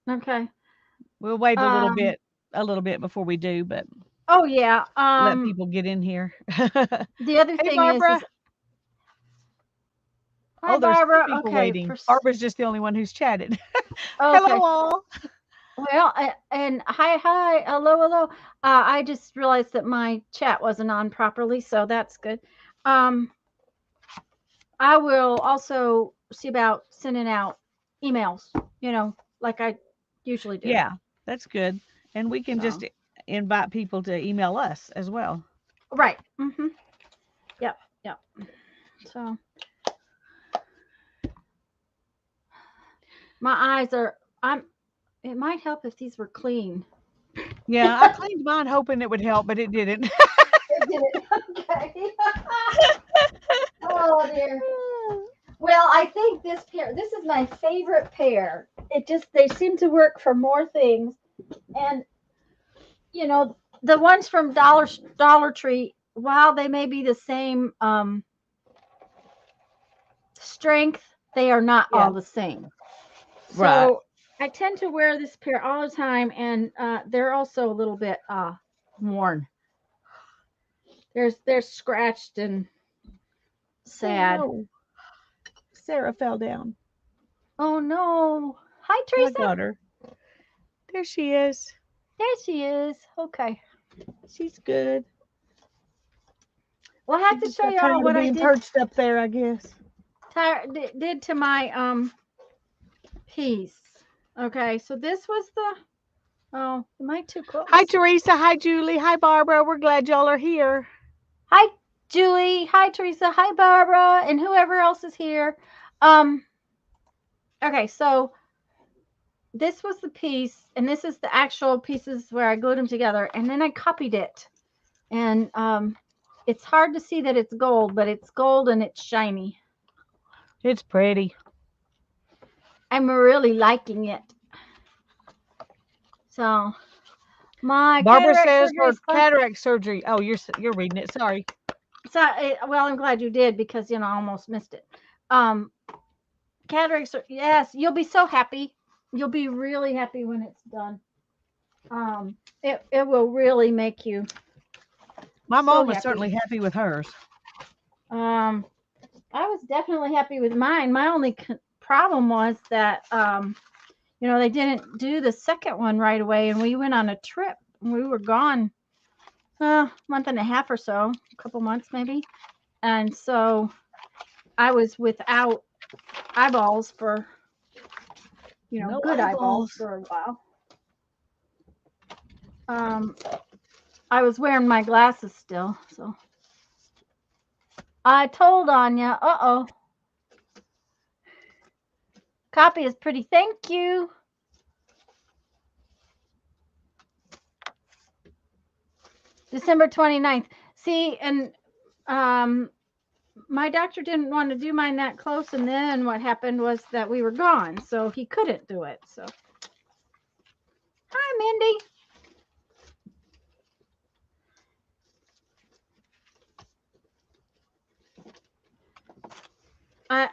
Okay. We'll wait Um. a little bit before we do, but Oh yeah. let people get in here. The other Hey, thing is Barbara. hi Oh, there's two Barbara. people Okay. waiting. Barbara's just the only one who's chatted. Hello, Okay. all. Well, and hi, hello. I just realized that my chat wasn't on properly, so that's good. Um, I will also see about sending out emails, like I usually do. Yeah, that's good. And we can just So, invite people to email us as well. right. Yep. Yep. So my eyes are. It might help if these were clean. Yeah, I cleaned mine hoping it would help, but it didn't. It did it. Okay. Oh dear. Well, I think this is my favorite pair. They seem to work for more things. And the ones from Dollar Tree, while they may be the same strength, they are not Yeah, all the same. right. So I tend to wear this pair all the time, and they're also a little bit worn. They're scratched and Oh sad. no, Sarah fell down. Oh no! Hi, I Teresa. got her. There she is. There she is. Okay. She's good. Well, I She have to just show got y'all tired of what I being did perched up there, I guess. did to my piece. Okay, so this was the. Oh, am I too Hi, close? Teresa. Hi, Julie. Hi, Barbara. We're glad y'all are here. Hi, Julie. Hi, Teresa. Hi, Barbara, and whoever else is here. Um. Okay, so this was the piece, and this is the actual pieces where I glued them together, and then I copied it, and it's hard to see that it's gold, but it's gold and it's shiny. It's pretty. I'm really liking it. So my Barbara cataract says surgery for is fun. cataract surgery. Oh, you're reading it. Sorry. So, well, I'm glad you did because I almost missed it. Um, Cataracts are, yes, you'll be so happy. You'll be really happy when it's done. It will really make you My so mom was happy. certainly happy with hers. Um, I was definitely happy with mine. My only problem was that they didn't do the second one right away, and we went on a trip. We were gone a month and a half or so, a couple months maybe, and so I was without eyeballs for No good eyeballs eyeballs. for a while. Um, I was wearing my glasses still, so I told Anya, copy is pretty. Thank you. December 29th. See, and um, my doctor didn't want to do mine that close, and then what happened was that we were gone, so he couldn't do it. So, hi, Mindy.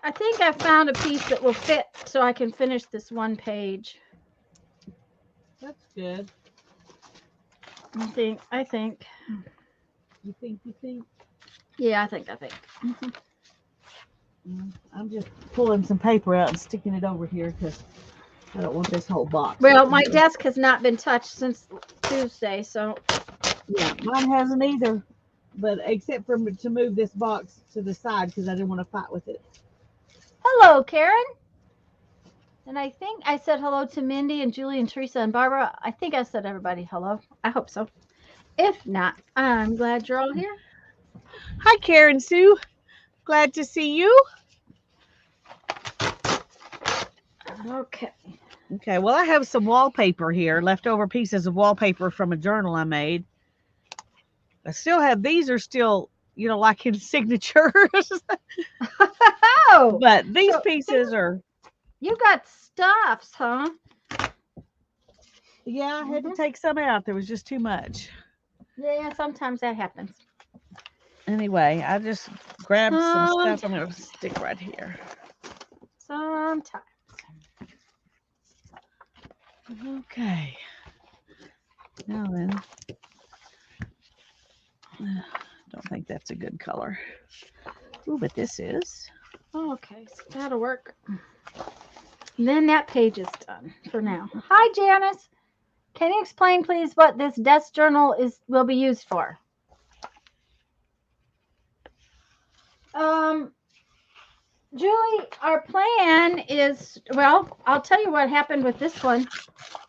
I think I found a piece that will fit so I can finish this one page. That's good. I think. You think? Yeah, I think. I'm just pulling some paper out and sticking it over here because I don't want this whole box Well, open my here. desk has not been touched since Tuesday, so Yeah, mine hasn't either. But except for to move this box to the side because I didn't want to fight with it. hello, Karen. And I think I said hello to Mindy and Julie and Teresa and Barbara. I think I said everybody hello. I hope so. If not, I'm glad you're all here. Hi, Karen Sue. Glad to see you. Okay. Okay, well, I have some wallpaper here, leftover pieces of wallpaper from a journal I made. I still have these are still, like in signatures, Oh, but these so pieces are, you got stuffs, huh? yeah, I had to Hmm. take some out. There was just too much. Yeah, sometimes that happens. Anyway, I just grabbed some stuff I'm Sometimes. going to stick right here. Sometimes. Okay. Now then, don't think that's a good color. Ooh, but this is. Okay, so that'll work. Then that page is done for now. Hi, Janice. Can you explain, please, what this desk journal will be used for? Julie, our plan is, well, I'll tell you what happened with this one.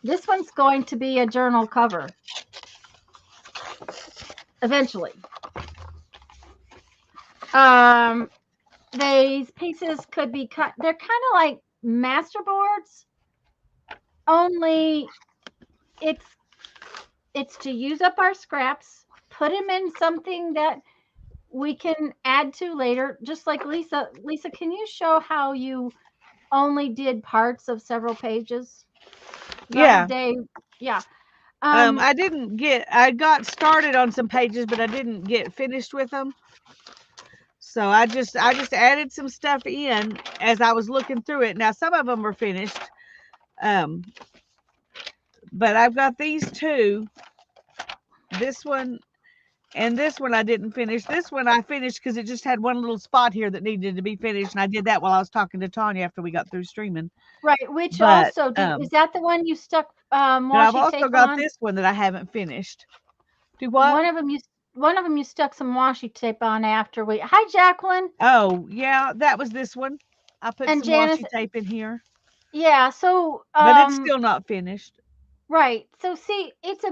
This one's going to be a journal cover eventually. These pieces could be cut. They're kind of like master boards, only it's to use up our scraps, put them in something that we can add to later. Just like Lisa. Lisa, can you show how you only did parts of several pages? The Yeah. other day, yeah. I got started on some pages, but I didn't get finished with them. So I just added some stuff in as I was looking through it. Now some of them are finished. But I've got these two. This one and this one I didn't finish. This one I finished because it just had one little spot here that needed to be finished, and I did that while I was talking to Tanya after we got through streaming. Right, which But also is that the one you stuck but I've washi also tape got on? this one that I haven't finished. Do what? One of them you stuck some washi tape on after we. Hi, Jacqueline. Oh yeah, that was this one. I put And some Janice. washi tape in here. Yeah, so But it's still not finished. Right. So see, it's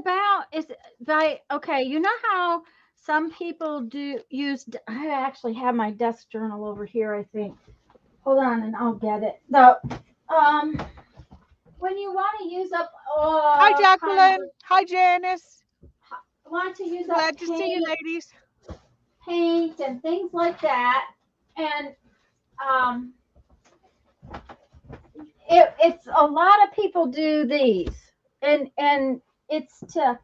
by okay, you know how some people do use I actually have my desk journal over here, I think. Hold on and I'll get it. No. When you want to use up Hi Jacqueline. Hi Janice. Want to use Glad up to see you, ladies. paint and things like that, and it's a lot of people do these, and it's to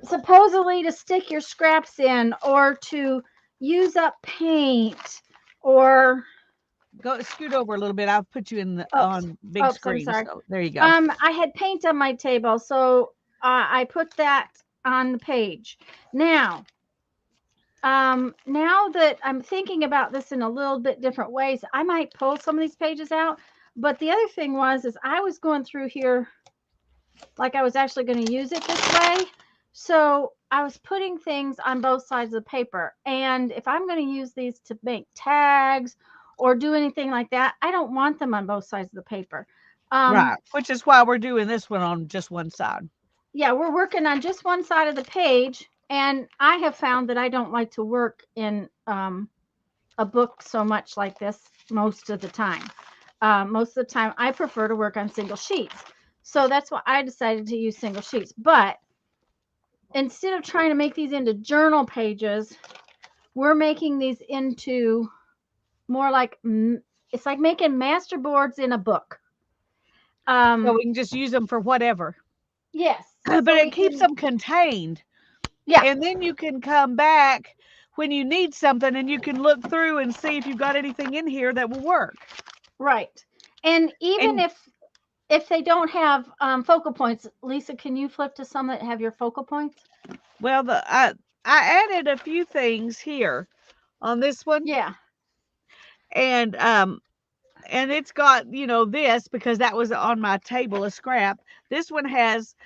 supposedly to stick your scraps in or to use up paint or go scoot over a little bit. I'll put you in the on big screen. I'm sorry. So there you go. I had paint on my table, so I put that on the page. Now that I'm thinking about this in a little bit different ways, I might pull some of these pages out. But the other thing is I was going through here like I was actually going to use it this way. So I was putting things on both sides of the paper. And if I'm going to use these to make tags or do anything like that, I don't want them on both sides of the paper. Right. Which is why we're doing this one on just one side. Yeah, we're working on just one side of the page. And I have found that I don't like to work in a book so much like this most of the time. Most of the time, I prefer to work on single sheets. So that's why I decided to use single sheets. But instead of trying to make these into journal pages, we're making these into more like, it's like making master boards in a book. So we can just use them for whatever. Yes. But it keeps them contained. Yeah. And then you can come back when you need something and you can look through and see if you've got anything in here that will work. Right. And even if they don't have focal points, Lisa, can you flip to some that have your focal points? Well, I added a few things here on this one. Yeah. And it's got, this because that was on my table of scrap. This one has,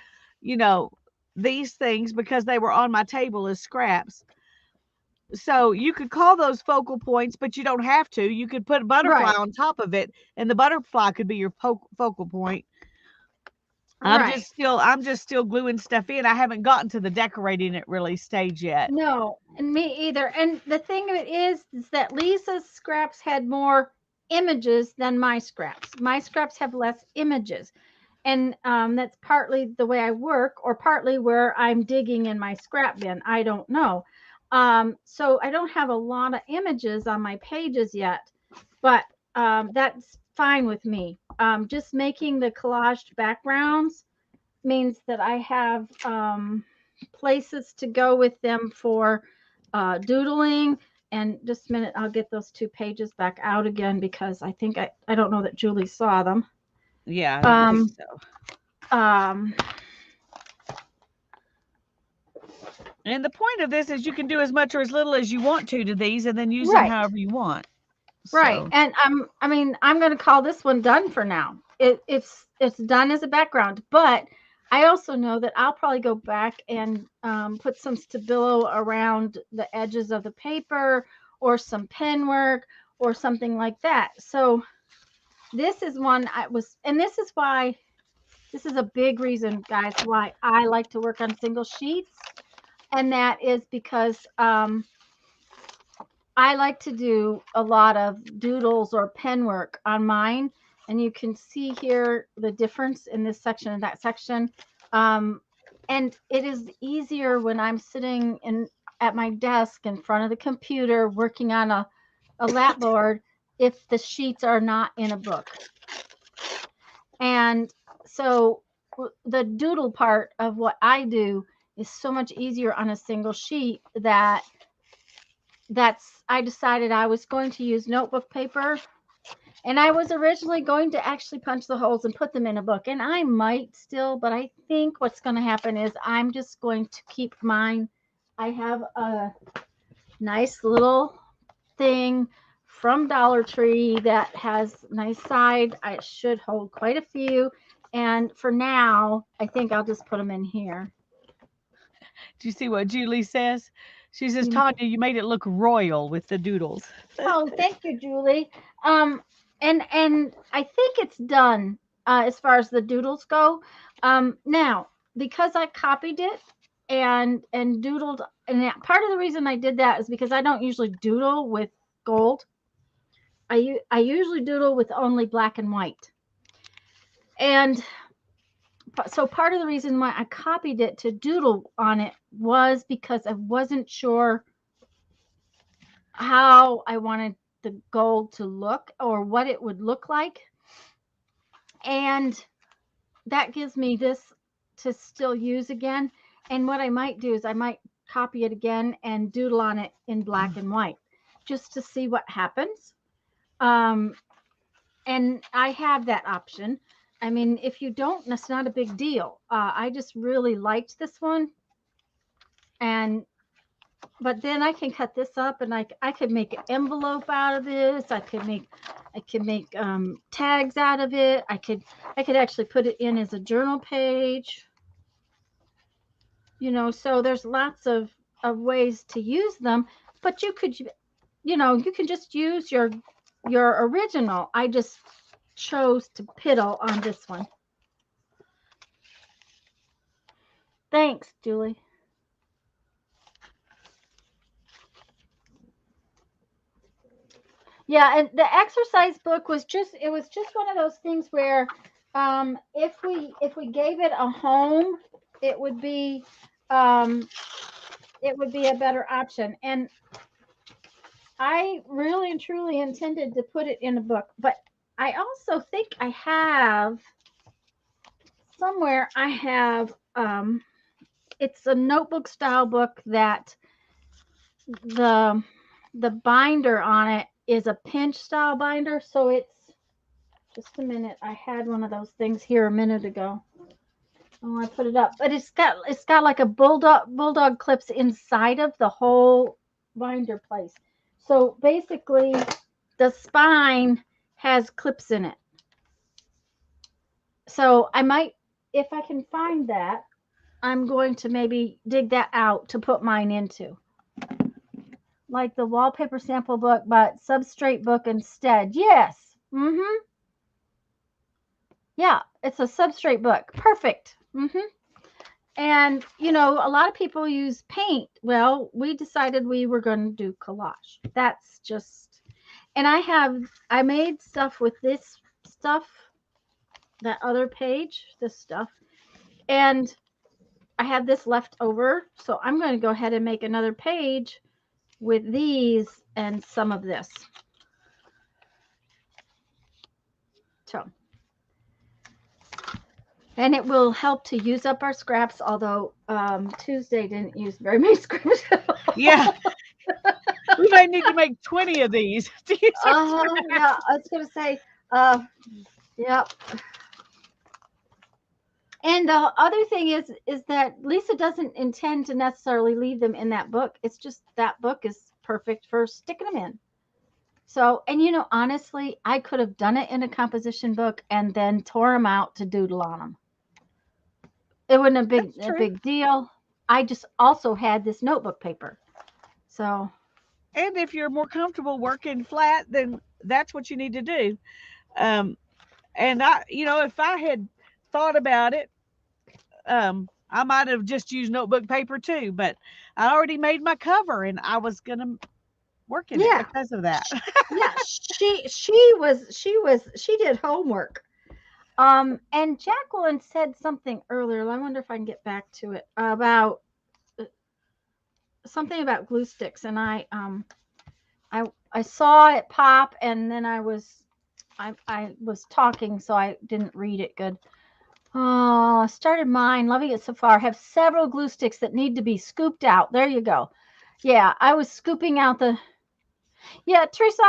these things because they were on my table as scraps. So you could call those focal points, but you don't have to. You could put a butterfly on top of it, and the butterfly could be your focal point. I'm just still gluing stuff in. I haven't gotten to the decorating it really stage yet. No, and me either. And the thing of it is that Lisa's scraps had more images than my scraps. My scraps have less images. And that's partly the way I work or partly where I'm digging in my scrap bin. I don't know. So I don't have a lot of images on my pages yet, but that's fine with me. Just making the collaged backgrounds means that I have places to go with them for doodling. And just a minute, I'll get those 2 pages back out again because I think I don't know that Julie saw them. Yeah, I don't think so. um, And the point of this is you can do as much or as little as you want to these and then use them right, however you want. right. So, And I'm going to call this one done for now. It's done as a background, but I also know that I'll probably go back and put some stabilo around the edges of the paper or some pen work or something like that. So this is one and this is why, this is a big reason, guys, why I like to work on single sheets. And that is because I like to do a lot of doodles or pen work on mine. And you can see here the difference in this section and that section. And it is easier when I'm sitting at my desk in front of the computer working on a lapboard if the sheets are not in a book. And so the doodle part of what I do is so much easier on a single sheet I decided I was going to use notebook paper, and I was originally going to actually punch the holes and put them in a book, and I might still, but I think what's going to happen is I'm just going to keep mine. I have a nice little thing from Dollar Tree that has nice side. I should hold quite a few, and for now, I think I'll just put them in here. do you see what Julie says? She says, Tanya, you made it look royal with the doodles. Oh, thank you, Julie. And I think it's done as far as the doodles go. Now, because I copied it and doodled, and part of the reason I did that is because I don't usually doodle with gold. I usually doodle with only black and white. And so part of the reason why I copied it to doodle on it was because I wasn't sure how I wanted the gold to look or what it would look like. And that gives me this to still use again. And what I might do is I might copy it again and doodle on it in black and white just to see what happens. And I have that option. I mean, if you don't, that's not a big deal. I just really liked this one. But then I can cut this up and I could make an envelope out of this. I could make tags out of it. I could actually put it in as a journal page. So there's lots of ways to use them, but you can just use your original. I just chose to piddle on this one. Thanks, Julie. Yeah, and the exercise book was just one of those things where if we gave it a home, it would be a better option. And I really and truly intended to put it in a book, but I also think I have somewhere it's a notebook style book that the binder on it is a pinch style binder. So it's just a minute. I had one of those things here a minute ago. Oh, I put it up, but it's got like a bulldog clips inside of the whole binder place. So basically, the spine has clips in it. So I might, if I can find that, I'm going to maybe dig that out to put mine into. Like the wallpaper sample book, but substrate book instead. Yes. Mm-hmm. Yeah, it's a substrate book. Perfect. Mm-hmm. And, a lot of people use paint. Well, we decided we were going to do collage. That's just, and I made stuff with this stuff, that other page, this stuff. And I have this left over. So I'm going to go ahead and make another page with these and some of this. So, and it will help to use up our scraps, although Tuesday didn't use very many scraps. Yeah. We might need to make 20 of these. Yeah, I was going to say, yep. And the other thing is that Lisa doesn't intend to necessarily leave them in that book. It's just that book is perfect for sticking them in. So, and honestly, I could have done it in a composition book and then tore them out to doodle on them. It wouldn't have been That's a true. big deal. I just also had this notebook paper. So, And if you're more comfortable working flat, then that's what you need to do. Um, and if I had thought about it, I might have just used notebook paper too, but I already made my cover and I was going to work in it yeah. because of that. Yeah, she did homework. And Jacqueline said something earlier. I wonder if I can get back to it about something about glue sticks, and I saw it pop, and then I was talking, so I didn't read it good. Oh, started mine, loving it so far. Have several glue sticks that need to be scooped out. There you go. Yeah, I was scooping out the. Yeah, Teresa,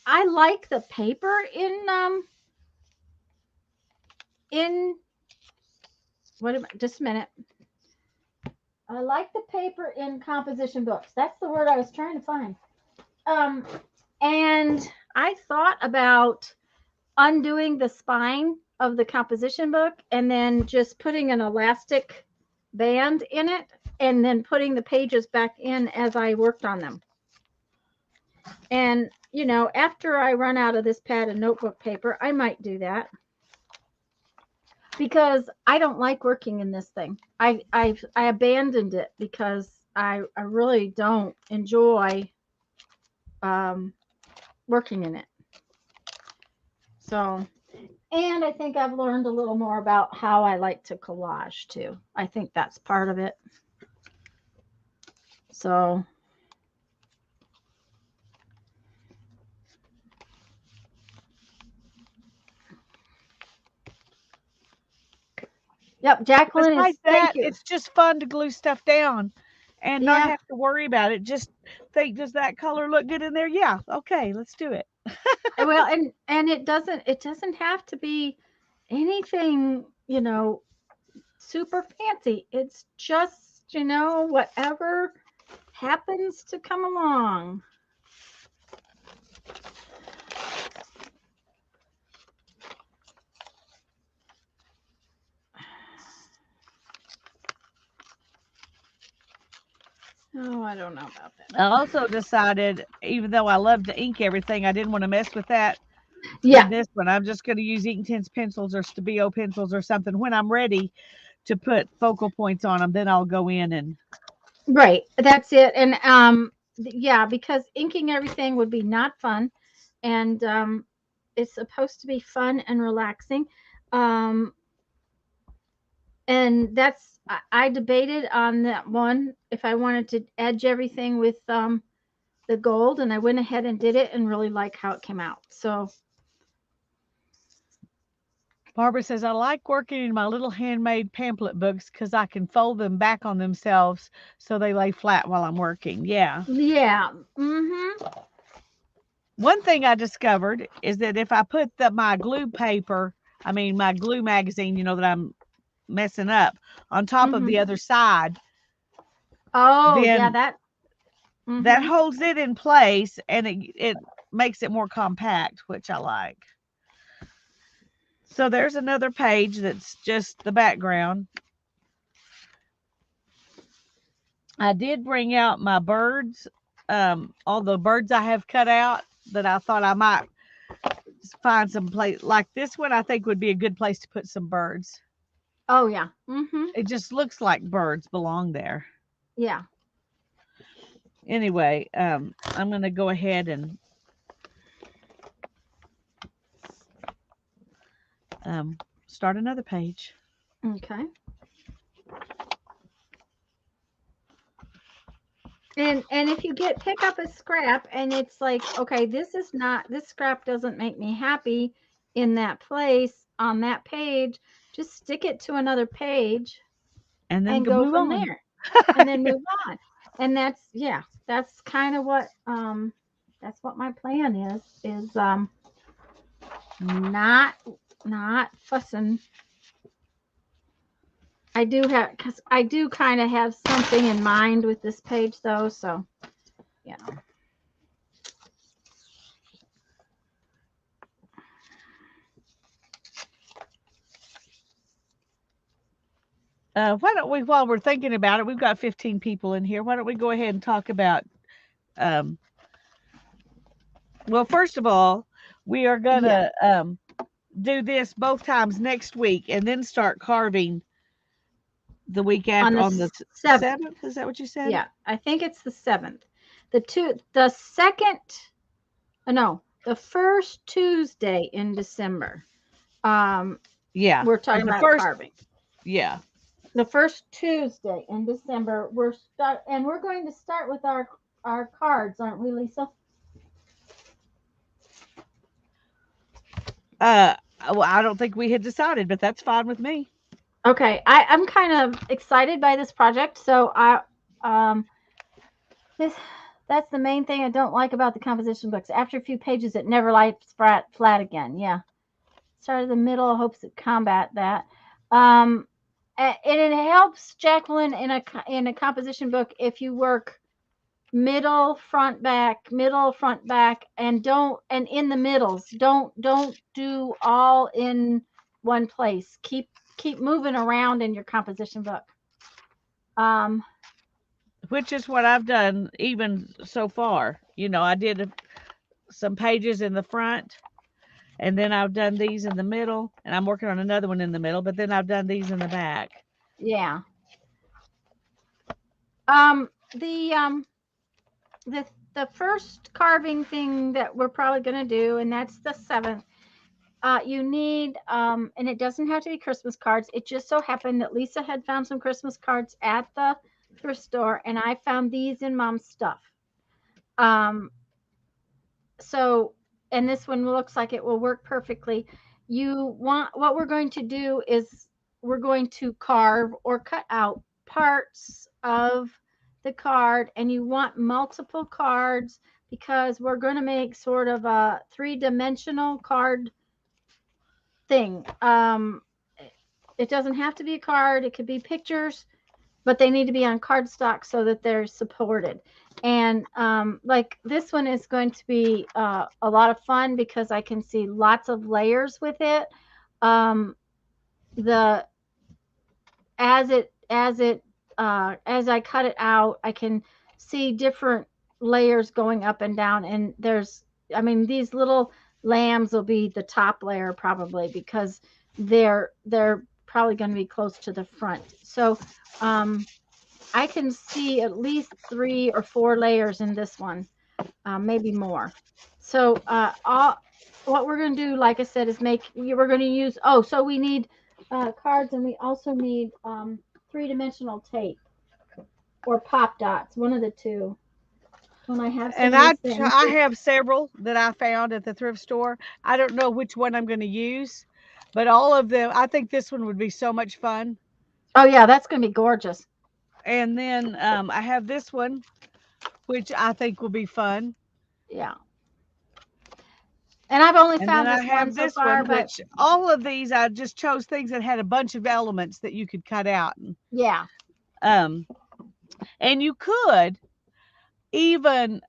I like the paper in just a minute. I like the paper in composition books. That's the word I was trying to find. Um, and I thought about undoing the spine of the composition book and then just putting an elastic band in it and then putting the pages back in as I worked on them. And after I run out of this pad of notebook paper, I might do that because I don't like working in this thing. I abandoned it because I really don't enjoy um, working in it. So, and I think I've learned a little more about how I like to collage too. I think that's part of it. So, yep, Jacqueline Besides is. Thank that, you. it's just fun to glue stuff down and not Yeah. have to worry about it. Just think, does that color look good in there? Yeah. Okay, let's do it. Well, and it doesn't have to be anything super fancy. It's just whatever happens to come along. Oh, I don't know about that. I also decided, even though I love to ink everything, I didn't want to mess with that Yeah, in this one. I'm just going to use Inktense pencils or Stabilo pencils or something. When I'm ready to put focal points on them, then I'll go in and. right. That's it. And yeah, because inking everything would be not fun, and it's supposed to be fun and relaxing. Um, and I debated on that one if I wanted to edge everything with the gold, and I went ahead and did it and really like how it came out. So Barbara says, I like working in my little handmade pamphlet books because I can fold them back on themselves so they lay flat while I'm working. Yeah. yeah. Mm-hmm. One thing I discovered is that if I put my glue paper, my glue magazine, that I'm messing up, on top of Mm-hmm. the other side, Oh yeah, then that. that Mm-hmm. holds it in place and it makes it more compact, which I like. So there's another page that's just the background. I did bring out my birds, all the birds I have cut out that I thought I might find some place like this one. I think would be a good place to put some birds. Oh yeah. Mm-hmm. It just looks like birds belong there. Yeah. Anyway, I'm going to go ahead and start another page. Okay. And if you pick up a scrap and it's like, okay, this scrap doesn't make me happy in that place on that page, just stick it to another page And then and go go move from on. there and then move on. And that's kind of what my plan is not not fussing. I do have, because I do kind of have something in mind with this page, though. So, you know. Why don't we, while we're thinking about it, we've got 15 people in here. Why don't we go ahead and talk about, um, well, first of all, we are going to do this both times next week and then start carving the week On after the on the 7th. 7th. Is that what you said? Yeah, I think it's the 7th. The second, no, the first Tuesday in December. Yeah. We're talking The about first, carving. yeah. The first Tuesday in December, we're going to start with our cards, aren't we, Lisa? Well, I don't think we had decided, but that's fine with me. Okay, I'm kind of excited by this project. So um this that's the main thing I don't like about the composition books. After a few pages, it never lights flat again. Yeah, start at the middle, hopes to combat that. And it helps, Jacqueline, in a composition book if you work middle, front, back, middle, front, back, and in the middles, don't do all in one place. Keep moving around in your composition book. Um, Which is what I've done even so far. I did some pages in the front, and then I've done these in the middle, and I'm working on another one in the middle, but then I've done these in the back. yeah. The the first carving thing that we're probably going to do, and that's the 7th. You need, and it doesn't have to be Christmas cards. It just so happened that Lisa had found some Christmas cards at the thrift store, and I found these in Mom's stuff. Um, so, and this one looks like it will work perfectly. What we're going to do is we're going to carve or cut out parts of the card, and you want multiple cards because we're going to make sort of a three-dimensional card thing. It doesn't have to be a card, it could be pictures, but they need to be on cardstock so that they're supported. And like this one is going to be a lot of fun because I can see lots of layers with it. Um, the as I cut it out, I can see different layers going up and down. And these little lambs will be the top layer probably because they're probably going to be close to the front. So I can see at least 3 or 4 layers in this one, maybe more. So what we're going to do, like I said, is we're going to use, so we need cards, and we also need 3-dimensional tape or pop dots, one of the two. When I have some And of these things. I have several that I found at the thrift store. I don't know which one I'm going to use, but all of them, I think this one would be so much fun. Oh yeah, that's going to be gorgeous. And then I have this one, which I think will be fun. Yeah. And I've only And then found I this one have so this far, one, but which all of these I just chose things that had a bunch of elements that you could cut out. yeah. Um, and you could even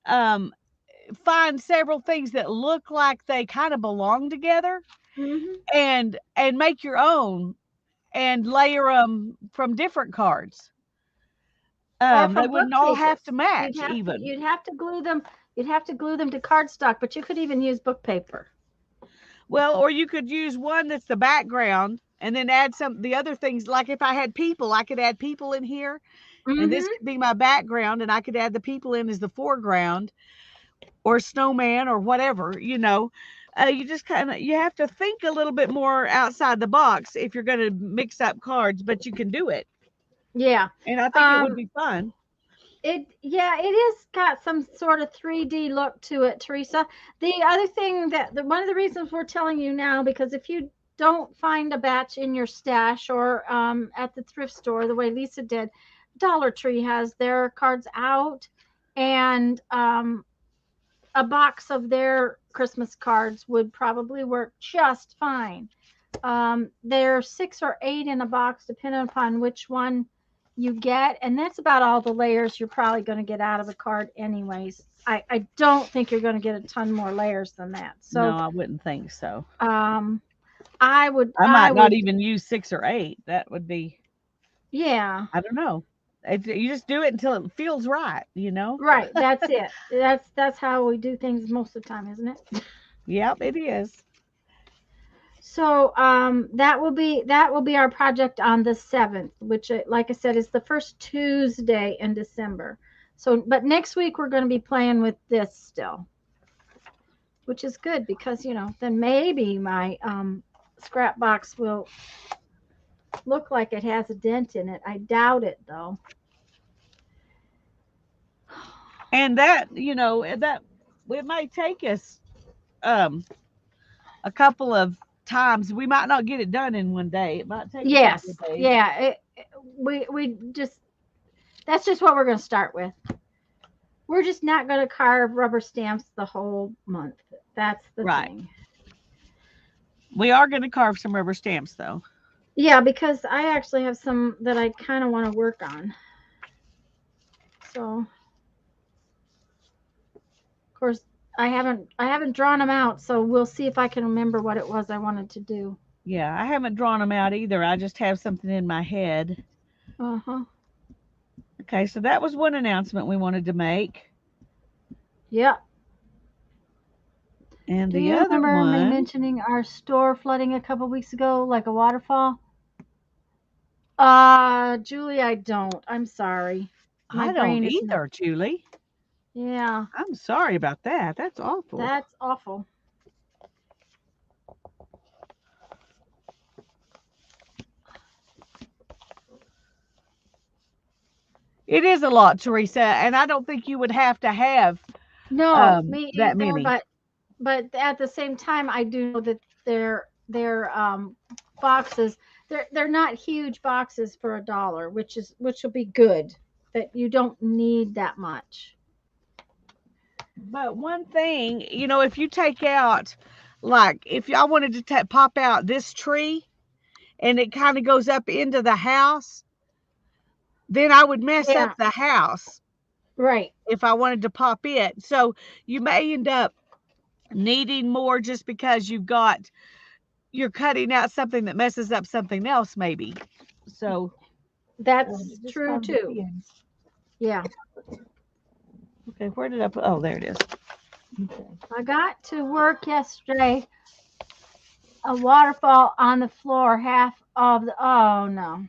find several things that look like they kind of belong together, Mm-hmm. and make your own and layer them from different cards. Or They from book wouldn't all have to pages. match even. You'd have to glue them. You'd have to glue them to cardstock, but you could even use book paper. Well, or you could use one that's the background and then add the other things. Like if I had people, I could add people in here, and this Mm-hmm. could be my background, and I could add the people in as the foreground, or snowman, or whatever. You just you have to think a little bit more outside the box if you're going to mix up cards, but you can do it, Yeah. and I think it would Um, be fun. it is got some sort of 3D look to it, Teresa. The other thing one of the reasons we're telling you now, because if you don't find a batch in your stash or at the thrift store the way Lisa did, Dollar Tree has their cards out, and a box of their Christmas cards would probably work just fine. There's 6 or 8 in a box, depending upon which one you get, and that's about all the layers you're probably going to get out of a card anyways. I don't think you're going to get a ton more layers than that. No, So I wouldn't think so. I would I might not even use 6 or 8. That would be, yeah. I don't know. You just do it until it feels right, you know? Right, that's it. That's how we do things most of the time, isn't it? Yep, it is. So that will be our project on the 7th, which, like I said, is the first Tuesday in December. So, but next week we're going to be playing with this still, which is good because then maybe my scrap box will look like it has a dent in it. I doubt it though. And that, that it might take us a couple of times. We might not get it done in one day. It might take a couple Yes, of days. yeah. We just that's just what we're going to start with. We're just not going to carve rubber stamps the whole month. That's the thing. We are going to carve some rubber stamps, though. Yeah, because I actually have some that I kind of want to work on. So, of course, I haven't drawn them out, so we'll see if I can remember what it was I wanted to do. Yeah, I haven't drawn them out either. I just have something in my head. Uh-huh. Okay, so that was one announcement we wanted to make. Yep. And Do the you other remember me one, mentioning our store flooding a couple weeks ago, like a waterfall? Julie, I don't. I'm sorry. My I don't brain is not. either, Julie. Yeah, I'm sorry about that. That's awful. that's awful. It is a lot, Teresa, and I don't think you would have to have No, me that either, many. but at the same time I do know that their boxes, they're not huge boxes for $1, which will be good. That you don't need that much. But one thing, if you take out, like, if I wanted to pop out this tree and it kind of goes up into the house, then I would mess up Yeah, the house right. if I wanted to pop it. So you may end up needing more just because you're cutting out something that messes up something else, maybe. So That's it just true kind of too. depends. Yeah. Okay, where did I put? Oh, there it is. Okay. I got to work yesterday. A waterfall on the floor, half of the. Oh no,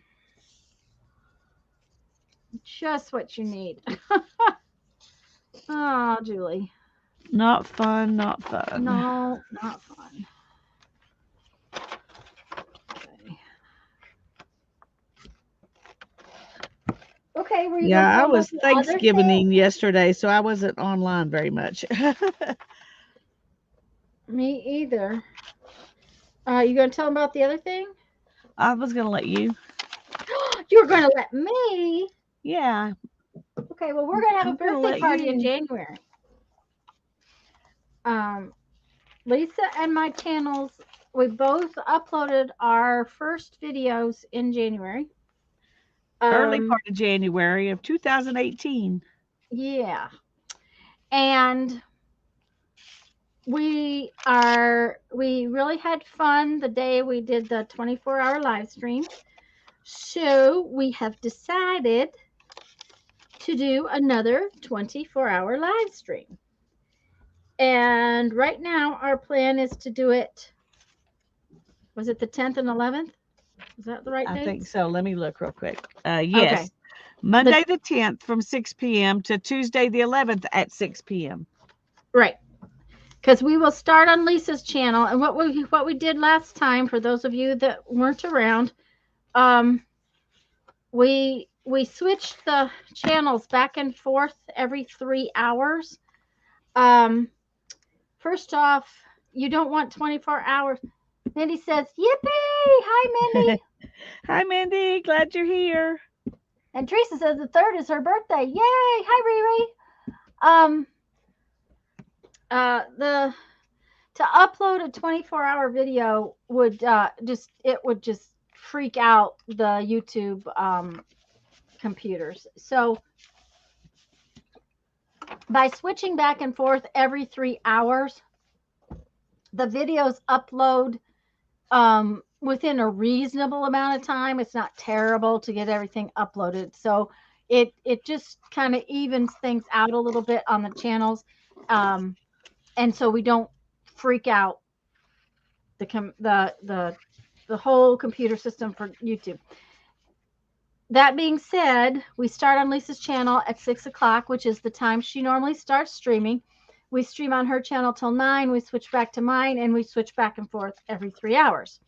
just what you need. Oh, Julie. Not fun, not fun. No, not fun. Okay. Okay, were you going to Yeah, I tell about was the other thing? Thanksgiving yesterday, so I wasn't online very much. Me either. You going to tell them about the other thing? I was gonna let you. You're going to let me? Yeah, Okay, well, we're going to have I'm a gonna birthday let party in you. January. Um, Lisa and my channels, we both uploaded our first videos in January. Early part of January of 2018. Yeah. And we really had fun the day we did the 24-hour live stream. So we have decided to do another 24-hour live stream. And right now our plan is to do it, was it the 10th and 11th? Is that the right I think dates? so. Let me look real quick. Okay. Yes, Monday the 10th from 6 p.m. to Tuesday the 11th at 6 p.m. Right. Because we will start on Lisa's channel. And what we did last time, for those of you that weren't around, we switched the channels back and forth every 3 hours. First off, you don't want 24 hours. Mindy says, "Yippee! Hi, Mindy." Hi, Mindy. Glad you're here. And Teresa says the 3rd is her birthday. Yay! Hi, Riri. The to upload a 24-hour video would just freak out the YouTube computers. So by switching back and forth every 3 hours, the videos upload within a reasonable amount of time. It's not terrible to get everything uploaded. So it just kind of evens things out a little bit on the channels. And so we don't freak out the whole computer system for YouTube. That being said, we start on Lisa's channel at 6 o'clock, which is the time she normally starts streaming. We stream on her channel till 9. We switch back to mine, and we switch back and forth every 3 hours.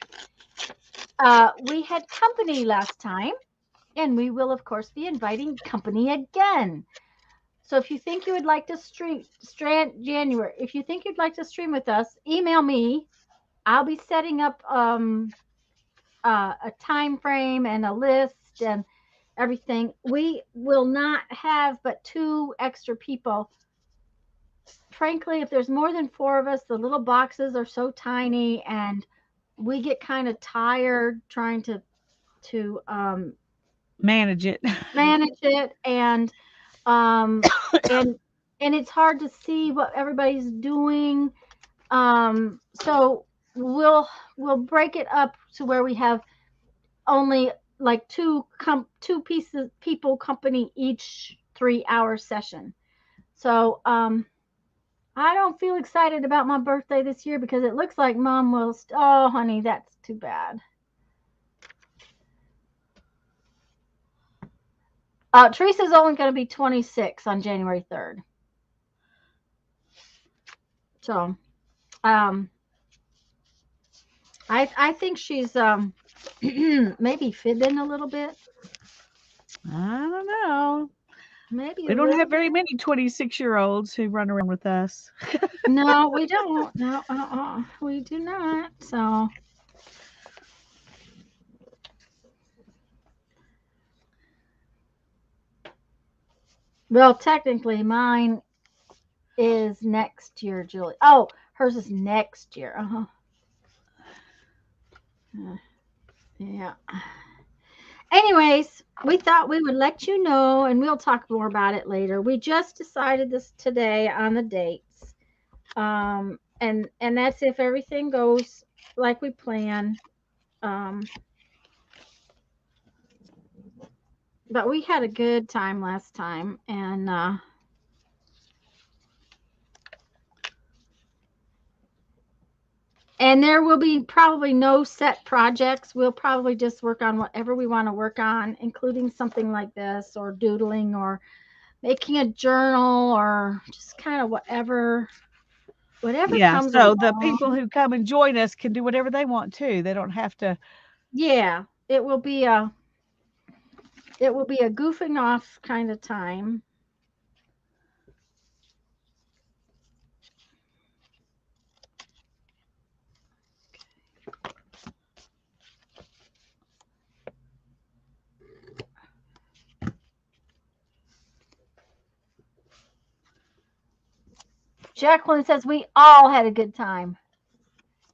We had company last time, and we will, of course, be inviting company again. So if you think you would like to stream January, if you think you'd like to stream with us, email me. I'll be setting up a time frame and a list and everything. We will not have but 2 extra people. Frankly, if there's more than 4 of us, the little boxes are so tiny, and we get kind of tired trying to manage it. And and it's hard to see what everybody's doing. So we'll break it up to where we have only like 2 people company each 3-hour session. So I don't feel excited about my birthday this year because it looks like Mom will. Oh, honey, that's too bad. Teresa's only going to be 26 on January 3rd. So, I think she's maybe fibbing a little bit. I don't know. Maybe we don't have very many 26-year-olds who run around with us. No, we don't. No, we do not. So, well, technically, mine is next year, Julie. Oh, hers is next year. Yeah. Anyways, we thought we would let you know, and we'll talk more about it later. We just decided this today on the dates. And that's if everything goes like we plan. But we had a good time last time, and there will be probably no set projects. We'll probably just work on whatever we want to work on, including something like this, or doodling, or making a journal, or just kind of whatever comes so along. The people who come and join us can do whatever they want to. They don't have to. Yeah, it will be a goofing off kind of time. Jacqueline says we all had a good time.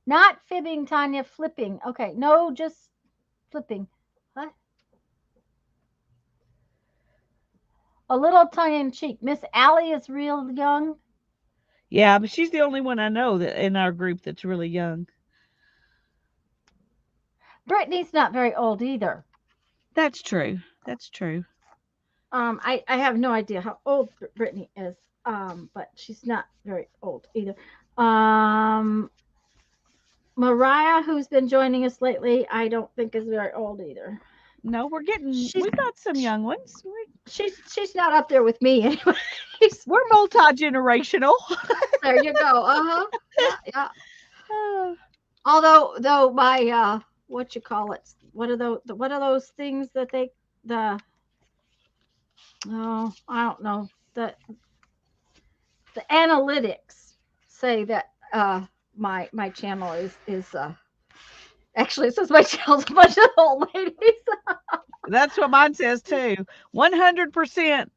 Not fibbing, Tanya, flipping. Okay, no, just flipping. What? A little tongue-in-cheek. Miss Allie is real young. Yeah, but she's the only one I know that in our group that's really young. Brittany's not very old either. That's true. That's true. I have no idea how old Brittany is. But she's not very old either. Mariah, who's been joining us lately, I don't think is very old either. No, we've got some young ones. She's not up there with me anyway. We're multi-generational. There you go. Yeah. Although my what you call it? What are those things that I don't know. The analytics say that my channel is actually, it says my channel's a bunch of old ladies. That's what mine says too. 100%.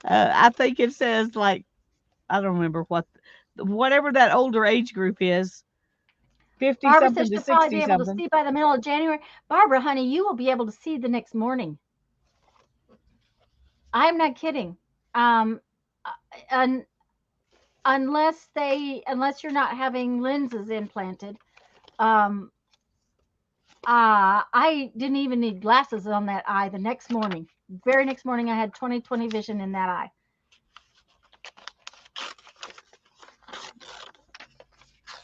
I think it says, like, I don't remember what whatever that older age group is, 50 Barbara says something to she'll probably be 60 able to something. see by the middle of January. Barbara, honey, you will be able to see the next morning. I'm not kidding. Um, un, unless you're not having lenses implanted. Um, I didn't even need glasses on that eye the next morning. Very next morning, I had 20/20 vision in that eye.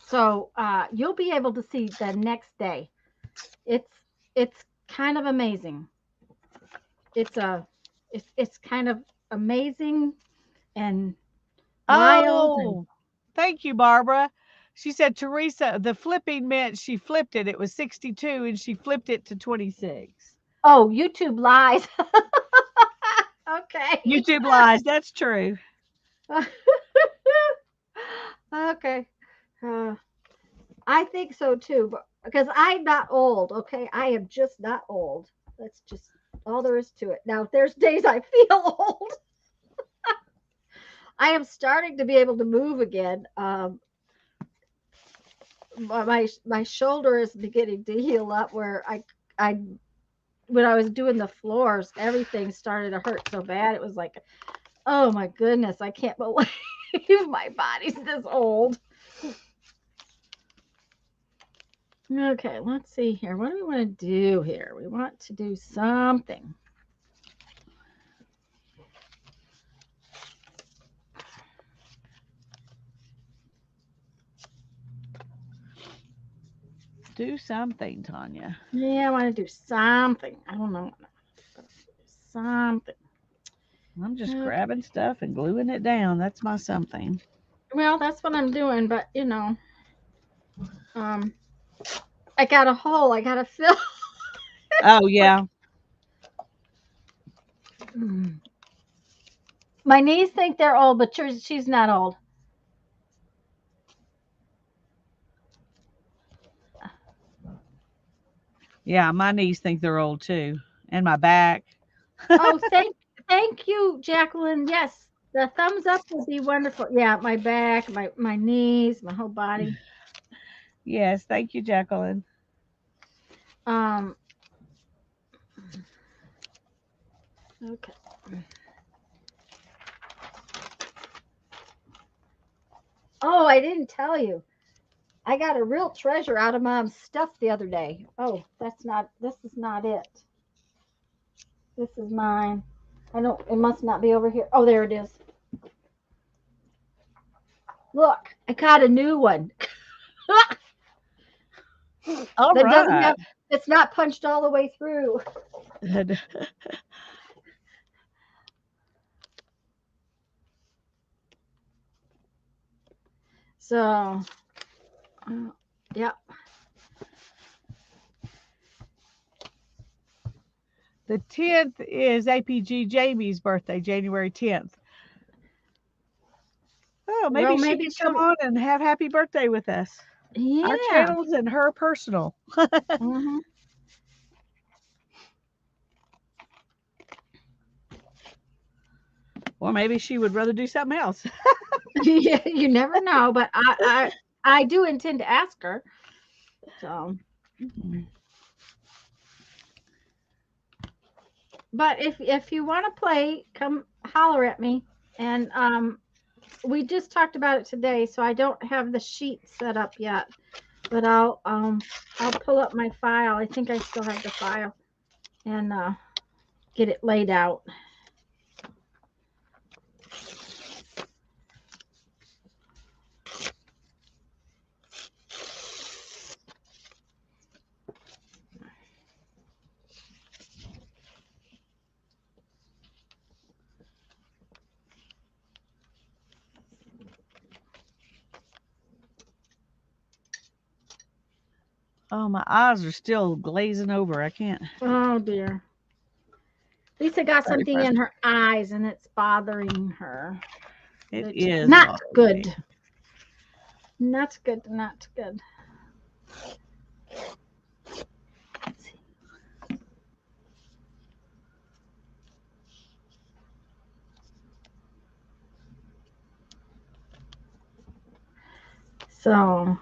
So you'll be able to see the next day. It's kind of amazing. It's a it's kind of amazing and wild and Oh, thank you, Barbara. She said, Teresa, the flipping meant she flipped it. It was 62 and she flipped it to 26. oh, YouTube lies. Okay. YouTube lies. That's true. Okay. Uh, I think so too, but because I'm not old, okay? I am just not old. That's just all there is to it. Now, there's days I feel old. I am starting to be able to move again. My shoulder is beginning to heal up where I when I was doing the floors, everything started to hurt so bad. It was like, oh my goodness, I can't believe my body's this old. Okay, let's see here. What do we want to do here? We want to do something. Do something, Tanya. Yeah, I want to do something. I don't know. Something. I'm just Okay. grabbing stuff and gluing it down. That's my something. Well, that's what I'm doing, but um, I got a hole I gotta fill. Oh, yeah. My niece think they're old, but she's not old. Yeah, my knees think they're old too. And my back. Oh, thank you, Jacqueline. Yes, the thumbs up would be wonderful. Yeah, my back, my knees, my whole body. Yes, thank you, Jacqueline. Um. Okay. Oh, I didn't tell you. I got a real treasure out of Mom's stuff the other day. Oh, this is not it. This is mine. It must not be over here. Oh, there it is. Look, I got a new one. All That doesn't right. have, it's not punched all the way through. So, yeah. The 10th is APG Jamie's birthday, January 10th. Oh, Well, maybe she maybe could come on and have happy birthday with us. Our yeah. channels and her personal. Hmm. Or maybe she would rather do something else. Yeah, you never know, but I do intend to ask her. So, but if you want to play, come holler at me. And we just talked about it today, so I don't have the sheet set up yet. But I'll pull up my file. I think I still have the file and get it laid out. Oh, my eyes are still glazing over. I can't. Oh dear. Lisa got something 31st. in her eyes and it's bothering her. It Which is is not bothering me. good. Not good. Not good. Let's see. So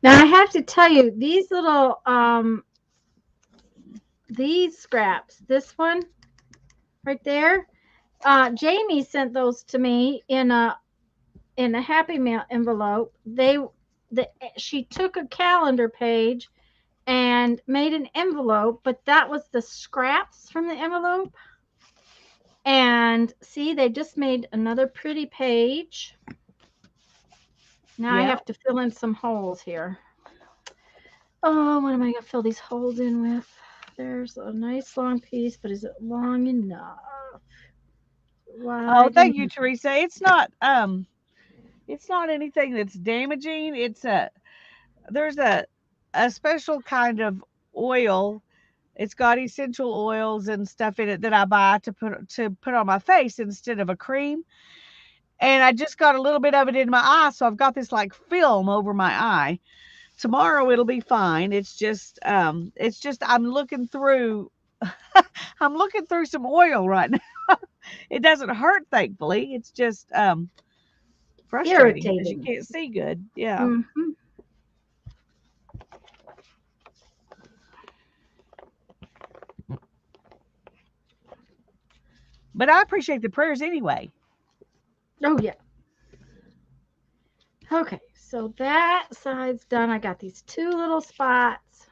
now I have to tell you, these scraps, this one right there, Jamie sent those to me in a Happy Meal envelope. She took a calendar page and made an envelope, but that was the scraps from the envelope. And see, they just made another pretty page. Now I Yeah. have to fill in some holes here. Oh, what am I going to fill these holes in with? There's a nice long piece, but is it long enough? Oh, Wide thank you, enough? Teresa. It's not anything that's damaging. There's a special kind of oil. It's got essential oils and stuff in it that I buy to put on my face instead of a cream. And I just got a little bit of it in my eye, so I've got this like film over my eye. Tomorrow it'll be fine. It's just I'm looking through some oil right now. It doesn't hurt, thankfully. It's just frustrating because you Irritating. can't see good. Yeah. Hmm. But I appreciate the prayers anyway. Oh, yeah. Okay, so that side's done. I got these two little spots.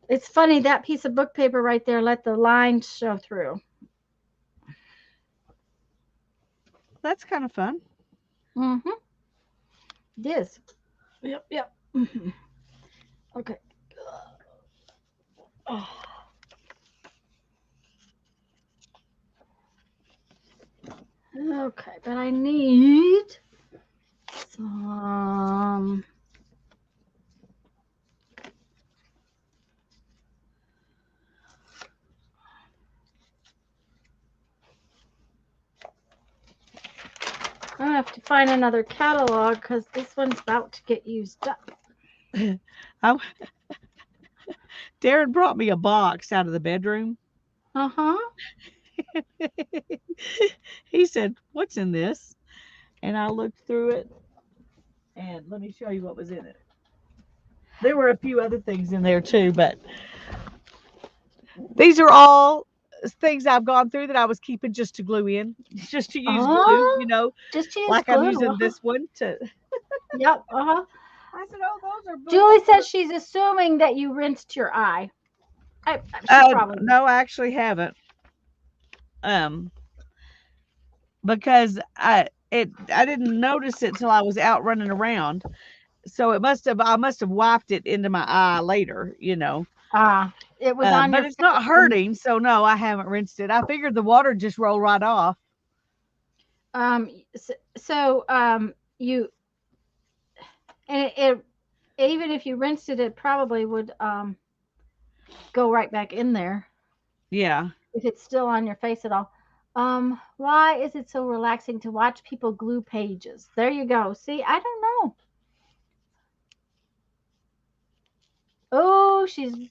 It's funny, that piece of book paper right there let the lines show through. That's kind of fun. Mm-hmm. It is. Yep, yep. Hmm. Okay. Oh, okay, but I need some. I have to find another catalog because this one's about to get used up. I, Darren brought me a box out of the bedroom. Uh huh. He said, "What's in this?" And I looked through it, and let me show you what was in it. There were a few other things in there too, but these are all things I've gone through that I was keeping just to glue in, just to use glue, Oh, just use like I'm glue. using Uh-huh. this one to. Yep. Uh-huh. I said, "Oh, those are books Julie for." says she's assuming that you rinsed your eye. She probably did. No, I actually haven't. Um, because I didn't notice it till I was out running around. So I must have wiped it into my eye later. It was on But your it's face not when hurting, so no, I haven't rinsed it. I figured the water just roll right off. you and it even if you rinsed it, it probably would go right back in there Yeah. if it's still on your face at all. Why is it so relaxing to watch people glue pages? There you go. See, I don't know. Oh, she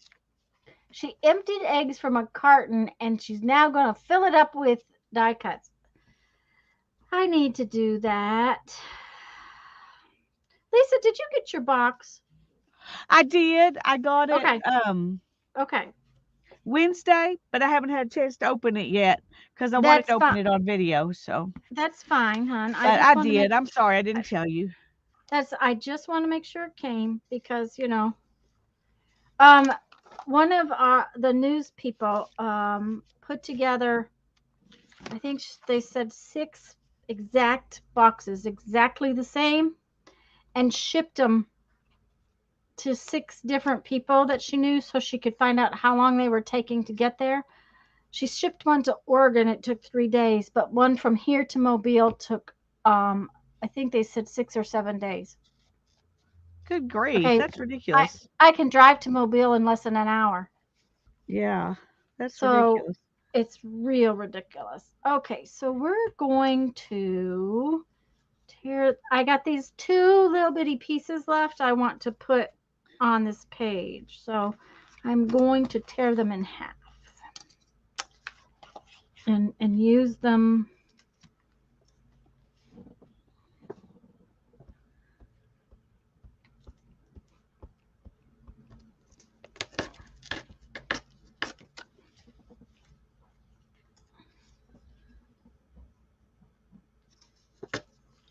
emptied eggs from a carton and she's now going to fill it up with die cuts. I need to do that. Lisa, did you get your box? I did. I got it Okay. Okay. Wednesday, but I haven't had a chance to open it yet because I wanted That's to open fine. it on video. So, That's fine, hon. I but just I want to did. make I'm sorry I didn't tell you. I just want to make sure it came because, um one of the news people put together, I think they said 6 exact boxes, exactly the same, and shipped them to 6 different people that she knew so she could find out how long they were taking to get there. She shipped one to Oregon, it took 3 days, but one from here to Mobile took, I think they said 6 or 7 days. Good grief, Okay, that's I ridiculous. I can drive to Mobile in less than an hour, Yeah, that's so ridiculous. it's real ridiculous. Okay, so we're going to tear. I got these 2 little bitty pieces left. I want to put. on this page. So I'm going to tear them in half and use them.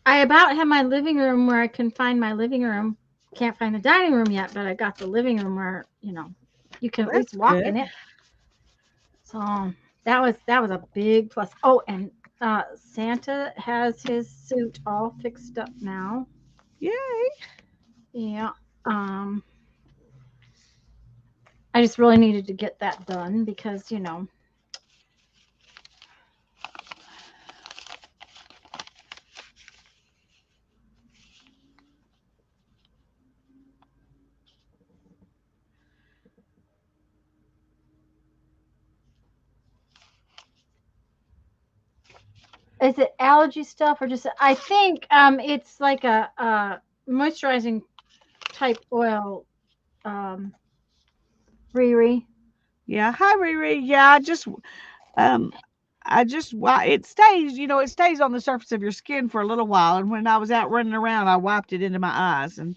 I about have my living room where I can find my living room. Can't find the dining room yet, but I got the living room where, you can at least walk in it. So that was a big plus. Oh, and Santa has his suit all fixed up now. Yay. Yeah. I just really needed to get that done because, is it allergy stuff or just, I think it's like a moisturizing type oil, Riri. Yeah. Hi, Riri. Yeah. It stays, it stays on the surface of your skin for a little while. And when I was out running around, I wiped it into my eyes. And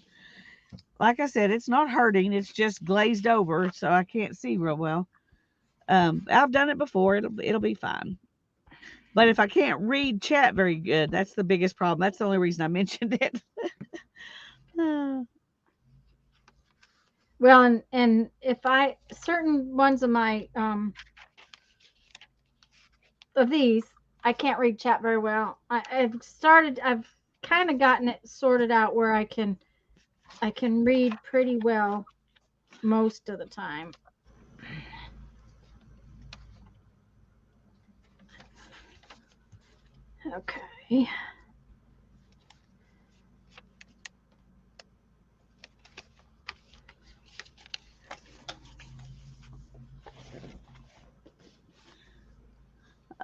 like I said, it's not hurting. It's just glazed over, so I can't see real well. I've done it before. It'll be fine. But if I can't read chat very good, that's the biggest problem. That's the only reason I mentioned it. Well, and if I certain ones of my of these, I can't read chat very well. I've kind of gotten it sorted out where I can read pretty well most of the time. Okay.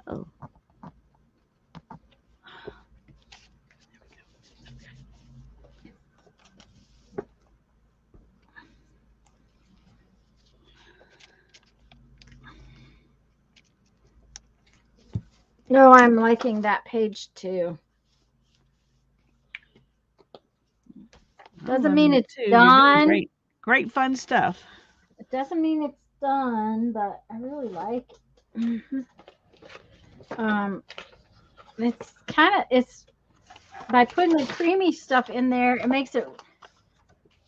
Oh. No, I'm liking that page too. Doesn't mean it's too. You're doing done. great fun stuff. It doesn't mean it's done, but I really like it. It's by putting the creamy stuff in there, it makes it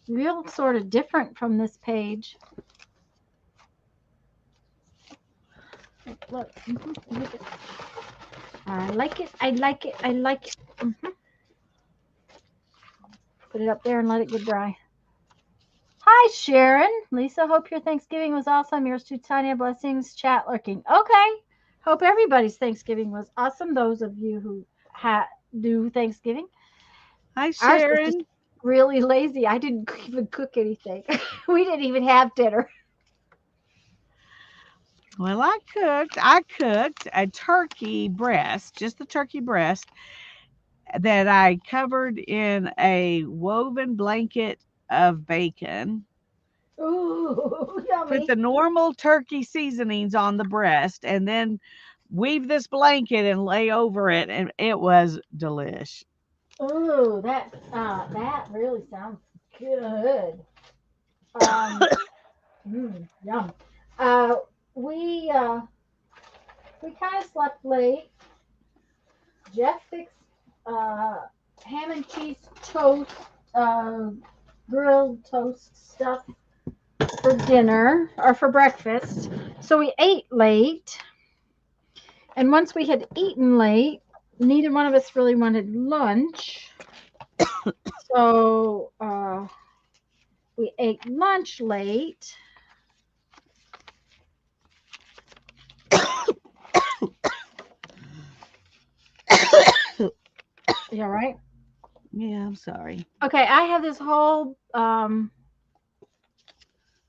real sort of different from this page. Look. I like it. I like it. I like it. Put it up there and let it get dry. Hi, Sharon. Lisa, hope your Thanksgiving was awesome. Yours too, Tanya. Blessings. Chat lurking. Okay. Hope everybody's Thanksgiving was awesome. Those of you who do Thanksgiving. Hi, Ours was just Sharon. really lazy. I didn't even cook anything. We didn't even have dinner. Well, I cooked a turkey breast, just the turkey breast that I covered in a woven blanket of bacon. Ooh, yummy. Put the normal turkey seasonings on the breast and then weave this blanket and lay over it, and it was delish. Ooh, that really sounds good. Yum. Uh, we uh, we kind of slept late. Jeff fixed ham and cheese toast, grilled toast stuff for dinner or for breakfast. So we ate late. And once we had eaten late, neither one of us really wanted lunch. So we ate lunch late. You all right? Yeah, I'm sorry. Okay, I have this whole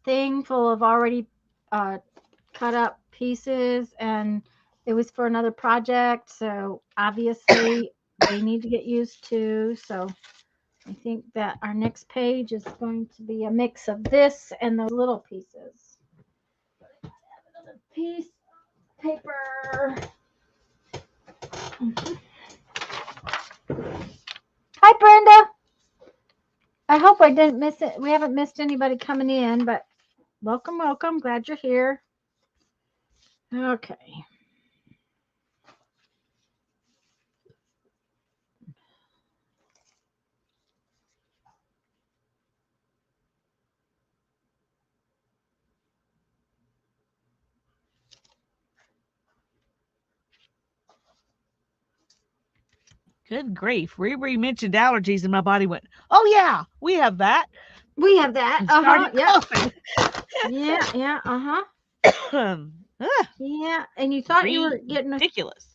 thing full of already cut up pieces, and it was for another project, so obviously they need to get used to. So I think that our next page is going to be a mix of this and those little pieces. Another piece of paper. Mhm. Hi, Brenda. I hope I didn't miss it. We haven't missed anybody coming in, but welcome, welcome. Glad you're here. Okay. Good grief. Riri mentioned allergies and my body went, oh, yeah, we have that. We have that. And Uh-huh. started Yeah. coughing. Yeah. Uh-huh. Yeah. And you thought you were Ridiculous.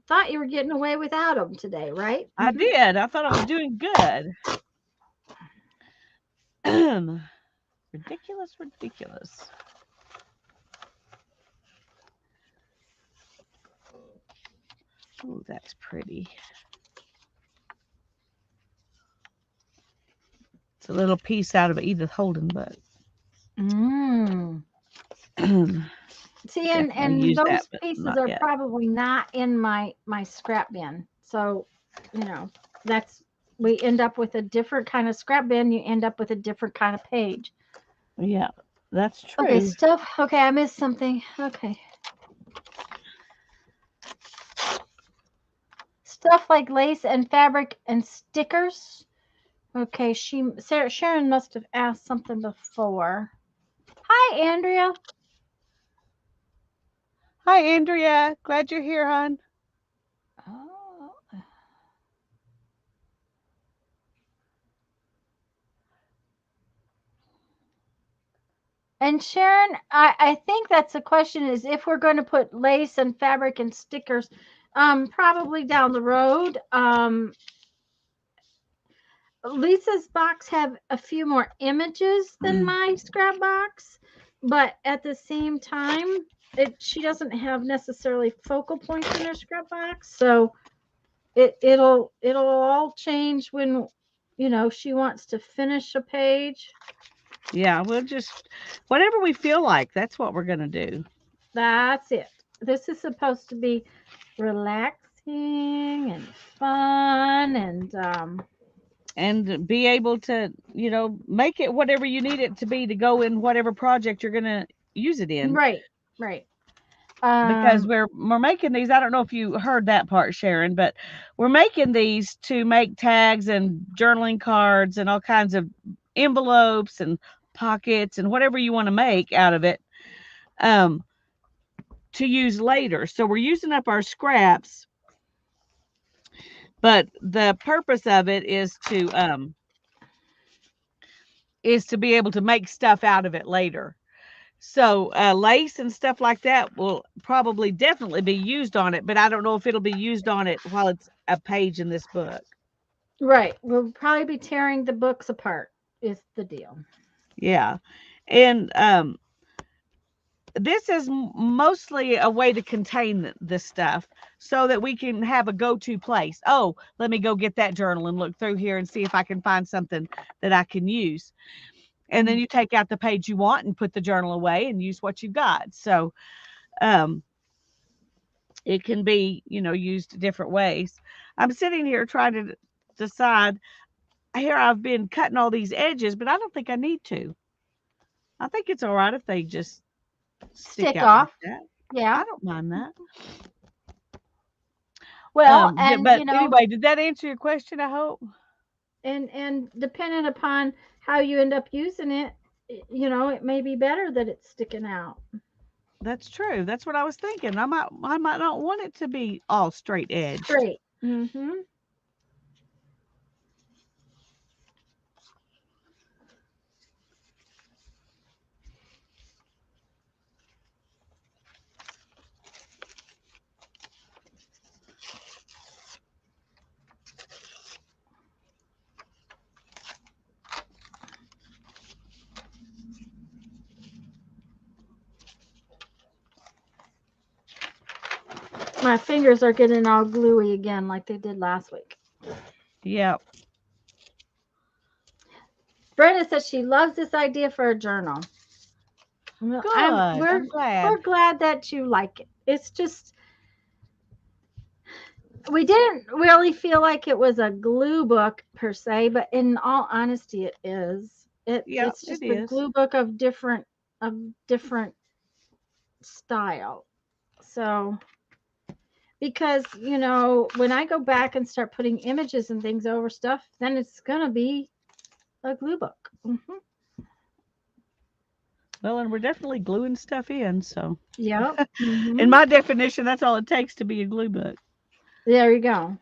getting away without them today, right? I did. I thought I was doing good. Ridiculous, ridiculous. Oh, that's pretty. It's a little piece out of an Edith Holden book. See, and those pieces are probably not in my scrap bin. So, we end up with a different kind of scrap bin. You end up with a different kind of page. Yeah, that's true. Okay, stuff. Okay, I missed something. Okay. Stuff like lace and fabric and stickers. Okay, Sharon must have asked something before. Hi, Andrea. Hi, Andrea. Glad you're here, hon. Oh. And Sharon, I think that's the question, is if we're going to put lace and fabric and stickers, probably down the road. Lisa's box have a few more images than my scrap box, but at the same time, she doesn't have necessarily focal points in her scrap box, so it'll all change when she wants to finish a page. Yeah, we'll just whatever we feel like. That's what we're gonna do. That's it. This is supposed to be relaxing and fun and be able to, make it whatever you need it to be to go in whatever project you're gonna use it in. Right. Because we're making these. I don't know if you heard that part, Sharon, but we're making these to make tags and journaling cards and all kinds of envelopes and pockets and whatever you want to make out of it, to use later. So we're using up our scraps, but the purpose of it is to be able to make stuff out of it later. So lace and stuff like that will probably definitely be used on it, but I don't know if it'll be used on it while it's a page in this book. Right. We'll probably be tearing the books apart is the deal. Yeah. And this is mostly a way to contain this stuff so that we can have a go-to place. Oh, let me go get that journal and look through here and see if I can find something that I can use. And then you take out the page you want and put the journal away and use what you've got. So it can be, used different ways. I'm sitting here trying to decide. Here I've been cutting all these edges, but I don't think I need to. I think it's all right if they just stick out off. Like that. Yeah. I don't mind that. Well, anyway, did that answer your question, I hope? And depending upon how you end up using it, it may be better that it's sticking out. That's true. That's what I was thinking. I might not want it to be all straight edge. Straight. Mm-hmm. My fingers are getting all gluey again like they did last week. Yep. Brenda says she loves this idea for a journal. Good. I'm glad. We're glad that you like it. It's just we didn't really feel like it was a glue book per se, but in all honesty, it is. It's just it a is. glue book of different style. So because when I go back and start putting images and things over stuff, then it's gonna be a glue book. Well, and we're definitely gluing stuff in, so. Yep. In my definition, that's all it takes to be a glue book. There you go.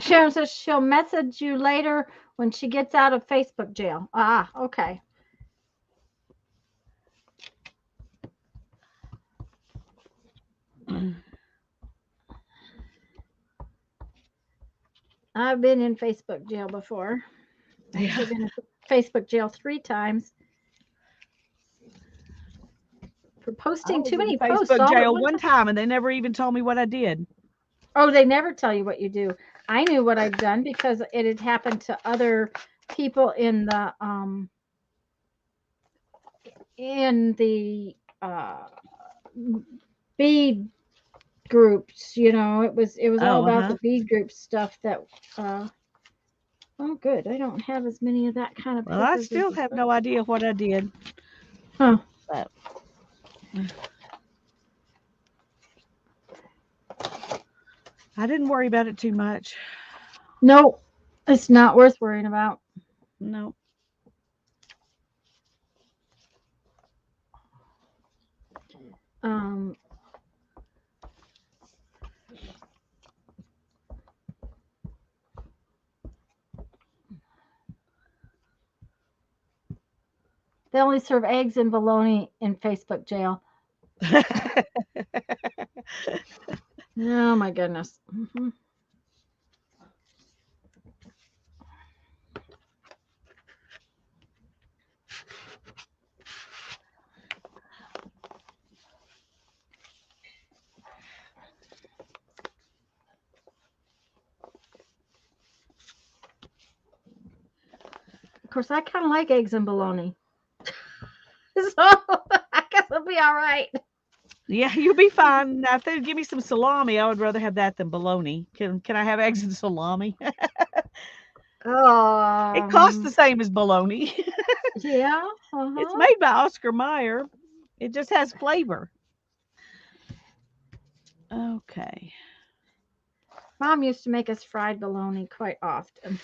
Sharon says she'll message you later when she gets out of Facebook jail. Ah, okay. I've been in Facebook jail before. I've been in Facebook jail 3 times for posting too many posts. Facebook jail one time, and they never even told me what I did. Oh, they never tell you what you do. I knew what I'd done because it had happened to other people in the bead groups. It was all about the bead group stuff that. Oh, good. I don't have as many of that kind of. Well, I still have no idea what I did. Huh. But I didn't worry about it too much. No, it's not worth worrying about. No. They only serve eggs and bologna in Facebook jail. Oh my goodness. Of course, I kind of like eggs and bologna. So I guess I'll be all right. Yeah, you'll be fine. Now, if they give me some salami, I would rather have that than bologna. Can I have eggs and salami? It costs the same as bologna. Yeah. It's made by Oscar Mayer. It just has flavor. Okay. Mom used to make us fried bologna quite often.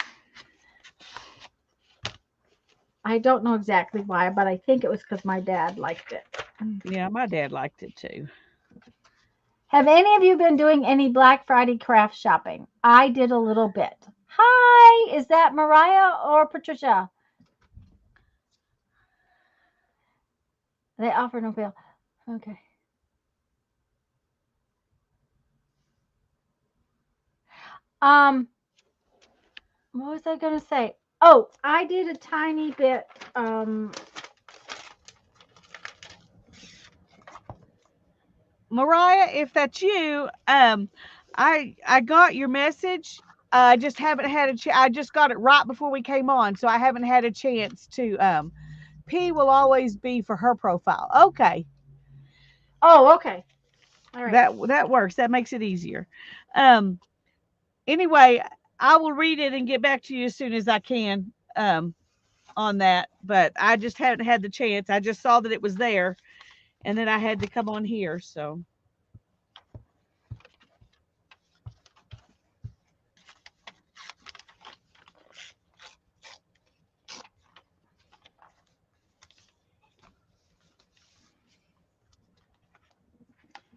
I don't know exactly why, but I think it was because my dad liked it. Yeah, my dad liked it too. Have any of you been doing any Black Friday craft shopping? I did a little bit. Hi, is that Mariah or Patricia? They offer no bill. Okay. What was I going to say? Oh, I did a tiny bit. Mariah, if that's you, I got your message. I just haven't had I just got it right before we came on, so I haven't had a chance to. P will always be for her profile. Okay. Oh, okay. All right. That works. That makes it easier. Anyway, I will read it and get back to you as soon as I can on that. But I just haven't had the chance. I just saw that it was there, and then I had to come on here. So.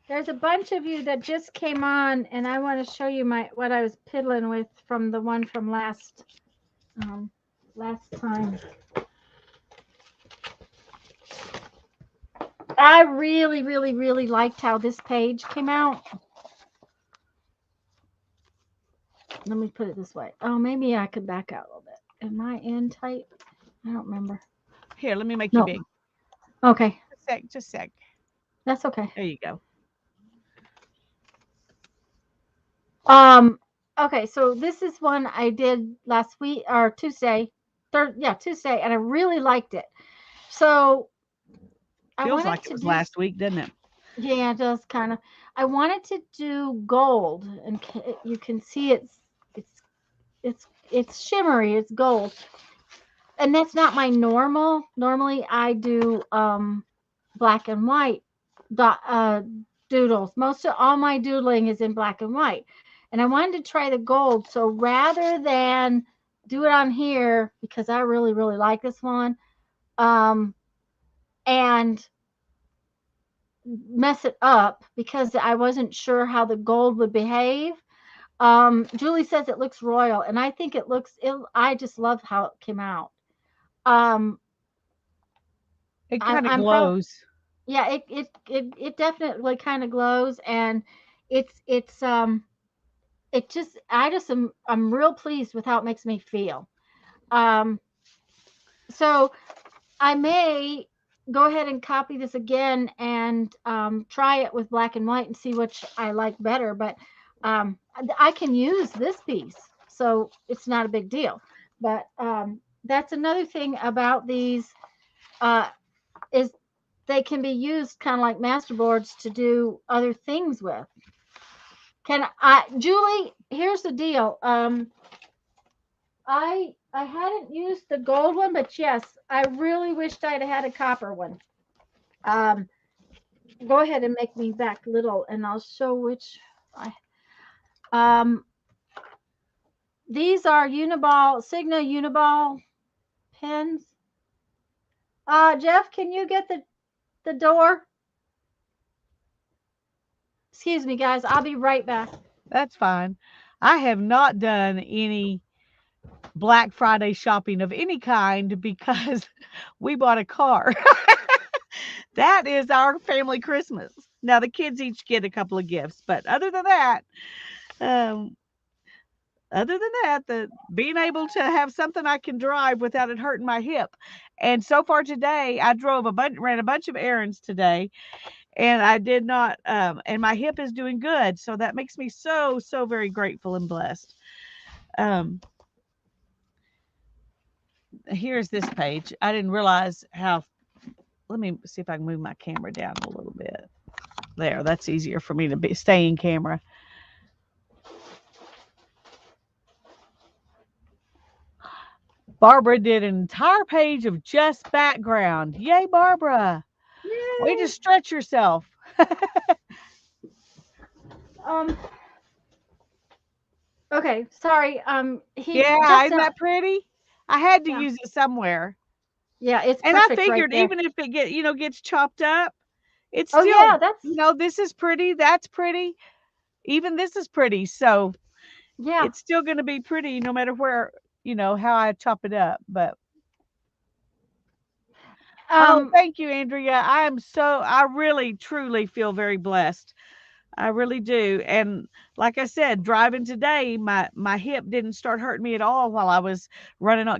There's a bunch of you that just came on, and I want to show you what I was piddling with from the one from last time. I really, really, really liked how this page came out. let me put it this way. Oh, maybe I could back out a little bit. Am I in tight? I don't remember. Here, let me make you No. big. Okay. Just a sec. That's okay. There you go. Um, okay, so this is one I did last week or Tuesday. Tuesday, and I really liked it. So I Feels wanted like it to was do, last week, doesn't it? yeah, it does kind of. I wanted to do gold, and you can see it's shimmery, it's gold, and that's not my normal. Normally, I do black and white doodles. Most of all my doodling is in black and white. And I wanted to try the gold. So rather than do it on here, because I really, really like this one, and mess it up because I wasn't sure how the gold would behave. Julie says it looks royal, and I think I just love how it came out. Um, It kind of I'm probably, glows. yeah, it definitely kind of glows, and it's it just I just I'm real pleased with how it makes me feel. Um, so I may go ahead and copy this again and try it with black and white and see which I like better. But I can use this piece, so it's not a big deal. But that's another thing about these uh, is they can be used kind of like masterboards to do other things with. Julie? Here's the deal. I hadn't used the gold one, but yes, I really wished I'd had a copper one. Um, Go ahead and make me back little, and I'll show which. I um These are Signa Uniball pens. Jeff, can you get the door? Excuse me, guys. I'll be right back. That's fine. I have not done any Black Friday shopping of any kind because we bought a car. That is our family Christmas. Now the kids each get a couple of gifts, but um, other than that, the being able to have something I can drive without it hurting my hip. And so far today, I ran a bunch of errands today, and I did not. And my hip is doing good, so that makes me so very grateful and blessed. Um, Here's this page. I didn't realize how. Let me see if I can move my camera down a little bit. There, that's easier for me to stay in camera. Barbara did an entire page of just background. Yay, Barbara. Way to Yay! stretch yourself. Um. Okay. Sorry. He Yeah, just isn't now. that pretty? I had to Yeah. use it somewhere. Yeah. It's And I perfect right figured there. even if it gets chopped up, it's Oh still, yeah. this is pretty, that's pretty, even this is pretty. So Yeah. it's still going to be pretty no matter where, how I chop it up. But oh, Um. thank you, Andrea. I really truly feel very blessed. I really do. And like I said, driving today, my hip didn't start hurting me at all while I was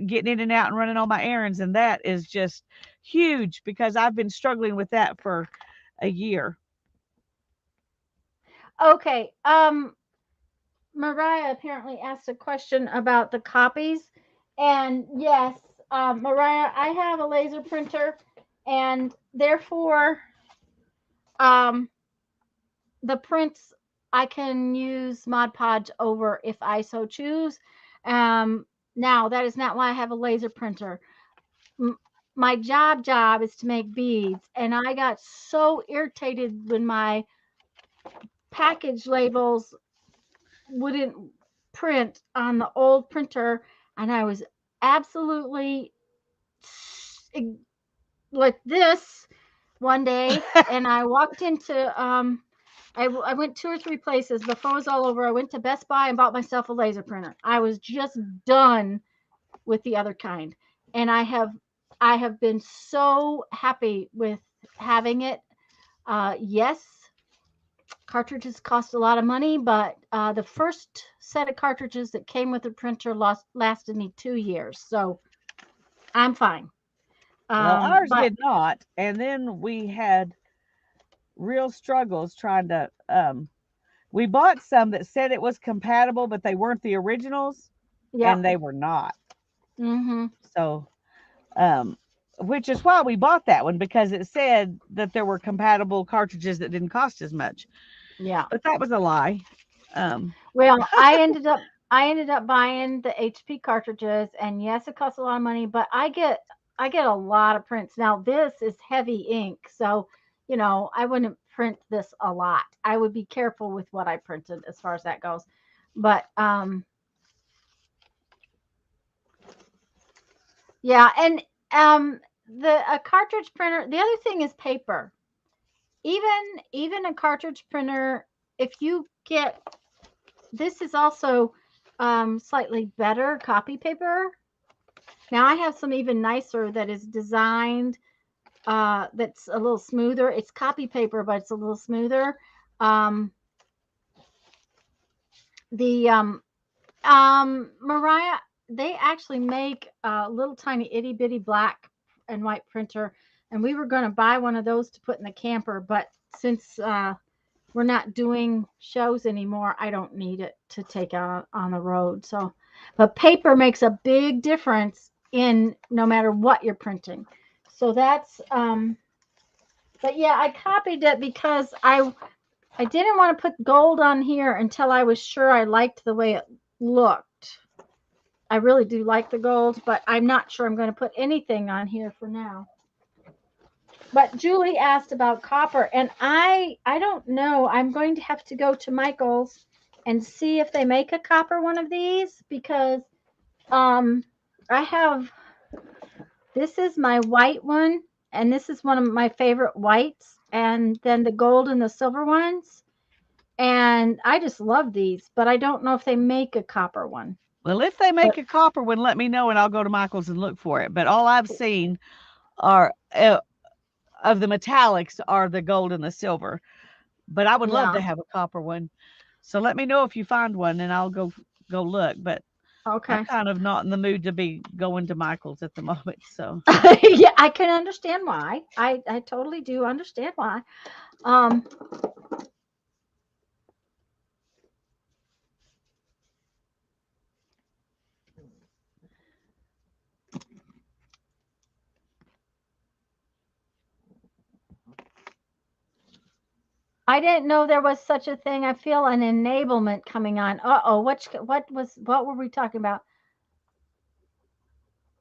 getting in and out and running all my errands. And that is just huge because I've been struggling with that for a year. Okay. Mariah apparently asked a question about the copies. And yes, Mariah, I have a laser printer, and therefore, um, the prints I can use Mod Podge over if I so choose. Um, Now, that is not why I have a laser printer. M- my job is to make beads, and I got so irritated when my package labels wouldn't print on the old printer, and I was absolutely like this one day, and I walked into I went two or three places before it was all over. I went to Best Buy and bought myself a laser printer. I was just done with the other kind, and I have been so happy with having it. Yes, cartridges cost a lot of money, but the first set of cartridges that came with the printer lasted me 2 years, so I'm fine. Well, ours But did not. And then we had real struggles trying to we bought some that said it was compatible, but they weren't the originals, yep. and they were not. Mm-hmm. So which is why we bought that one, because it said that there were compatible cartridges that didn't cost as much. Yeah. But that was a lie. Um Well, I ended up buying the HP cartridges, and yes, it costs a lot of money, but I get a lot of prints. Now this is heavy ink, so I wouldn't print this a lot. I would be careful with what I printed as far as that goes. But yeah, and the a cartridge printer. The other thing is paper. Even a cartridge printer, if you get this is also slightly better copy paper. Now I have some even nicer that is designed that's a little smoother. It's copy paper, but it's a little smoother. Um, the Mariah, they actually make a little tiny itty bitty black and white printer, and we were going to buy one of those to put in the camper, but since we're not doing shows anymore, I don't need it to take out on the road. So, but paper makes a big difference in no matter what you're printing. So that's but yeah, I copied it because I didn't want to put gold on here until I was sure I liked the way it looked. I really do like the gold, but I'm not sure I'm going to put anything on here for now. But Julie asked about copper, and I don't know. I'm going to have to go to Michael's and see if they make a copper one of these, because I have this is my white one, and this is one of my favorite whites, and then the gold and the silver ones. And I just love these, but I don't know if they make a copper one. well, if they But make a copper one, let me know and I'll go to Michael's and look for it. But all I've seen are of the metallics are the gold and the silver. But I would love yeah, to have a copper one. So let me know if you find one and I'll go look. But I'm okay. kind of not in the mood to be going to Michael's at the moment. So Yeah, I can understand why. I totally do understand why. Um, I didn't know there was such a thing. I feel an enablement coming on. Uh-oh, what were we talking about?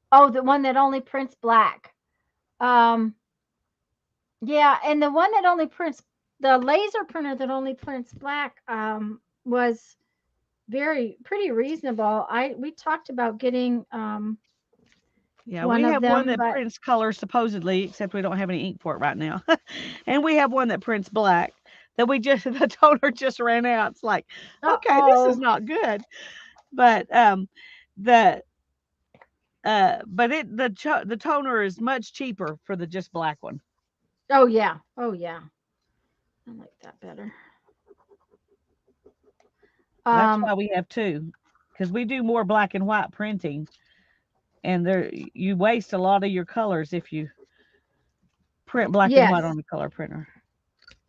Oh, the one that only prints black. Um, yeah, and the one that only prints the laser printer that only prints black was very pretty reasonable. I we talked about getting yeah, one we of have one them, that but prints color supposedly, except we don't have any ink for it right now. And we have one that prints black that we just the toner just ran out. It's like, okay, this is uh-oh. not good. But the but the toner is much cheaper for the just black one. Oh yeah. Oh yeah. I like that better. That's Um why we have two, because we do more black and white printing, and there you waste a lot of your colors if you print black and white yes. on a color printer.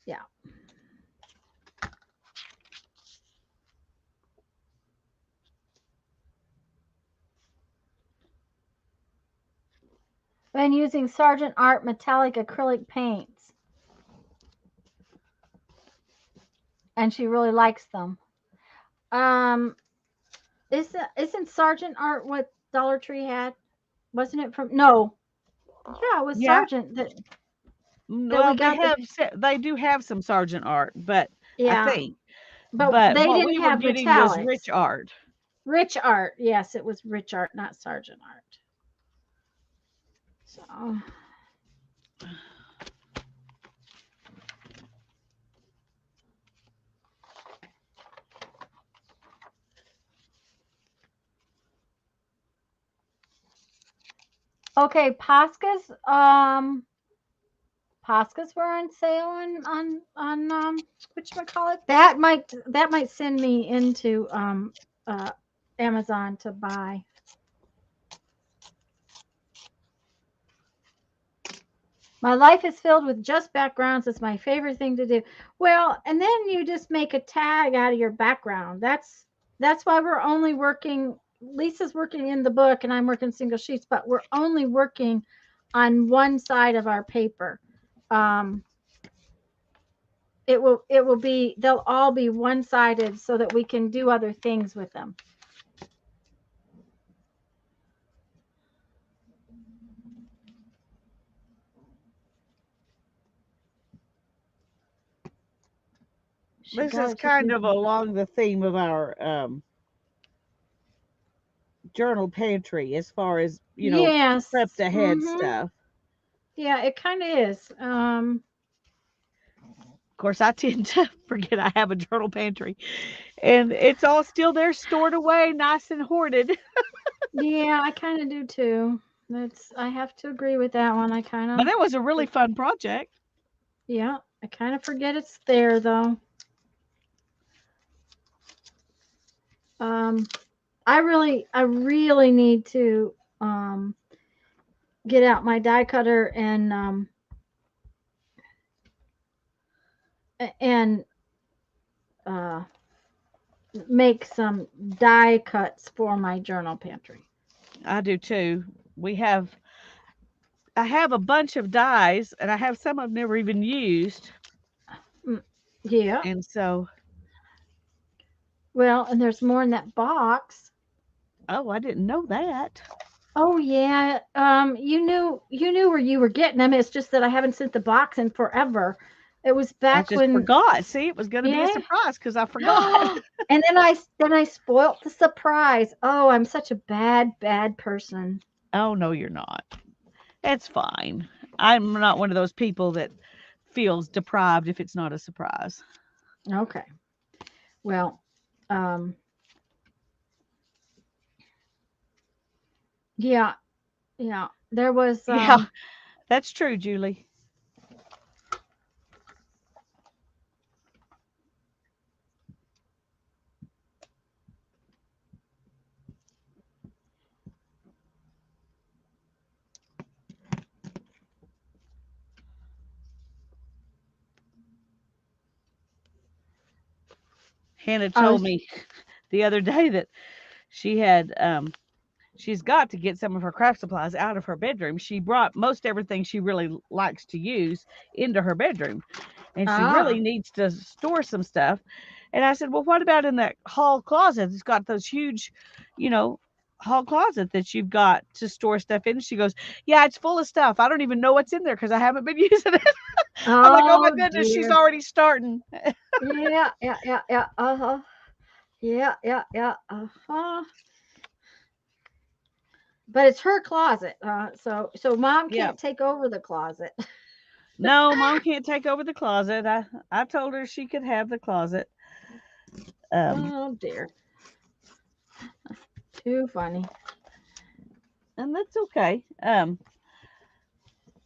Yeah. When using Sargent Art metallic acrylic paints, and she really likes them. Um isn't Sargent Art what Dollar Tree had? Wasn't it from no. Yeah, it was Yeah, Sargent that we well, got the they do have some Sergeant art, but I yeah, think, but but they what didn't we were have getting was metallics. rich art. Rich Art. Yes, it was Rich Art, not Sargent Art. So okay, Posca's Poscas were on sale on whatchamacallit. That might send me into uh Amazon to buy. My life is filled with just backgrounds. It's my favorite thing to do. Well, and then you just make a tag out of your background. That's why we're only working. Lisa's working in the book, and I'm working single sheets, but we're only working on one side of our paper. Um, it will be they'll all be one sided so that we can do other things with them. She This is got it. kind of along the theme of our journal pantry as far as, Yes. prepped ahead Mm-hmm. stuff. Yeah, it kind of is. Of course, I tend to forget I have a journal pantry, and it's all still there, stored away, nice and hoarded. Yeah, I kind of do too. I have to agree with that one. I kind But of, it was a really fun project. yeah, I kind of forget it's there though. Um, I really need to get out my die cutter and uh, make some die cuts for my journal pantry. I do too. We have I have a bunch of dies, and I have some I've never even used, Mm, yeah. and so Well, and there's more in that box. oh, I didn't know that. Oh yeah. You knew where you were getting them. It's just that I haven't sent the box in forever. It was I back just when, forgot. See, it was going to be a yeah. surprise because I forgot. And then I spoilt the surprise. Oh, I'm such a bad person. Oh no, you're not. It's fine. I'm not one of those people that feels deprived if it's not a surprise. Okay. Well, um, yeah, yeah. There was Yeah, that's true, Julie. Hannah I told was me the other day that she had she's got to get some of her craft supplies out of her bedroom. She brought most everything she really likes to use into her bedroom, and she ah really needs to store some stuff. And I said, "Well, what about in that hall closet? It's got those huge, you know, hall closet that you've got to store stuff in." She goes, "Yeah, it's full of stuff. I don't even know what's in there because I haven't been using it." I'm like, "Oh my oh goodness, she's dear. already starting." Yeah, yeah, yeah, yeah. Uh-huh. Yeah, yeah, yeah. Uh-huh. But it's her closet. So mom Yeah. can't take over the closet. No, mom can't take over the closet. I told her she could have the closet. Um, Oh dear. Too funny. and that's okay.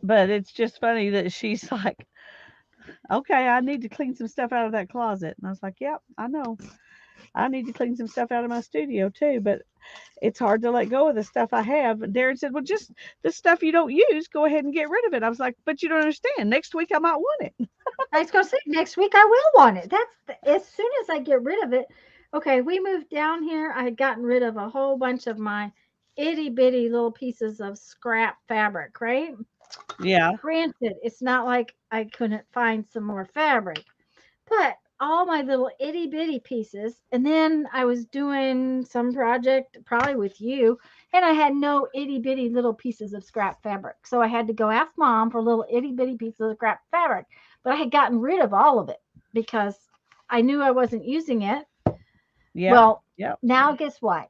But it's just funny that she's like, "Okay, I need to clean some stuff out of that closet." And I was like, "Yep, I know. I need to clean some stuff out of my studio too, but it's hard to let go of the stuff I have." And Darren said, "Well, just the stuff you don't use, go ahead and get rid of it." I was like, "But you don't understand. Next week I might want it." I was gonna say next week I will want it. As soon as I get rid of it. Okay, we moved down here. I had gotten rid of a whole bunch of my itty bitty little pieces of scrap fabric, right? Yeah. Granted, it's not like I couldn't find some more fabric, but all my little itty bitty pieces. And then I was doing some project probably with you, and I had no itty bitty little pieces of scrap fabric. So I had to go ask mom for little itty bitty pieces of scrap fabric. But I had gotten rid of all of it because I knew I wasn't using it. Yep. Well, Yep. now guess what?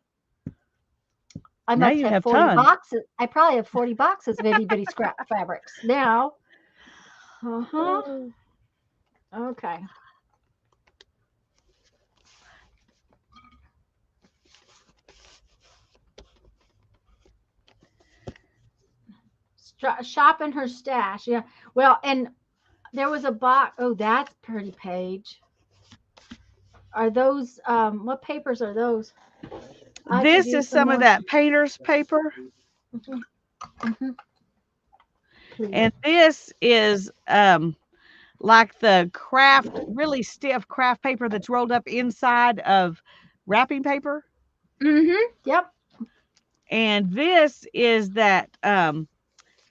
I Now must you have have 40 tons. boxes. I probably have 40 boxes of itty bitty scrap fabrics now. Uh huh. Oh. Okay. Shop in her stash. Yeah. Well, and there was a box. Oh, that's pretty page. Are those what papers are those? I could This use is some some of more. that painter's paper, Mhm, mhm, please. and this is like the craft, really stiff craft paper that's rolled up inside of wrapping paper. Yep. And this is that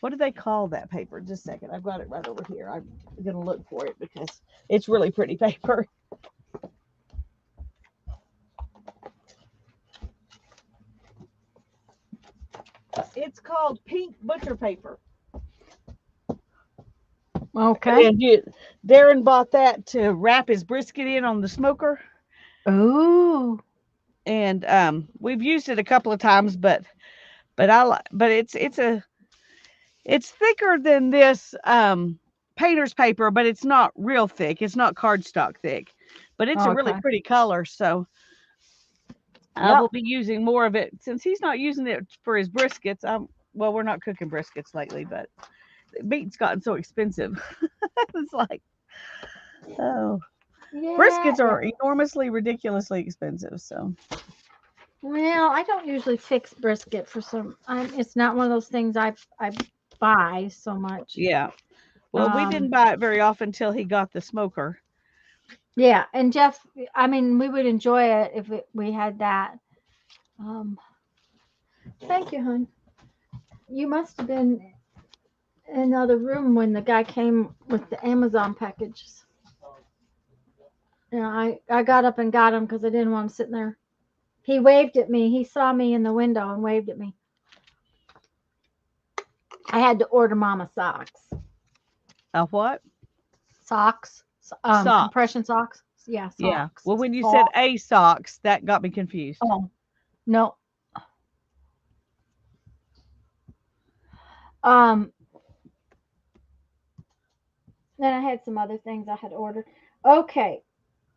what do they call that paper? Just a second. I've got it right over here. I'm gonna look for it because it's really pretty paper. It's called pink butcher paper. Okay. And Darren bought that to wrap his brisket in on the smoker. Oh. And we've used it a couple of times, but but it's thicker than this painter's paper, but it's not real thick. It's not cardstock thick, but it's a really Okay. pretty color. So I Yep. will be using more of it since he's not using it for his briskets. Well, we're not cooking briskets lately, but meat's gotten so expensive. It's like, oh, Yeah. briskets are enormously, ridiculously expensive. So Well, I don't usually fix brisket for some. It's not one of those things I buy so much. yeah. Well, we didn't Um. buy it very often till he got the smoker. Yeah, and Jeff. I mean, we would enjoy it if we had that. Um. Thank you, hon. You must have been in another room when the guy came with the Amazon packages. Yeah, I got up and got him because I didn't want him sitting there. He waved at me. He saw me in the window and waved at me. I had to order Mama socks. A what? Socks. Socks. Compression socks. Yeah, Yeah. socks. Well, when you said Oh, a socks, that got me confused. oh no. Um. Then I had some other things I had ordered. Okay.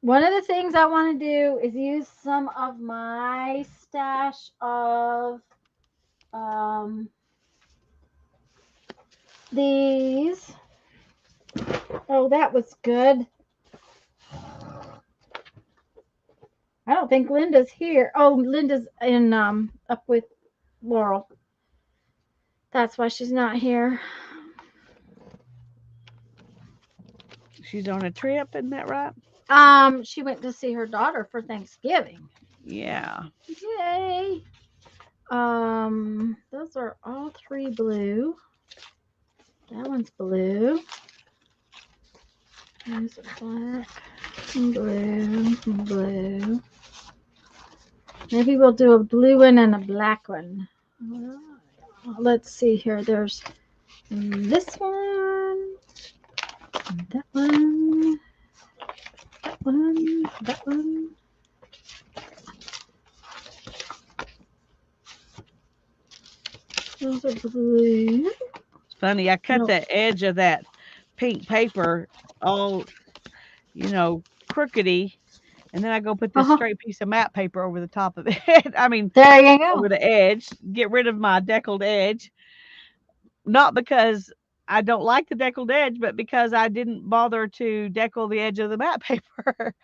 One of the things I want to do is use some of my stash of um these. Oh, that was good. I don't think Linda's here. Oh, Linda's in up with Laurel. That's why she's not here. She's on a trip, isn't that right? She went to see her daughter for Thanksgiving. Yeah. Yay. Those are all three blue. That one's blue. Those are black, and blue, and blue. Maybe we'll do a blue one and a black one. Let's see here. There's this one, that one, that one, that one. Those are blue. It's funny. I cut No. the edge of that pink paper all, crookedy, and then I go put this Uh-huh. straight piece of matte paper over the top of it. I mean, There you go. over the edge, get rid of my deckled edge. Not because I don't like the deckled edge, but because I didn't bother to deckle the edge of the matte paper.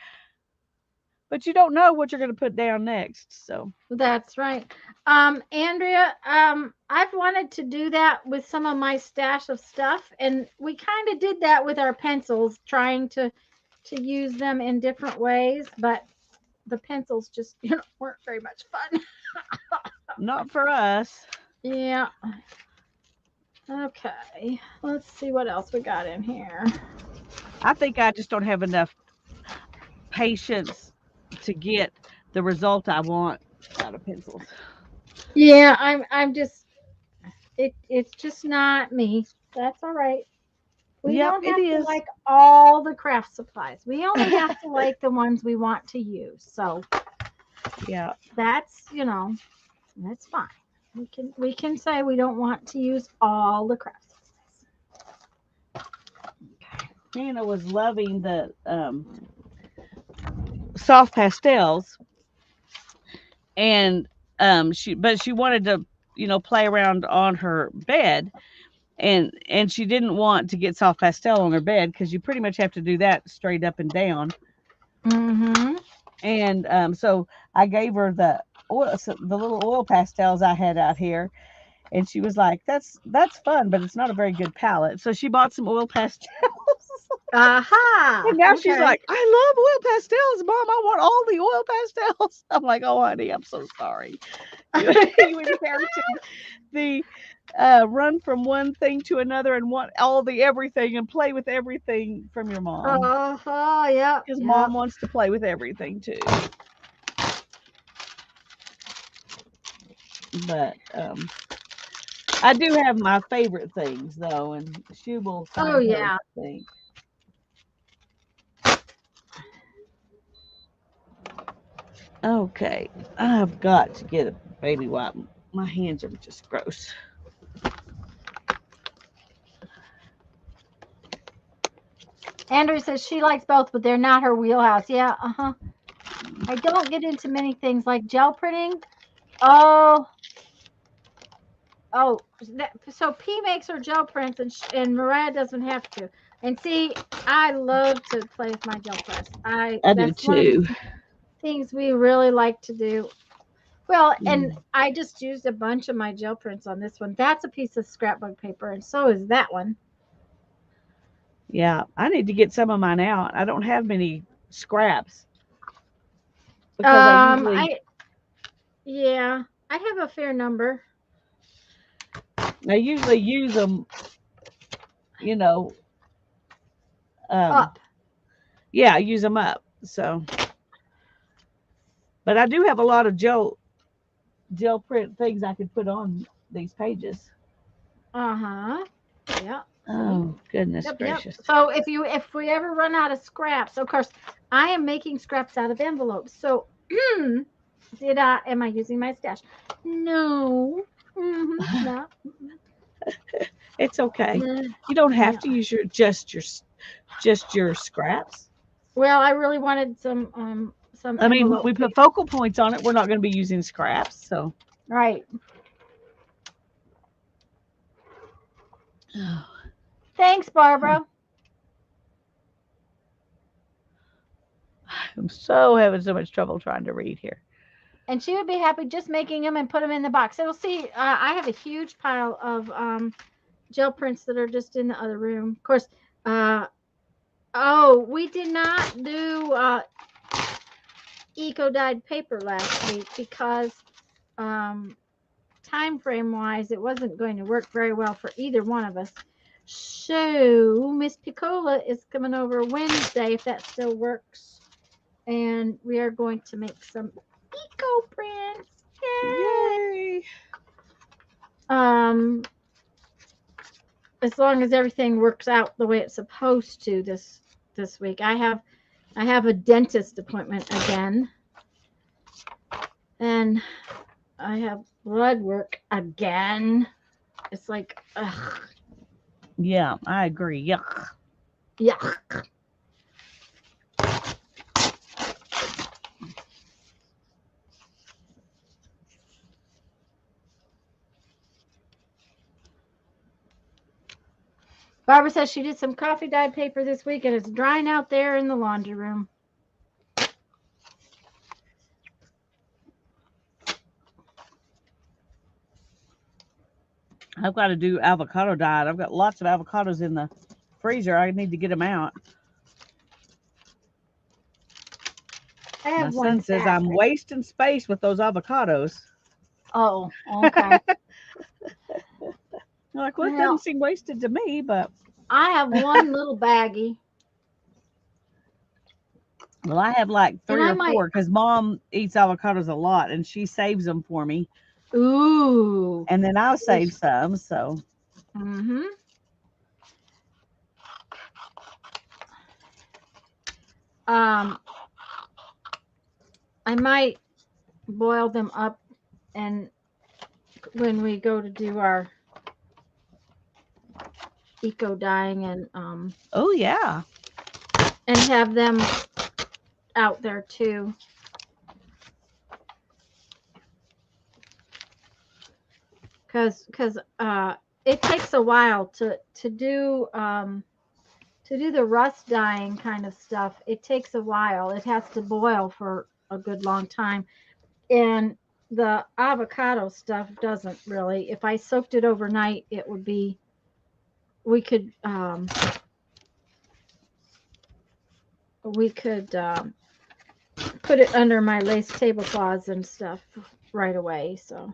But you don't know what you're going to put down next. So, That's right. Andrea, I've wanted to do that with some of my stash of stuff, and we kind of did that with our pencils, trying to use them in different ways, but the pencils just weren't very much fun. not for us. Yeah. Okay. Let's see what else we got in here. I think I just don't have enough patience to get the result I want out of pencils. Yeah, I'm just it's just not me. That's all right. We Yep, don't it have to is. like all the craft supplies. We only have to like the ones we want to use. So Yeah. that's, that's fine. We can say we don't want to use all the craft supplies. Hannah was loving the soft pastels, and she wanted to play around on her bed, and she didn't want to get soft pastel on her bed because you pretty much have to do that straight up and down. Mm-hmm. And so I gave her the oil, the little oil pastels I had out here, and she was like, "That's fun, but it's not a very good palette." So she bought some oil pastels, Aha. and now she's Okay. like, "I love oil pastels, Mom. I want all the oil pastels." I'm like, "Oh, honey, I'm so sorry. You inherited the run from one thing to another and want all the everything and play with everything from your mom Uh-huh. Yep. because Yep. mom wants to play with everything too." But I do have my favorite things though, and she will Oh find hers, yeah. I think. Okay, I've got to get a baby wipe. My hands are just gross. Andrew says she likes both, but they're not her wheelhouse. Yeah. Uh-huh. I don't get into many things like gel printing. Oh, oh. So P makes her gel prints, and Mariah doesn't have to. And see, I love to play with my gel press. I do That's one of too. the things we really like to do. Well, and Mm. I just used a bunch of my gel prints on this one. That's a piece of scrapbook paper, and so is that one. Yeah, I need to get some of mine out. I don't have many scraps because I yeah, I have a fair number. I usually use them, you know, um, Up. yeah, I use them up. So, but I do have a lot of gel print things I could put on these pages. Uh-huh. Yeah. See? Oh, goodness Yep, yep. gracious. So if we ever run out of scraps, of course, I am making scraps out of envelopes. So am I using my stash? No. No. It's okay. Nah, You don't have no. to use just your scraps. Well, I really wanted some I mean, when envelope we put paper. focal points on it, we're not going to be using scraps. So, Right. oh, Thanks, Barbara. I'm so having so much trouble trying to read here. And she would be happy just making them and put them in the box. So we'll see. I have a huge pile of gel prints that are just in the other room. Of course, oh, we did not do eco dyed paper last week because time frame wise, it wasn't going to work very well for either one of us. So Miss Piccola is coming over Wednesday if that still works, and we are going to make some eco prints. Yay! Yay! Um, as long as everything works out the way it's supposed to this week. I have a dentist appointment again, and I have blood work again. It's like, ugh, Yeah, I agree. Yuck. yuck. Barbara says she did some coffee dyed paper this week and it's drying out there in the laundry room. I've got to do avocado diet. I've got lots of avocados in the freezer. I need to get them out. I My have one son says sack. I'm wasting space with those avocados. Oh, okay. I'm like, well, it doesn't Well, seem wasted to me, but I have one little baggie, well, I have like and three I or might. four because mom eats avocados a lot and she saves them for me. Ooh. And then I'll save some. So, Mm-hmm. Um, I might boil them up, and when we go to do our eco dyeing oh, yeah. and have them out there too. Cause it takes a while to do the rust dyeing kind of stuff. It takes a while. It has to boil for a good long time. And the avocado stuff doesn't really. If I soaked it overnight, it would be, we could put it under my lace tablecloths and stuff right away. So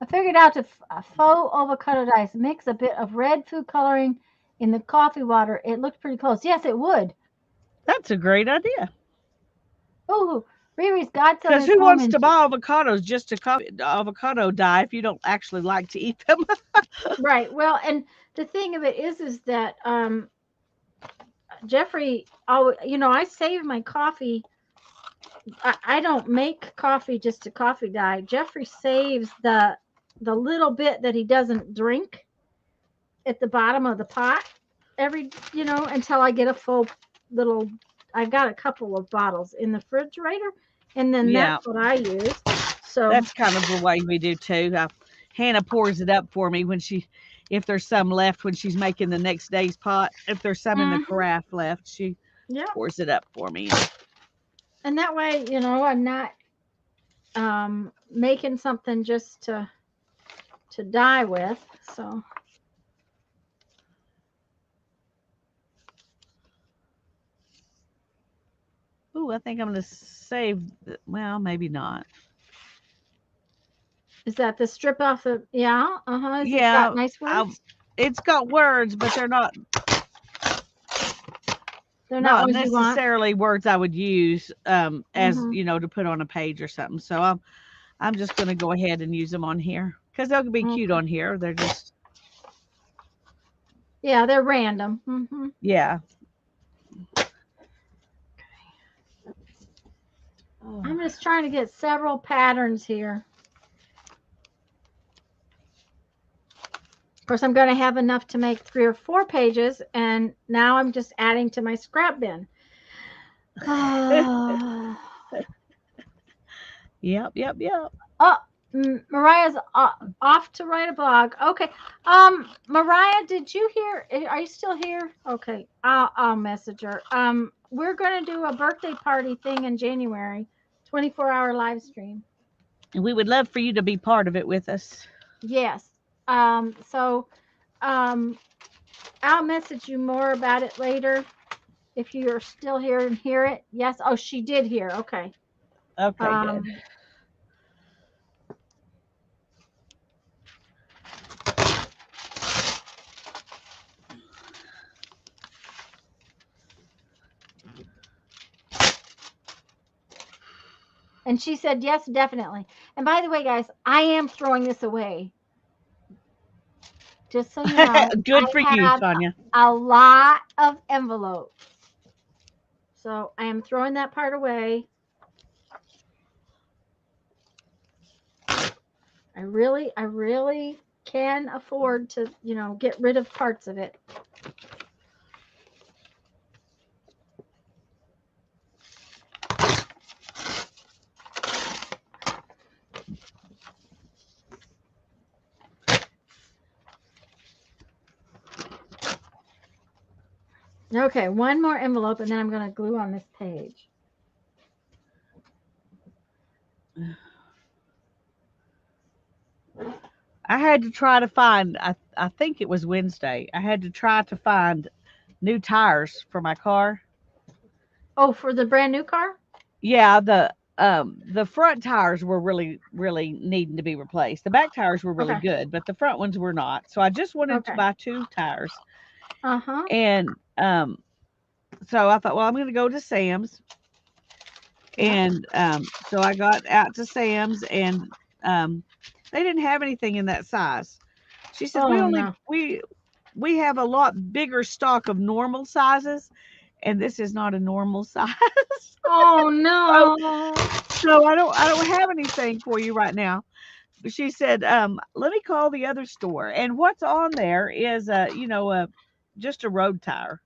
I figured out to faux avocado dye, mix a bit of red food coloring in the coffee water. It looked pretty close. Yes, it would. That's a great idea. Oh, Riri's godson Because is who home wants and to buy avocados just to coffee avocado dye if you don't actually like to eat them? right. Well, and the thing of it is that Jeffrey, oh, I save my coffee. I don't make coffee just to coffee dye. Jeffrey saves the little bit that he doesn't drink at the bottom of the pot every, until I get a full little. I've got a couple of bottles in the refrigerator, and then Yeah, that's what I use. So that's kind of the way we do too. Hannah pours it up for me if there's some left when she's making the next day's pot. If there's some in the mhm, carafe left, she yeah, pours it up for me. and that way, I'm not making something just to dye with. So Ooh, I think I'm going to save. Well, maybe not. is that the strip off the? Yeah, Has it got Yeah, nice words? it's got words, but they're They're not not ones you want. necessarily words I would use as Hmm. to put on a page or something. So I'm just going to go ahead and use them on here because they'll be cute Okay. on here. They're just Yeah, they're random. yeah. Oh. I'm just trying to get several patterns here. Of course, I'm going to have enough to make 3 or 4 pages, and now I'm just adding to my scrap bin. Oh, Yep. Mariah's off to write a blog. Okay. Mariah, did you hear? Are you still here? Okay. I'll message her. We're going to do a birthday party thing in January, 24-hour live stream. And we would love for you to be part of it with us. Yes. So um, I'll message you more about it later if you're still here and hear it. Yes. Oh, she did hear. Okay. Okay, good. And she said, yes, definitely. And by the way, guys, I am throwing this away. Just so you know, Good for I you, have Tanya. a lot of envelopes. So I am throwing that part away. I really can afford to, get rid of parts of it. Okay, one more envelope, and then I'm going to glue on this page. I had to try to find, I think it was Wednesday. I had to try to find new tires for my car. Oh, for the brand new car? Yeah, the front tires were really needing to be replaced. The back tires were really Okay. good, but the front ones were not. So I just wanted to Okay. buy 2 tires. Uh-huh. And so I thought, well, I'm going to go to Sam's. Yeah. And so I got out to Sam's, and they didn't have anything in that size. She says, Oh, no. we have a lot bigger stock of normal sizes, and this is not a normal size. Oh, so, no. so I don't have anything for you right now. She said, let me call the other store. And what's on there is just a road tire.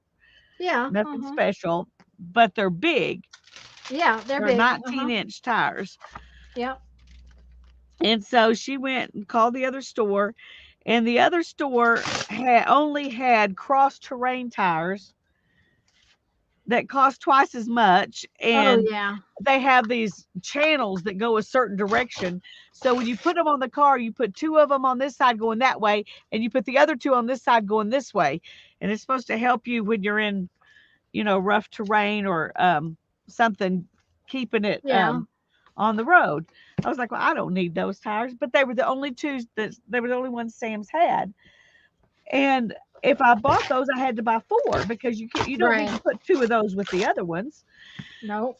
Yeah. Nothing Uh-huh. special, but they're big. Yeah, they're They're big. 19-inch tires. Yeah. And so she went and called the other store, and the other store had only had cross terrain tires that cost twice as much, Oh and yeah. they have these channels that go a certain direction. So when you put them on the car, you put two of them on this side going that way, and you put the other two on this side going this way. And it's supposed to help you when you're in, rough terrain or something, keeping it Yeah. on the road. I was like, well, I don't need those tires, but they were the only two that they were the only ones Sam's had. And if I bought those, I had to buy four because you don't need Right. to put two of those with the other ones. Nope.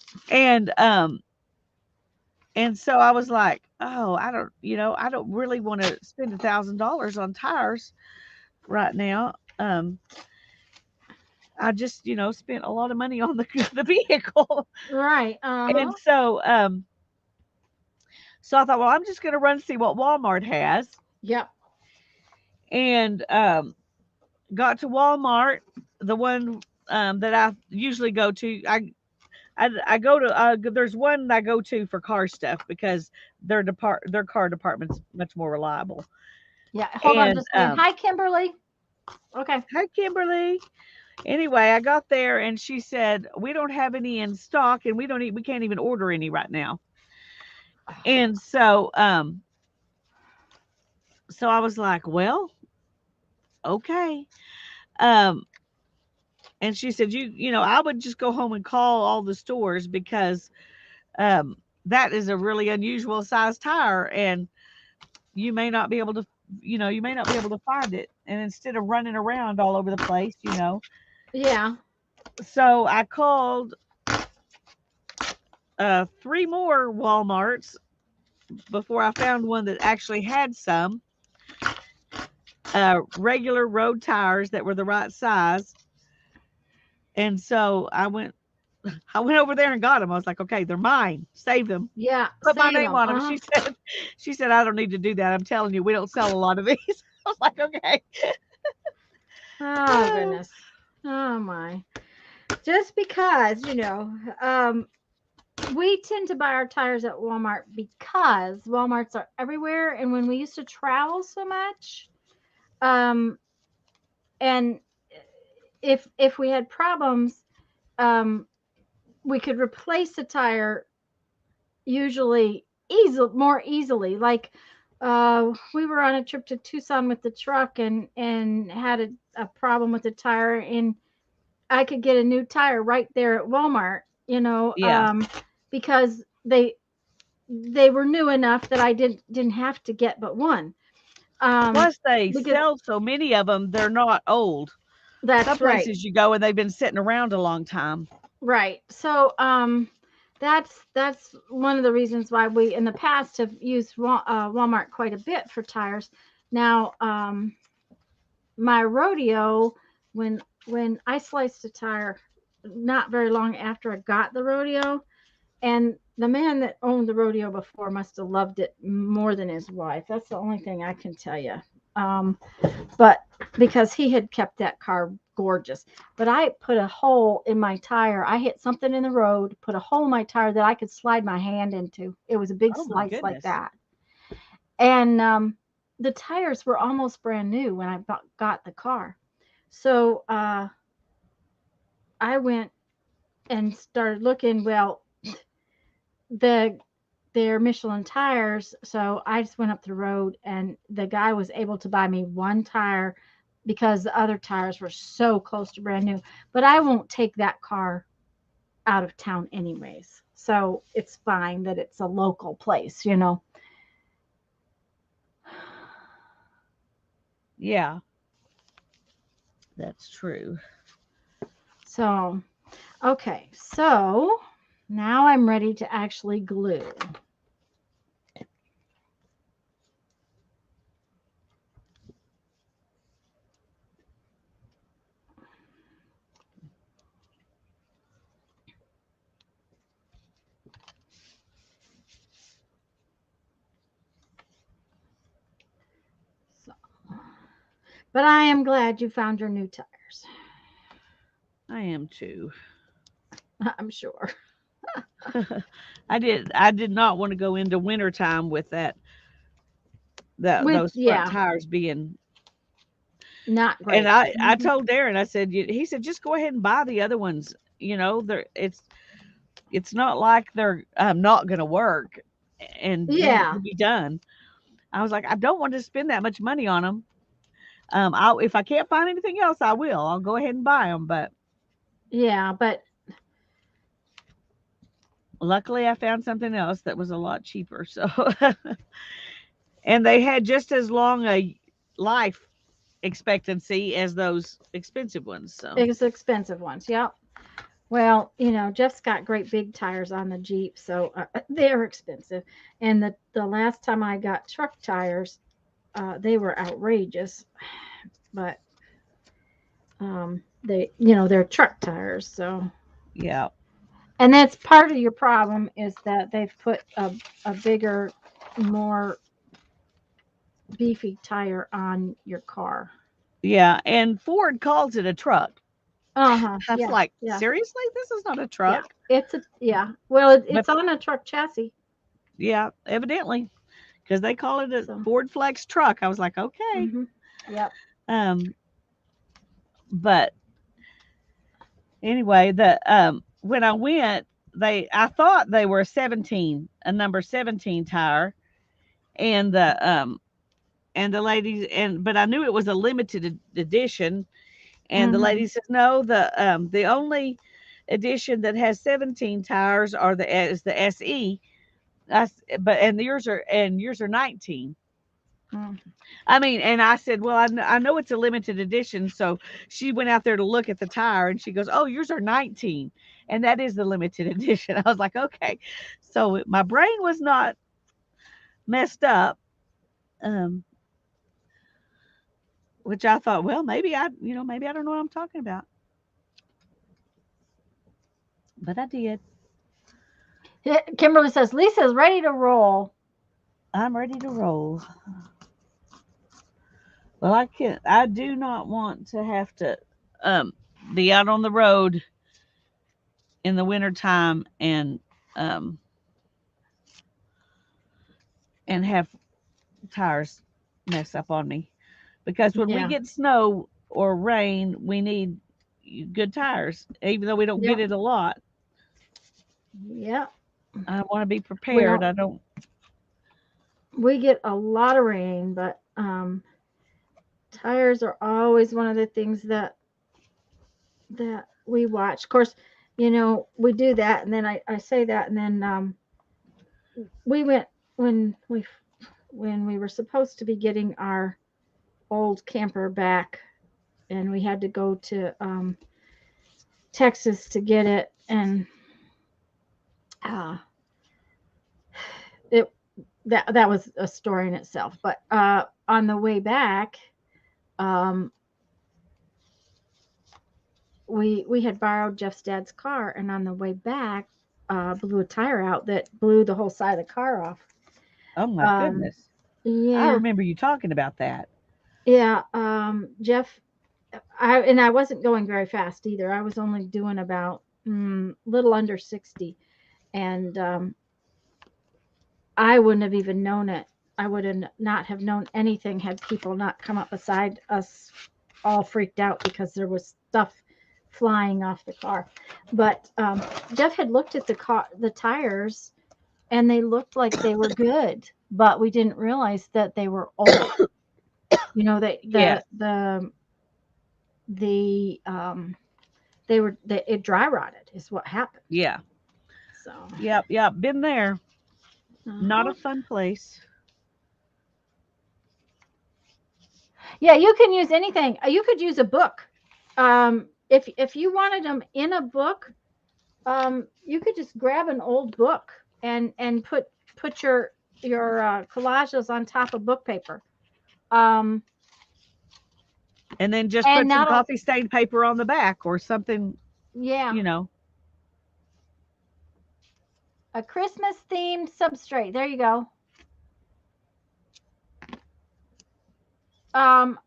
And so I was like, oh, I don't really want to spend $1,000 on tires right now. I just, spent a lot of money on the the vehicle. Right. Uh-huh. And so I thought, well, I'm just going to run and see what Walmart has. Yep. And got to Walmart, the one that I usually go to. I go to there's one I go to for car stuff because their car department's much more reliable. Yeah. Hold on And just a second. Hi, Kimberly. Okay. hi Kimberly. Anyway, I got there and she said we don't have any in stock and we can't even order any right now. And so I was like, well, okay. Um and she said I would just go home and call all the stores because um that is a really unusual size tire, and you may not be able to you may not be able to find it, and instead of running around all over the place. Yeah. So I called three more Walmarts before I found one that actually had some regular road tires that were the right size. And so I went over there and got them. I was like, okay, they're mine, save them, Yeah. put my Save name them. on them. Uh-huh. She said I don't need to do that. I'm telling you, we don't sell a lot of these. I was like, okay. Oh goodness. Oh my. Just because, we tend to buy our tires at Walmart because Walmarts are everywhere. And when we used to travel so much, um, and if we had problems, um, we could replace the tire usually more easily. Like we were on a trip to Tucson with the truck and had a problem with the tire, and I could get a new tire right there at Walmart, Yeah. because they were new enough that I didn't have to get but one. Um, Plus, they because sell so many of them, they're not old. Some that's right, places you go and they've been sitting around a long time. right. So that's one of the reasons why we in the past have used Walmart quite a bit for tires. Now, my rodeo, when I sliced a tire not very long after I got the rodeo, and the man that owned the rodeo before must have loved it more than his wife. That's the only thing I can tell you. Um, but because he had kept that car gorgeous. But I put a hole in my tire. I hit something in the road, put a hole in my tire that I could slide my hand into. It was a big Oh my slice like goodness. that. And the tires were almost brand new when I got the car. So I went and started looking. Well, the they're Michelin tires. So I just went up the road and the guy was able to buy me one tire because the other tires were so close to brand new. But I won't take that car out of town anyways. So it's fine that it's a local place. Yeah, that's true. So, okay. So now I'm ready to actually glue. So, but I am glad you found your new tires. I am too. I'm sure. I did not want to go into wintertime with that With those front yeah, tires being. not And great. I told Darren, I said, he said, just go ahead and buy the other ones. They're it's not like they're not going to work and then Yeah, to be done. I was like, I don't want to spend that much money on them. I if I can't find anything else, I will. I'll go ahead and buy them. But yeah, but luckily, I found something else that was a lot cheaper. So, and they had just as long a life expectancy as those expensive ones. So, it's expensive ones. Yep. Well, Jeff's got great big tires on the Jeep, so they're expensive. And the last time I got truck tires, they were outrageous, but they're truck tires. So, yeah, and that's part of your problem is that they've put a bigger, more beefy tire on your car. yeah. And Ford calls it a truck. Uh-huh. I was Yeah. like, Yeah. seriously, this is not a Yeah. truck. Yeah. Well, But it's on a truck chassis. yeah, evidently, because they call it a So, Ford Flex truck. I was like, okay. mhm. Yep. Um, but anyway, the when I went, I thought they were a number 17 tire, and the ladies but I knew it was a limited edition, and the lady Mhm. says no, the only edition that has 17 tires is the SE. But yours are 19. Mm. I mean, and I said, well, I know it's a limited edition. So she went out there to look at the tire and she goes, oh, yours are 19. And that is the limited edition. I was like, okay. So my brain was not messed up, um, which I thought, well, maybe I don't know what I'm talking about. But I did. Kimberly says Lisa's ready to roll. I'm ready to roll. Well, I do not want to have to um, be out on the road in the wintertime um, and have tires mess up on me, because when we Yeah. get snow or rain, we need good tires, even though we don't get Yep. it a lot. Yep. I want to be prepared. Well, I don't. we get a lot of rain, but tires are always one of the things that we watch. Of course, we do that, and then I say that, and then we went when we were supposed to be getting our old camper back, and we had to go to Texas to get it, and uh, it that was a story in itself. But on the way back, um, we had borrowed Jeff's dad's car, and on the way back, blew a tire out that blew the whole side of the car off. Oh my Um, goodness! I yeah, remember you talking about that. yeah. Jeff, I wasn't going very fast either. I was only doing about little under 60, and I wouldn't have even known it. I would have not have known anything had people not come up beside us, all freaked out because there was stuff flying off the car. But Jeff had looked at the tires, and they looked like they were good, but we didn't realize that they were old. Yes. It dry rotted is what happened. Yeah. So, Yep. Yep. Been there. Not a uh-huh. fun place. Yeah, you can use anything. You could use a book. If you wanted them in a book, you could just grab an old book and put your collages on top of book paper. Um, And then just and put some not coffee stained paper on the back or something. yeah, You know. a Christmas themed substrate. There you go. Um,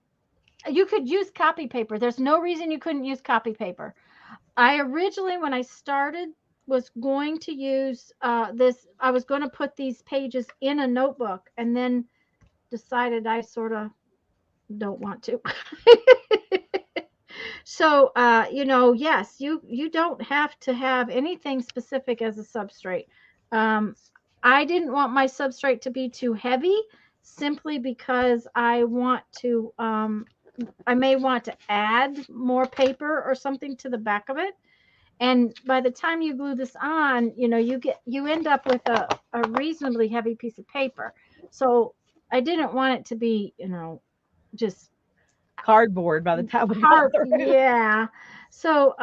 you could use copy paper. There's no reason you couldn't use copy paper. I originally, when I started, was going to use this. I was going to put these pages in a notebook and then decided I sort of don't want to. So, yes, you don't have to have anything specific as a substrate. Um, I didn't want my substrate to be too heavy, simply because I may want to add more paper or something to the back of it. And by the time you glue this on, you end up with a reasonably heavy piece of paper. So I didn't want it to be, just Cardboard by the time we got hard. through. Yeah. So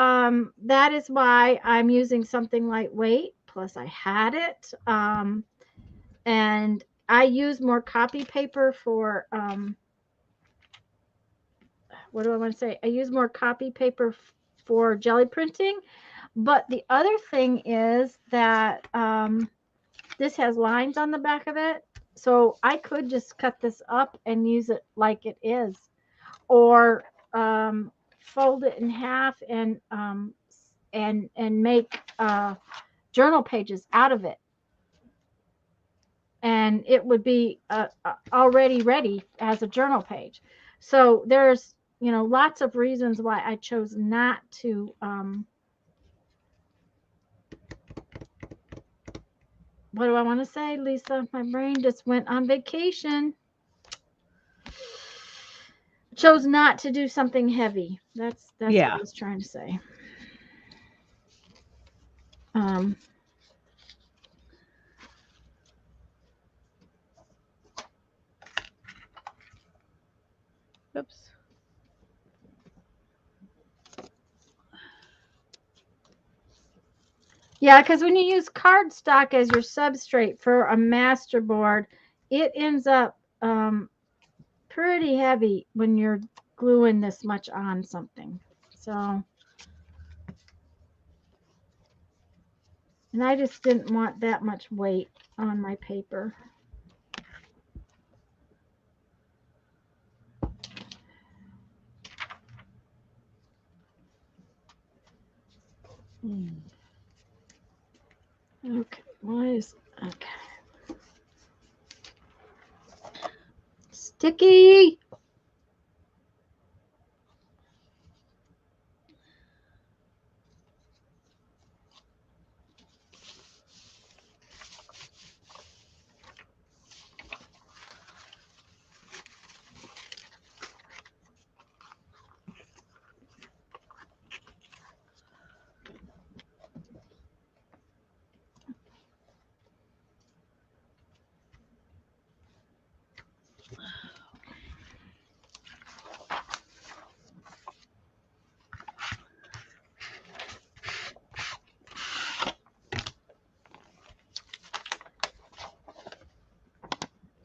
that is why I'm using something lightweight. Plus I had it. And I use more copy paper for what do I want to say? I use more copy paper for jelly printing. But the other thing is that this has lines on the back of it. So I could just cut this up and use it like it is, or fold it in half and make journal pages out of it, and it would be already ready as a journal page. So there's lots of reasons why I chose not to. What do I want to say, Lisa? My brain just went on vacation. Chose not to do something heavy. That's Yeah. what I was trying to say. Um, Oops. yeah, because when you use cardstock as your substrate for a masterboard, it ends up pretty heavy when you're gluing this much on something. So, and I just didn't want that much weight on my paper. Okay, okay. Sticky.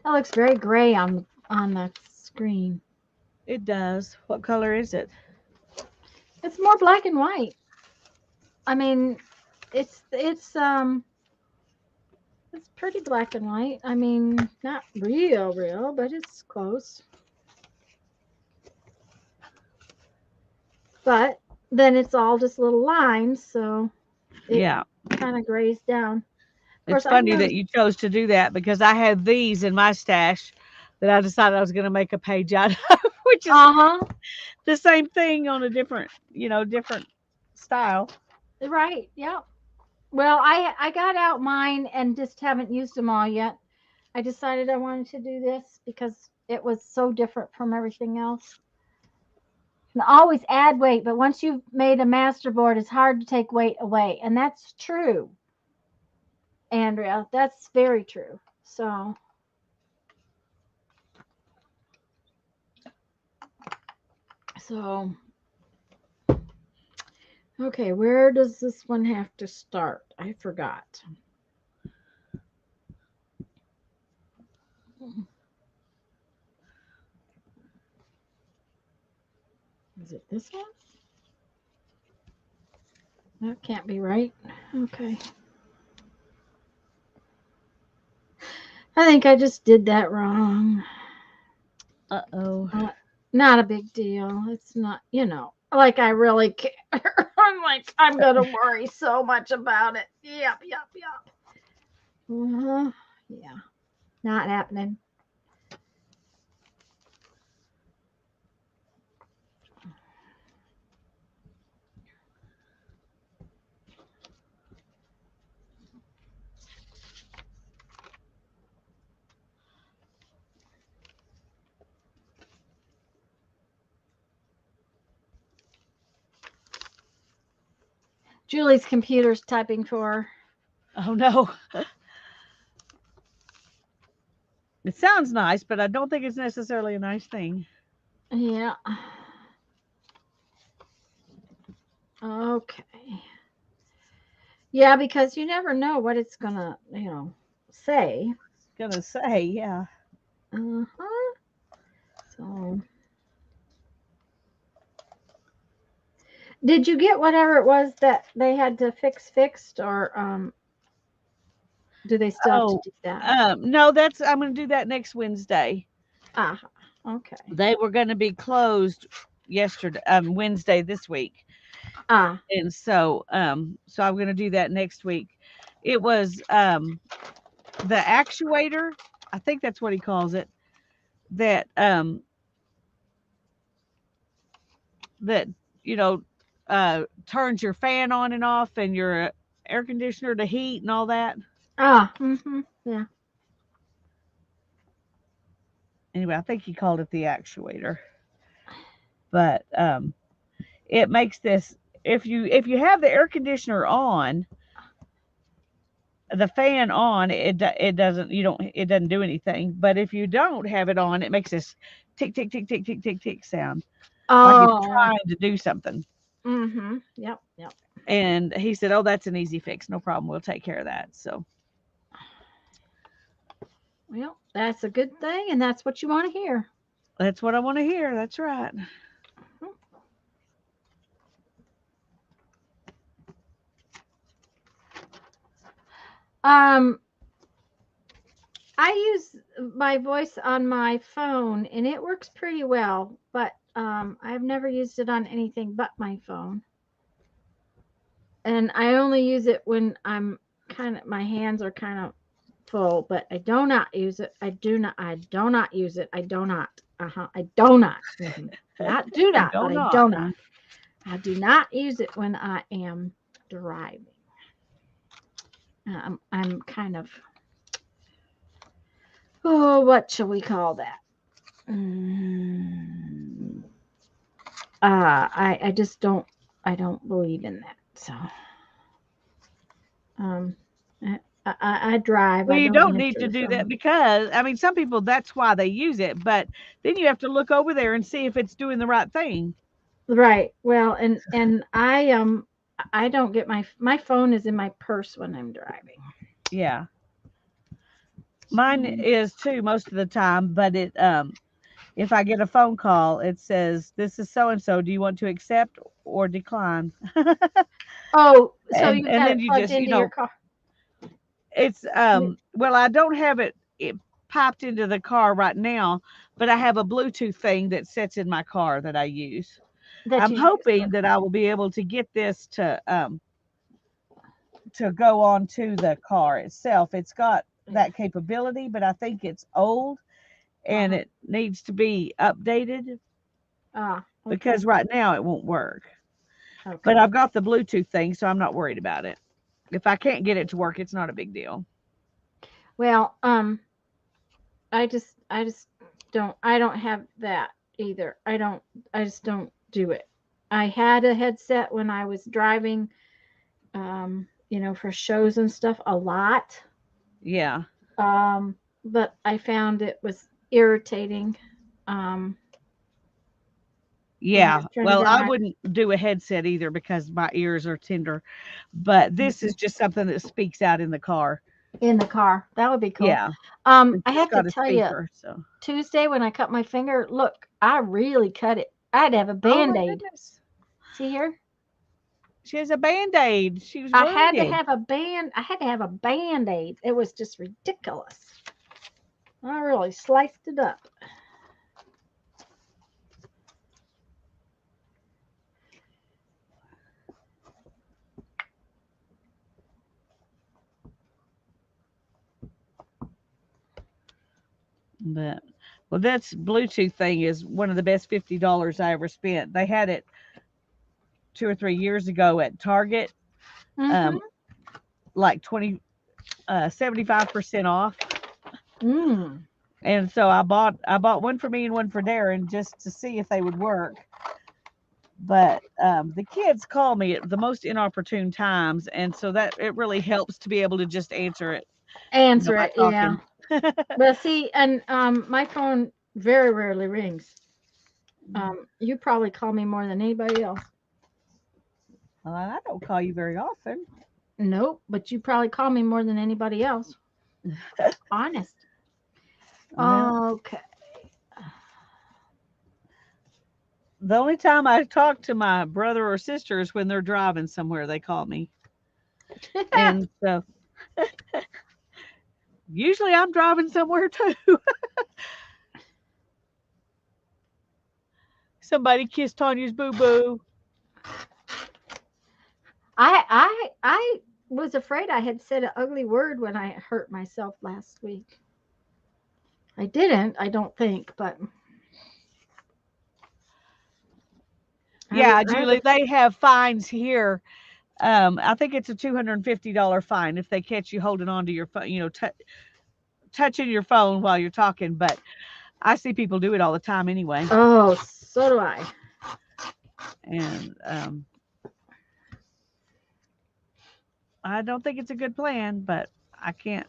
That looks very gray on the screen. It does. What color is it? It's more black and white. I mean, it's pretty black and white. I mean, not real, but it's close. But then it's all just little lines, so it Yeah. kind of grays down. Of It's course, I've funny that noticed. you chose to do that because I had these in my stash that I decided I was going to make a page out of, which is Uh-huh. the same thing on a different, different style. Right. Yeah. Well, I got out mine and just haven't used them all yet. I decided I wanted to do this because it was so different from everything else. And always add weight, but once you've made a masterboard, it's hard to take weight away, and that's true, Andrea. That's very true. So okay, where does this one have to start? I forgot. Is it this one? That can't be right. Okay. I think I just did that wrong. Uh-oh. Not a big deal. It's not, like I really care. I'm like, I'm going to worry so much about it. Yep. Uh-huh. Yeah. Not happening. Julie's computer's typing for her. Oh no. It sounds nice, but I don't think it's necessarily a nice thing. Yeah. Okay. Yeah, because you never know what it's gonna, say. Gonna say, yeah. Uh-huh. So, did you get whatever it was that they had to fixed, or do they still have to Oh, do that? no, I'm gonna do that next Wednesday. Ah, okay. They were gonna be closed yesterday, Wednesday this week. Ah, And so I'm gonna do that next week. It was the actuator, I think that's what he calls it, that that you know turns your fan on and off and your air conditioner to heat and all that. yeah. Anyway, I think he called it the actuator. But it makes this, if you have the air conditioner on, the fan on, it doesn't, it doesn't do anything. But if you don't have it on, it makes this tick tick tick tick tick tick tick sound, like it's Oh, trying to do something. yep, yep. And he said, "Oh, that's an easy fix. No problem. We'll take care of that." So Well, that's a good thing, and that's what you want to hear. that's what I want to hear. That's right. Um, I use my voice on my phone, and it works pretty well, but I've never used it on anything but my phone. And I only use it when my hands are kind of full, but I do not use it. I do not use it. I do not. I do not. Not do I not, but don't I know. do not. I do not use it when I am driving. I'm kind of, oh, what shall we call that? I just don't believe in that. So, um, I drive. Well, I you don't don't need answer to the do that phone. because, I mean, some people, that's why they use it, but then you have to look over there and see if it's doing the right thing. Right. Well, and I don't get my phone is in my purse when I'm driving. Yeah. Mine So, is too most of the time, but if I get a phone call, it says, "This is so and so. Do you want to accept or decline?" oh, so and you and got then it you plugged just, into your car? it's well, I don't have it piped into the car right now, but I have a Bluetooth thing that sits in my car that I use. That I'm you use. hoping that I will be able to get this to go on to the car itself. It's got Yeah. that capability, but I think it's old and Uh-huh. it needs to be updated Ah, okay. because right now it won't work. But Okay. I've got the Bluetooth thing, so I'm not worried about it. If I can't get it to work, it's not a big deal. Well, I just I don't have that either. I just don't do it. I had a headset when I was driving, for shows and stuff a lot. Yeah. But I found it was irritating. Um, when I Yeah. was trying to Well, get I my wouldn't do a headset either because my ears are tender, but this is just something that speaks out in the car. in the car. That would be cool. Yeah. It's I just have to got a tell you, speaker, so. Tuesday when I cut my finger, look, I really cut it. I had to have a Oh my band-aid. goodness. See here? She has a Band-Aid. She was wounded. I had to have a band-aid. It was just ridiculous. I really sliced it up. But well, that's Bluetooth thing is one of the best $50 I ever spent. They had it 2 or 3 years ago at Target, Mm-hmm. um, like 75% off. Mm. And so I bought one for me and one for Darren just to see if they would work. But the kids call me at the most inopportune times, and so that it really helps to be able to just answer it, Answer by it, yeah. talking. Well, see, and my phone very rarely rings. You probably call me more than anybody else. Well, I don't call you very often. Nope, but you probably call me more than anybody else. Honest. Well, Okay. the only time I talk to my brother or sister is when they're driving somewhere. They call me, and so usually I'm driving somewhere too. Somebody kissed Tanya's boo boo. I was afraid I had said an ugly word when I hurt myself last week. I didn't, I don't think, but Yeah, I was Julie, they have fines here. I think it's a $250 fine if they catch you holding on to your phone, touching your phone while you're talking. But I see people do it all the time anyway, oh, so do I. and I don't think it's a good plan. But I can't,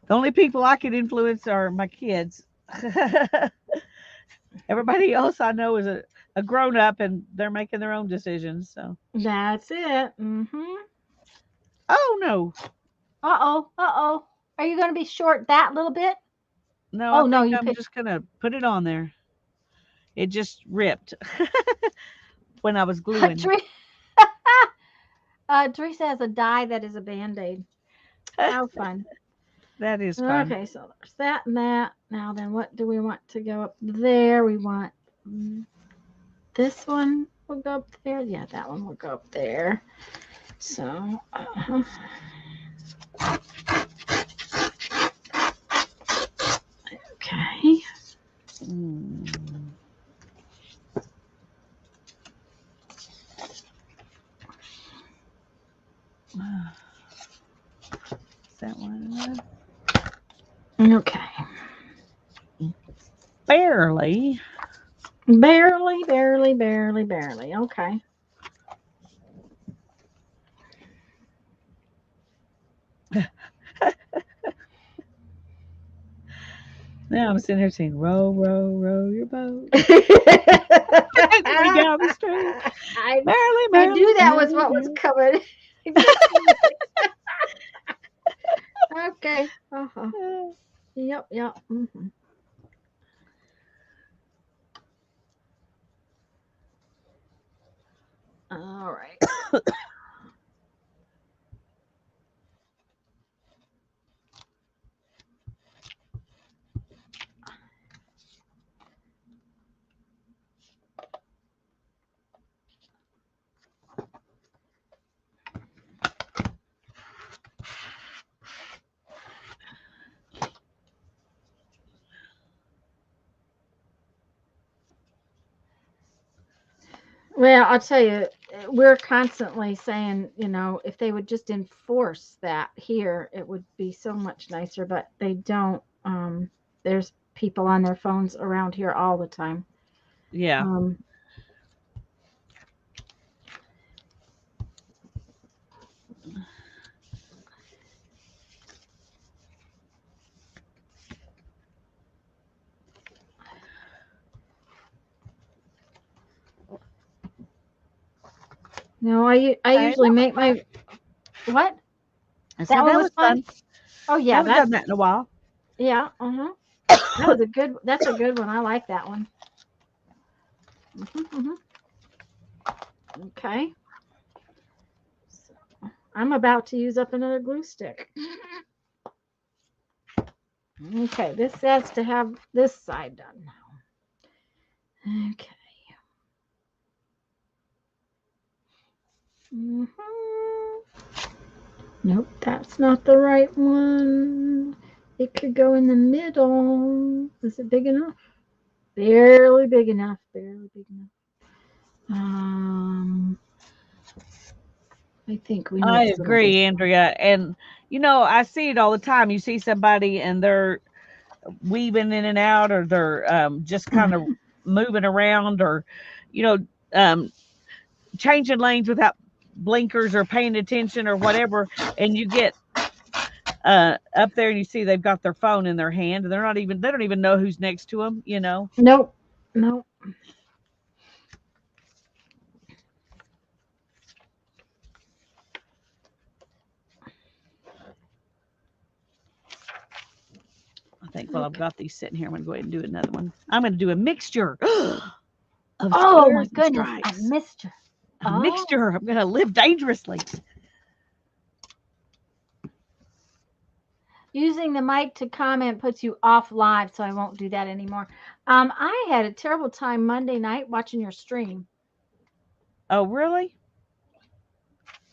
the only people I can influence are my kids. Everybody else I know is a grown up and they're making their own decisions. So, That's it. Mm-hmm. oh no, Uh-oh. Uh-oh. Are you going to be short that little bit? no, I Oh, no, think you I'm picked. just gonna put it on there. It just ripped when I was gluing. Teresa, Teresa has a die that is a Band-Aid. How fun. That is fun. Okay, so there's that and that. Now then, what do we want to go up there? We want this one will go up there. Yeah, that one will go up there. So, okay. Mm. Is that one enough? Okay. Barely. Barely, barely, barely, barely. Okay. Now I'm sitting here saying, row, row, row your boat. Way I, down the street. Merrily, I merrily, knew that was merrily, what was merrily. coming. Okay. Uh-huh. Yep, yep. All right. Well, I'll tell you, we're constantly saying, if they would just enforce that here, it would be so much nicer, but they don't. There's people on their phones around here all the time. Yeah. Um, no, I Okay, usually that was make fun. my what? I That said one that was was fun. fun. Oh I yeah, haven't done that in a while. yeah, that was a good. That's a good one. I like that one. hmm Okay, so I'm about to use up another glue stick. Okay, this has to have this side done now. Okay. hmm Nope, that's not the right one. It could go in the middle. Is it big enough? Barely big enough. Barely big enough. I think we I need some of this agree, one. Andrea. And, I see it all the time. You see somebody and they're weaving in and out, or they're just kind of moving around or, you know, changing lanes without blinkers or paying attention or whatever, and you get up there and you see they've got their phone in their hand and they don't even know who's next to them, you know. Nope. Nope. I think while I've got these sitting here, I'm going to go ahead and do another one. I'm going to do a mixture of Oh my squares and goodness, I stripes. missed you. A mixture. I'm going to live dangerously. Using the mic to comment puts you off live, so I won't do that anymore. I had a terrible time Monday night watching your stream. Oh, really?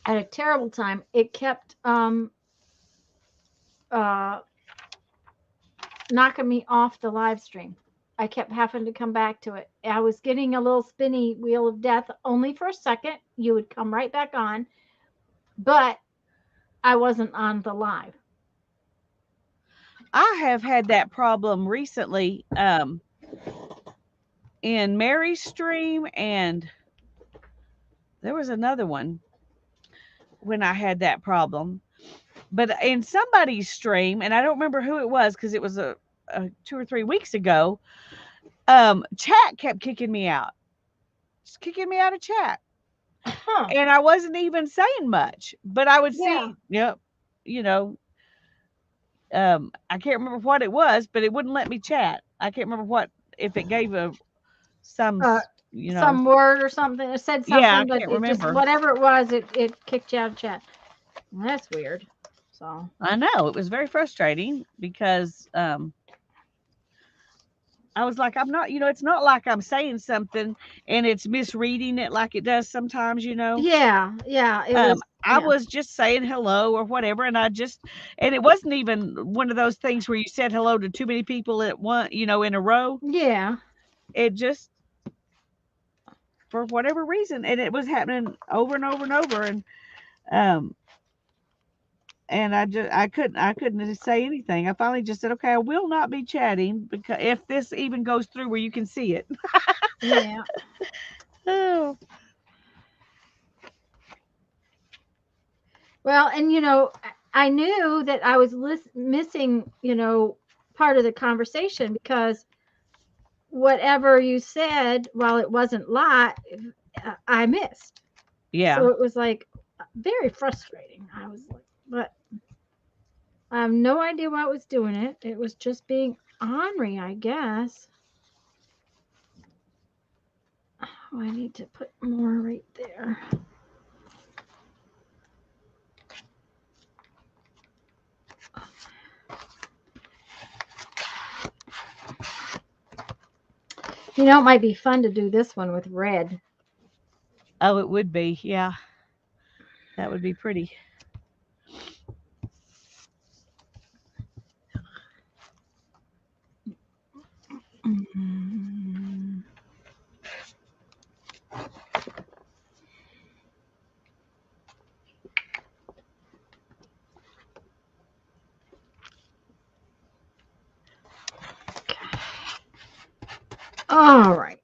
I had a terrible time. It kept knocking me off the live stream. I kept having to come back to it. I was getting a little spinny wheel of death only for a second. You would come right back on, but I wasn't on the live. I have had that problem recently in Mary's stream, and there was another one when I had that problem. But in somebody's stream, and I don't remember who it was because it was a 2 or 3 weeks ago, chat kept kicking me out. Just kicking me out of chat. Huh. And I wasn't even saying much, but I would Yeah. see, yep, you know, I can't remember what it was, but it wouldn't let me chat. I can't remember what, if it gave some, you know, some word or something. It said something, yeah, I but can't it just, remember. whatever it was, it kicked you out of chat. Well, that's weird. So I know it was very frustrating because I was like, I'm not, you know, it's not like I'm saying something and it's misreading it like it does sometimes, you know. yeah, it was. I was just saying hello or whatever, and it wasn't even one of those things where you said hello to too many people at one, you know, in a row. Yeah. It just, for whatever reason, and it was happening over and over and over, and I couldn't say anything. I finally just said, okay, I will not be chatting because if this even goes through where you can see it. Yeah. Oh. Well, and I knew that I was missing, part of the conversation because whatever you said, while it wasn't live, I missed. Yeah. So it was like very frustrating. I was like, but I have no idea why I was doing it. It was just being ornery, I guess. Oh, I need to put more right there. It might be fun to do this one with red. Oh, it would be. Yeah. That would be pretty. Mm-hmm. All right.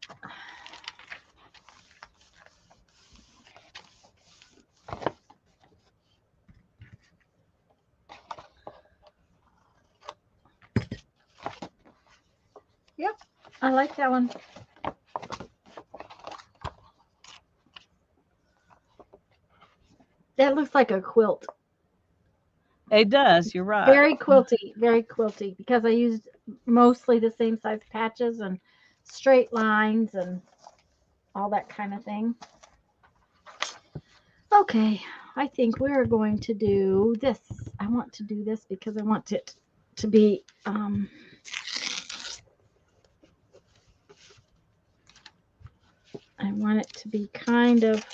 Yep, I like that one. That looks like a quilt. It does. You're right. Very quilty because I used mostly the same size patches and straight lines and all that kind of thing. Okay, I think we're going to do this. I want to do this because I want it to be I want it to be kind of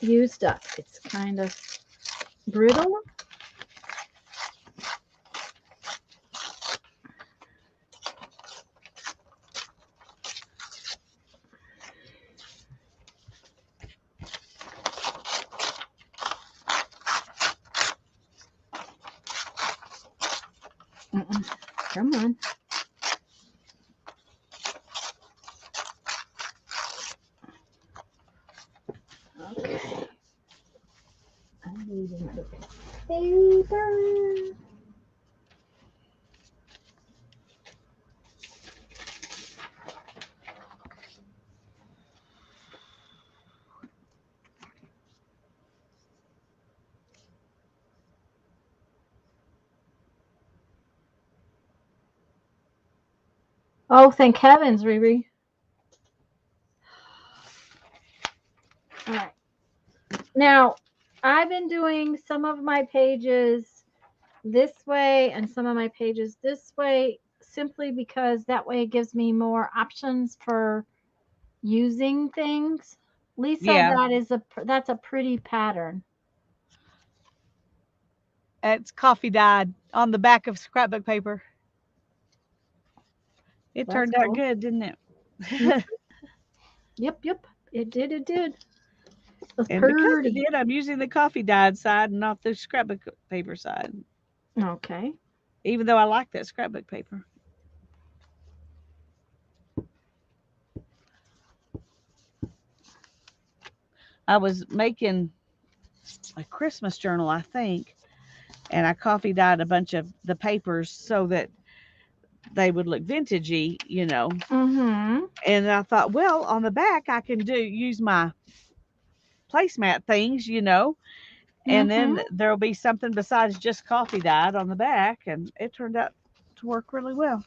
used up. It's kind of brittle. Come on. paper. Oh, thank heavens, Riri. All right. Now, I've been doing some of my pages this way and some of my pages this way simply because that way it gives me more options for using things. Lisa, Yeah, that's a pretty pattern. it's coffee dyed on the back of scrapbook paper. It That's turned out cool. good, didn't it? Mm, yep, yep. It did, it did. That's And because it pretty. did, I'm using the coffee dyed side and not the scrapbook paper side, Okay. even though I like that scrapbook paper. I was making a Christmas journal, I think, and I coffee dyed a bunch of the papers so that they would look vintagey, Mm-hmm. And I thought, well, on the back I can use my placemat things, and Mm-hmm. then there'll be something besides just coffee dyed on the back, and it turned out to work really well.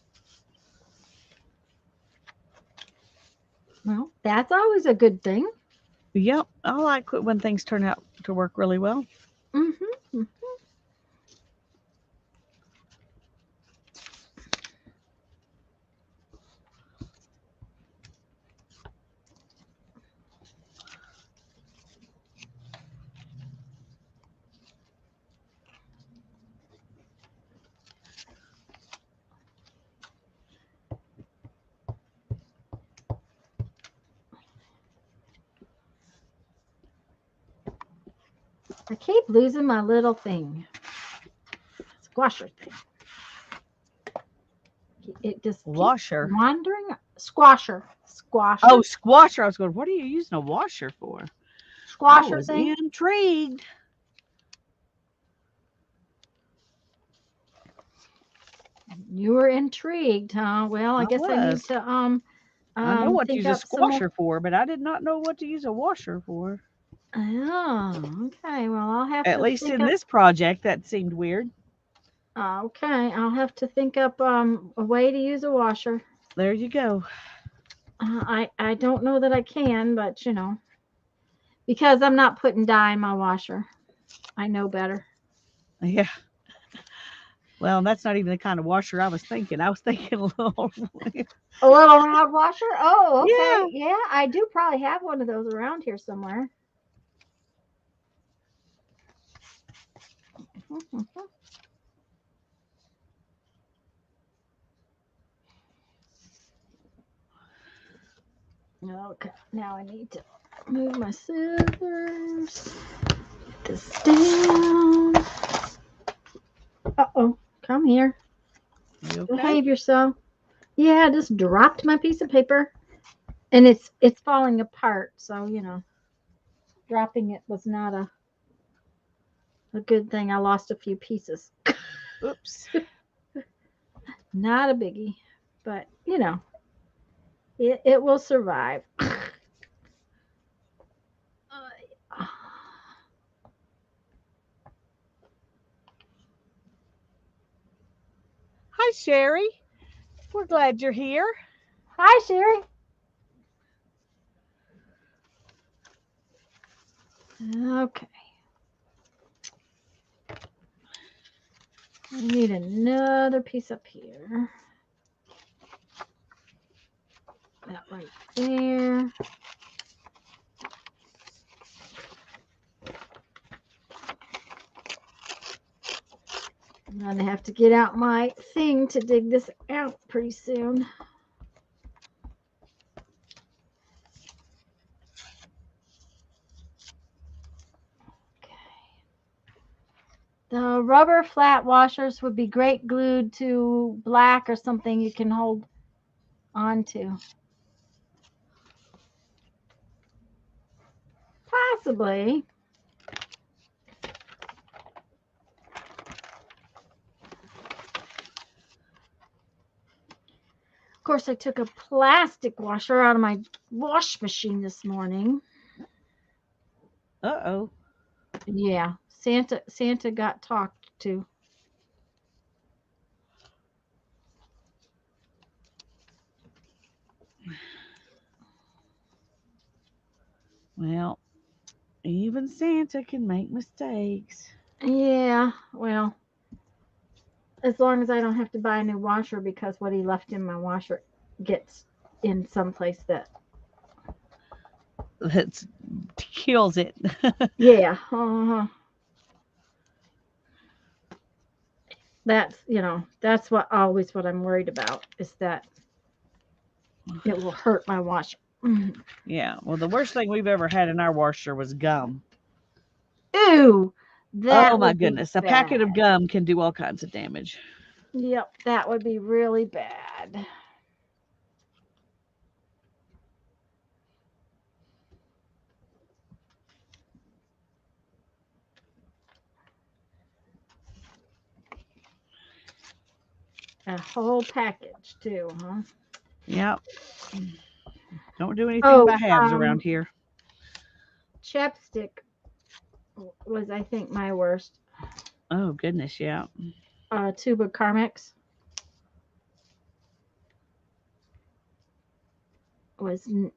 Well, that's always a good thing. Yep, I like when things turn out to work really well. Mm-hmm. I keep losing my little thing. Squasher thing. It just keeps Washer. wandering. Squasher. Oh, Squasher. squasher. I was going, what are you using a washer for? I Squasher was thing. intrigued. You were intrigued, huh? Well, I I guess I need was. to I know what to think use a up some more. squasher for, but I did not know what to use a washer for. Oh, okay. Well, I'll have At to least think in up. this project, that seemed weird. Okay, I'll have to think up a way to use a washer. There you go. I don't know that I can, but because I'm not putting dye in my washer, I know better. Yeah. Well, that's not even the kind of washer I was thinking. I was thinking a little. A little round washer? Oh, okay. Yeah. Yeah, I do probably have one of those around here somewhere. Okay, now I need to move my scissors. Get this down. Uh-oh, come here. You okay? Behave yourself. Yeah, I just dropped my piece of paper. And it's falling apart, so dropping it was not a good thing. I lost a few pieces. Oops. Not a biggie, but it will survive. Hi, Sherry. We're glad you're here. Hi, Sherry. Okay. I need another piece up here. That right there. I'm gonna have to get out my thing to dig this out pretty soon. The rubber flat washers would be great glued to black or something you can hold onto. Possibly. course, I took a plastic washer out of my wash machine this morning. Uh-oh. Yeah, Santa got talked to. Well, even Santa can make mistakes. Yeah, well, as long as I don't have to buy a new washer because what he left in my washer gets in some place that. That kills it. Yeah, that's what I'm worried about is that it will hurt my washer. Yeah. Well, the worst thing we've ever had in our washer was gum. Ooh, Oh that my would be goodness. A packet of bad. gum can do all kinds of damage. Yep, that would be really bad. A whole package too, huh? Yep. Don't do anything Oh, by halves around here. chapstick was, I think, my worst. Oh goodness, yeah. Tube of Carmex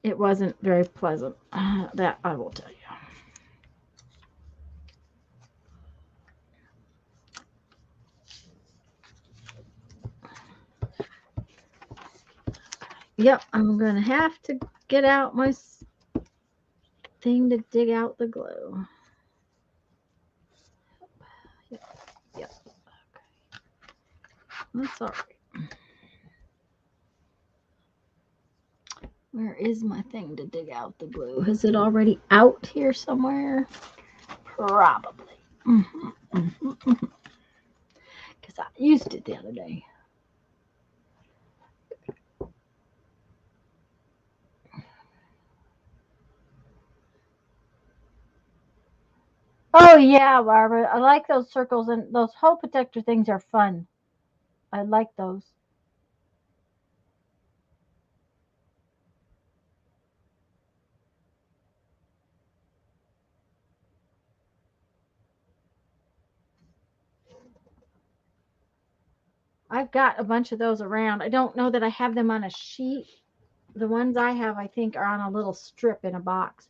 it wasn't very pleasant. That I will tell you. Yep, I'm gonna have to get out my thing to dig out the glue. Yep. Okay. That's all right. Where is my thing to dig out the glue? Is it already out here somewhere? Probably. Because I used it the other day. Oh yeah, Barbara. I like those circles, and those hole protector things are fun. I like those. I've got a bunch of those around. I don't know that I have them on a sheet. The ones I have, I think, are on a little strip in a box.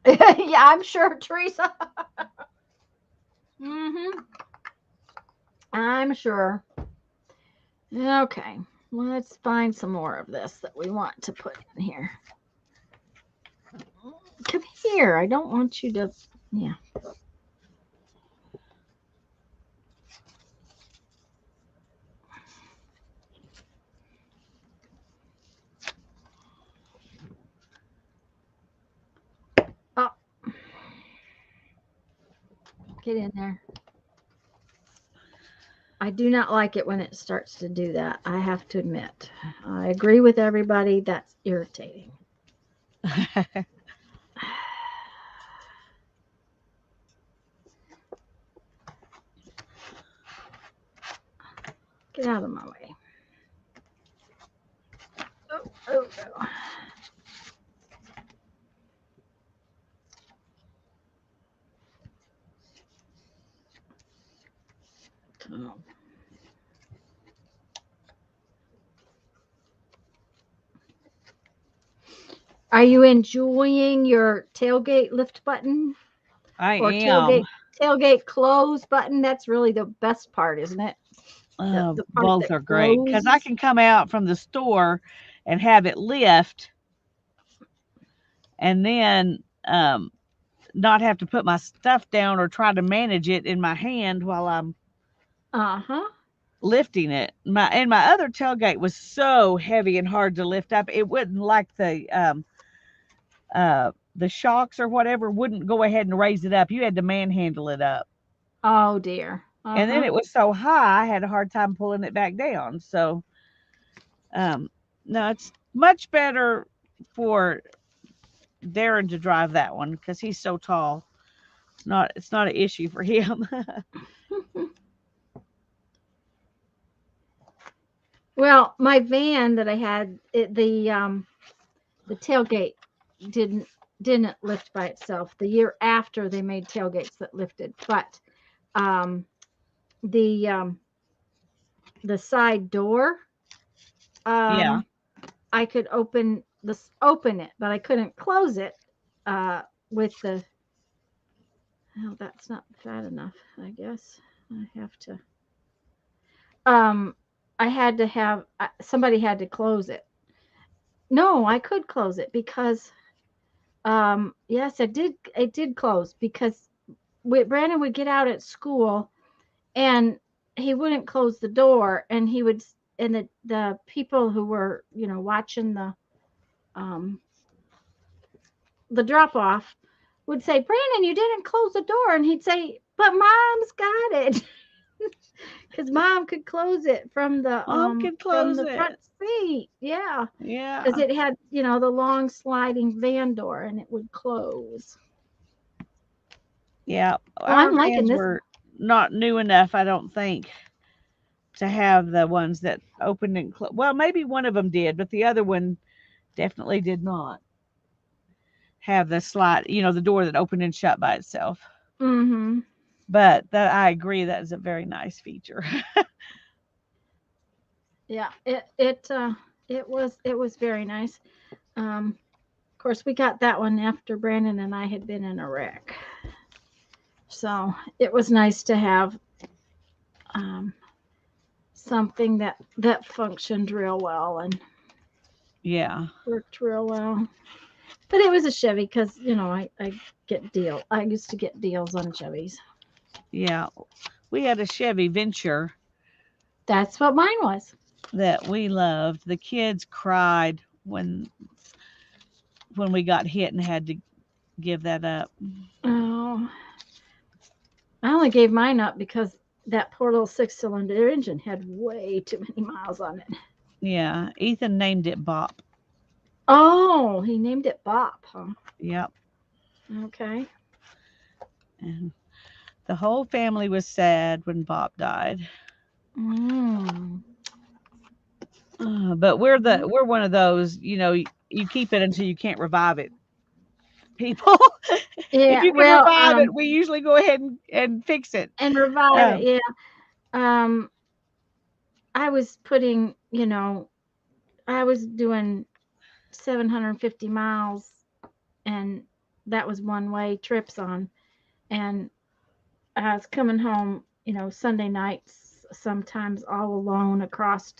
Yeah, I'm sure, Teresa. I'm sure. Okay, let's find some more of this that we want to put in here. Come here. I don't want you to. Yeah. Oh, get in there. I do not like it when it starts to do that. I have to admit. I agree with everybody. That's irritating. Get out of my way. Oh. Oh. Are you enjoying your tailgate lift button I or am. tailgate close button? That's really the best part, isn't it? The part Both that are great because I closes. can come out from the store and have it lift and then not have to put my stuff down or try to manage it in my hand while I'm Uh-huh. lifting it. My other tailgate was so heavy and hard to lift up. It wouldn't like the shocks or whatever wouldn't go ahead and raise it up. You had to manhandle it up. Oh dear. And then Uh-huh. it was so high, I had a hard time pulling it back down. So, no, it's much better for Darren to drive that one because he's so tall. It's not an issue for him. Well, my van that I had, the tailgate didn't didn't lift by itself. The year after they made tailgates that lifted, but um, the um, the side door, Yeah. um, I could open it, but I couldn't close it with the. Oh, that's not fat enough. I guess I have to. Um, I had to have somebody had to close it. No, I could close it because yes, it did close because Brandon would get out at school and he wouldn't close the door, and he would and the people who were watching um the drop off would say, Brandon, you didn't close the door, and he'd say, but mom's got it. Because mom could close it Mom can from close the front it. seat. Yeah, because Yeah. it had the long sliding van door, and it would close. Yeah. Oh, Our I'm liking vans this. were not new enough, I don't think, to have the ones that opened and closed. Well, maybe one of them did, but the other one definitely did not have the slide, the door that opened and shut by itself. Mm-hmm. But that I agree that is a very nice feature. Yeah, it was very nice. Of course, we got that one after Brandon and I had been in a wreck, so it was nice to have um, something that functioned real well and Yeah. worked real well. But it was a Chevy because I used to get deals on Chevys. Yeah. We had a Chevy Venture That's what mine was. that we loved. The kids cried when we got hit and had to give that up. Oh, I only gave mine up because that poor little six-cylinder engine had way too many miles on it. Yeah. Ethan named it Bop. Oh, he named it Bop, huh? Yep. Okay. And the whole family was sad when Bop died. Mm. But we're one of those, you keep it until you can't revive it. People, if Yeah, you can well, revive it, we usually go ahead and fix it. and revive it. Um, Yeah. Um, I was I was doing 750 miles, and that was one way trips on. And I was coming home, Sunday nights, sometimes all alone across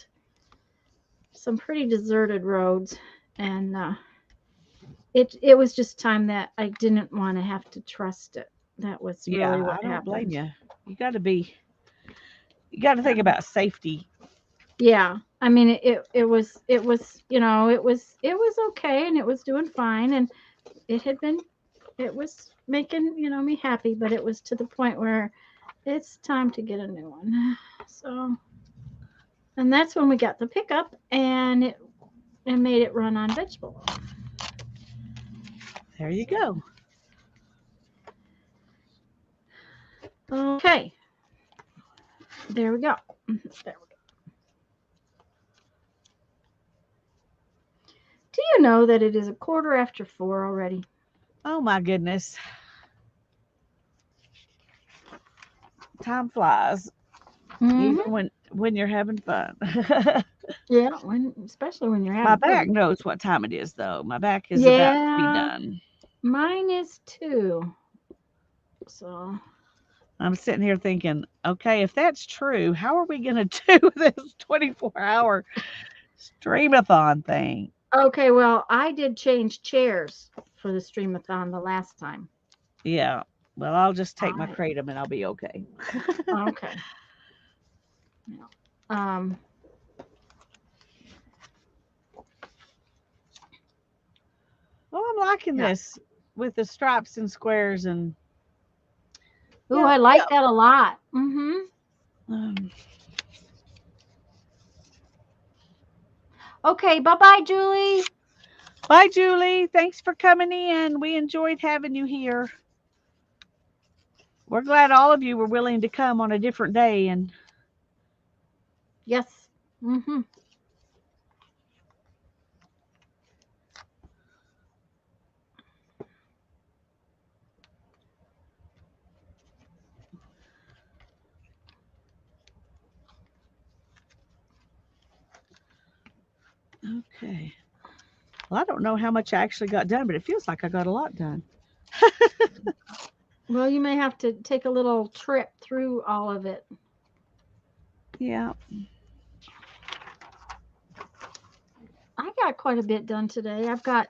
some pretty deserted roads. And it was just time that I didn't want to have to trust it. That was yeah, really I what don't blame happened. you. You got to Yeah. think about safety. Yeah. I mean, it was okay, and it was doing fine, and it had been it was making me happy, but it was to the point where it's time to get a new one. So, and that's when we got the pickup, and it made it run on vegetable oil. There you go. Okay, there we go. There we go. Do you know that it is a quarter after 4 already? Oh my goodness, time flies, even Mm-hmm. when you're having fun. Yeah, especially when you're My having back fun. knows what time it is, though. My back is about to be Yeah, done. mine is too. So, I'm sitting here thinking, okay, if that's true, how are we going to do this 24-hour streamathon thing? okay, well, I did change chairs for the streamathon the last time. Yeah. Well, I'll just take my I kratom and I'll be okay. Okay. Yeah. Um. Well, I'm liking Yeah. this with the stripes and squares and Ooh, yep, I like yep. that a lot. Mm-hmm. Um, Okay. Bye, bye, Julie. bye, Julie. Thanks for coming in. We enjoyed having you here. We're glad all of you were willing to come on a different day. And Yes. Mm-hmm. okay. Well, I don't know how much I actually got done, but it feels like I got a lot done. Well, you may have to take a little trip through all of it. Yeah. I got quite a bit done today. I've got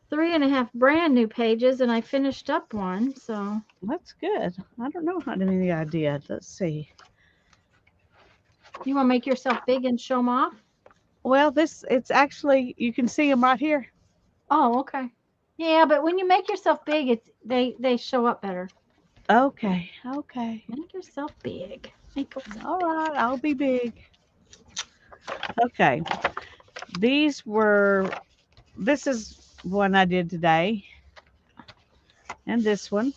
3.5 brand new pages, and I finished up one. So That's good. I don't know how any idea. Let's see. you want to make yourself big and show them off? Well, it's actually, you can see them right here. Oh, okay. Yeah, but when you make yourself big, they show up better. Okay. Okay. Make yourself big. Make yourself All right. I'll be big. Okay. These were, this is one I did today. And this one.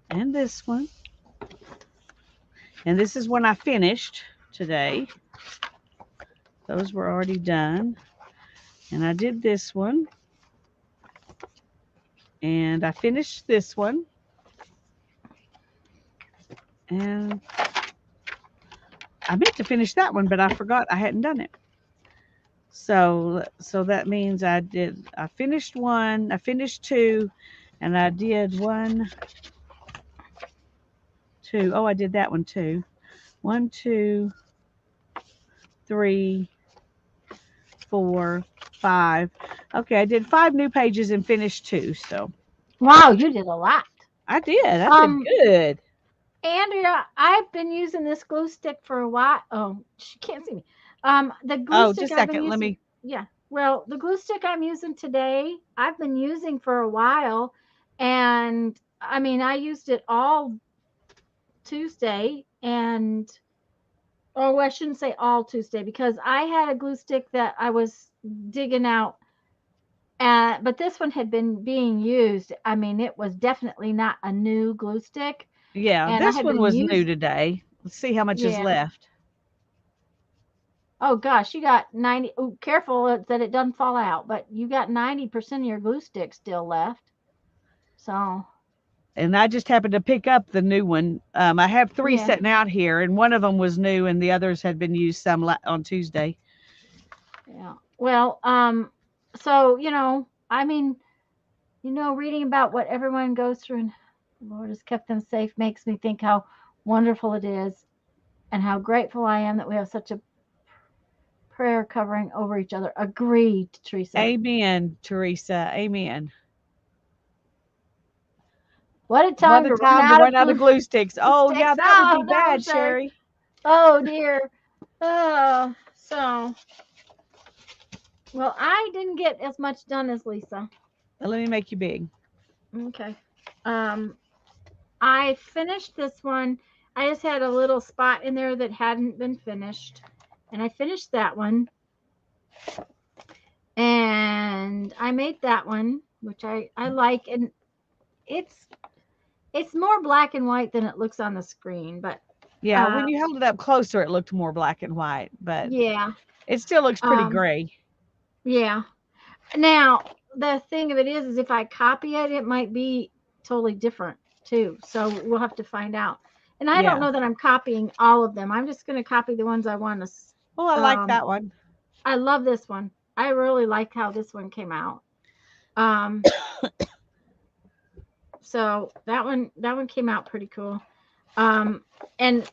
And this one. And this is one I finished today. Those were already done. And I did this one. And I finished this one. And I meant to finish that one, but I forgot I hadn't done it. So that means I finished one, I finished two, and I did 1, 2. Oh, I did that one too. 1, 2, 3, 4, 5. Okay, I did 5 new pages and finished 2. So Wow, you did a lot. I did good. Andrea, I've been using this glue stick for a while. Oh, she can't see me. The glue Oh, stick just a I've been second. Let using. me. Yeah. Well, the glue stick I'm using today, I've been using for a while, and I mean, I used it all Tuesday, and oh, I shouldn't say all Tuesday because I had a glue stick that I was digging out, but this one had been being used. I mean, it was definitely not a new glue stick, Yeah, and I this had one been was new using. today. Let's see how much is Yeah. left. Oh gosh, you got 90. Oh, careful that it doesn't fall out, but you got 90% of your glue stick still left. So, And I just happened to pick up the new one. I have 3 yeah, sitting out here, and one of them was new, and the others had been used some on Tuesday. yeah. Well, so, I mean, reading about what everyone goes through and the Lord has kept them safe makes me think how wonderful it is and how grateful I am that we have such a prayer covering over each other. Agreed, Teresa. Amen, Teresa. Amen. What a What time a to run time to out run of out of glue glue sticks. Oh, yeah, sticks. that would Oh be no, bad, Sherry. Sherry. Oh dear. Oh, so well, I didn't get as much done as Lisa. Let me make you big. Okay. Um, I finished this one. I just had a little spot in there that hadn't been finished, and I finished that one. And I made that one, which I like, and it's it's more black and white than it looks on the screen, but Yeah, uh, when you held it up closer, it looked more black and white, but yeah, it still looks pretty um, gray. yeah. Now the thing of it is if I copy it, it might be totally different too. So we'll have to find out. And I don't Yeah. know that I'm copying all of them. I'm just going to copy the ones I want to. Oh, I like that one. I love this one. I really like how this one came out. Um, so that one came out pretty cool. And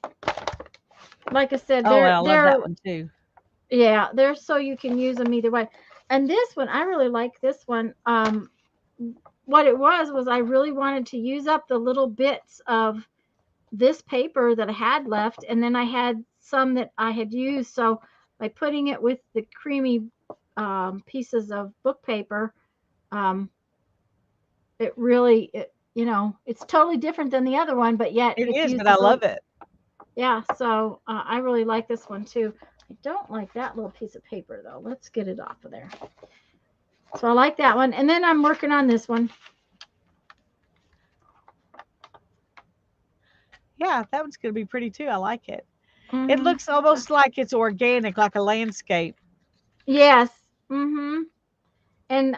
like I said, Oh, I love that one too. they're so you can use them either way. And this one, I really like this one. What it was I really wanted to use up the little bits of this paper that I had left, and then I had some that I had used. So by putting it with the creamy pieces of book paper, um, it really, it's totally different than the other one, but yet It it's is, used but I as a, love it. yeah. So I really like this one too. I don't like that little piece of paper though. Let's get it off of there. So I like that one. And then I'm working on this one. Yeah, that one's going to be pretty too. I like it. It Hmm. looks almost like it's organic, like a landscape. Yes. Hmm. And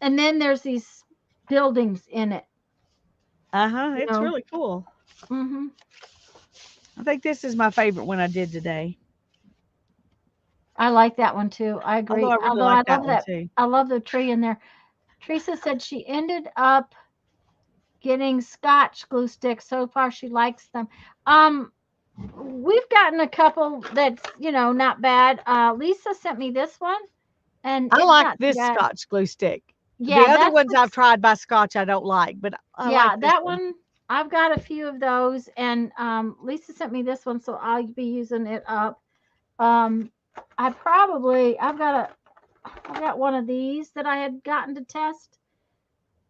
and then there's these buildings in it. Uh-huh. You It's know. really cool. Hmm. I think this is my favorite one I did today. I like that one too. I Although agree. I really Although I like love that one that. too. I love the tree in there. Teresa said she ended up getting Scotch glue sticks. So far, she likes them. Um, we've gotten a couple that's not bad. Lisa sent me this one, and I it's like not too this bad. Scotch glue stick. The Yeah, other that's ones I've tried by Scotch I don't like, but I like yeah, this that one. one. I've got a few of those, and Lisa sent me this one, so I'll be using it up. Um, I've got one of these that I had gotten to test,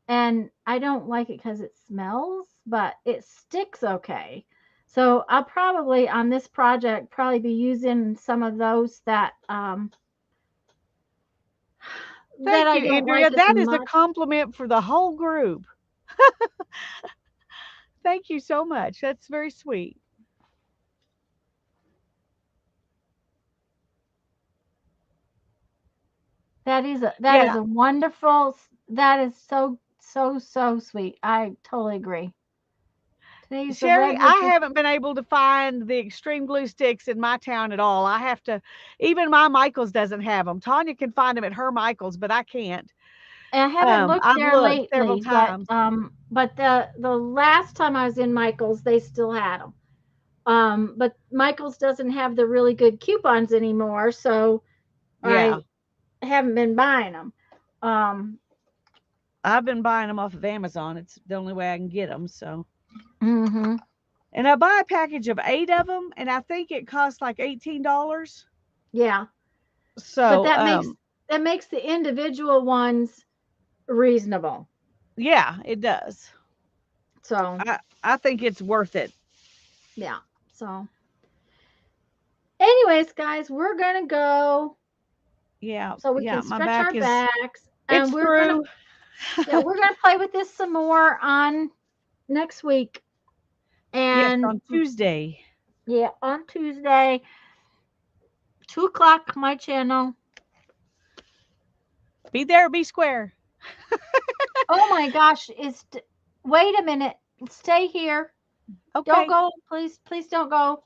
and I don't like it because it smells, but it sticks okay. So I'll probably on this project probably be using some of those that Thank I you, don't Andrea. like as That is a much. compliment for the whole group. Thank you so much. That's very sweet. That is Yeah, a wonderful. That is so sweet. I totally agree. Today's the Sherry, red with I the haven't been able to find the extreme glue sticks in my town at all. I have to, even my Michaels doesn't have them. Tanya can find them at her Michaels, but I can't. I haven't looked I've there looked several lately, times. but the last time I was in Michael's, they still had them. But Michael's doesn't have the really good coupons anymore, so Yeah, I haven't been buying them. Um, I've been buying them off of Amazon. It's the only way I can get them. So, hmm and I buy a package of 8 of them, and I think it costs like $18. yeah, but So, that makes the individual ones reasonable. yeah, it does. So I think it's worth it. yeah. So, anyways, guys, we're gonna go Yeah, so we yeah. can My stretch back our is backs, and it's through. we're gonna play with this some more on next week, Yes, and on Tuesday. yeah, on Tuesday, 2 o'clock, my channel. Be there, be square. Oh my gosh, wait a minute. Stay here. Don't Okay. go, please. Please don't go.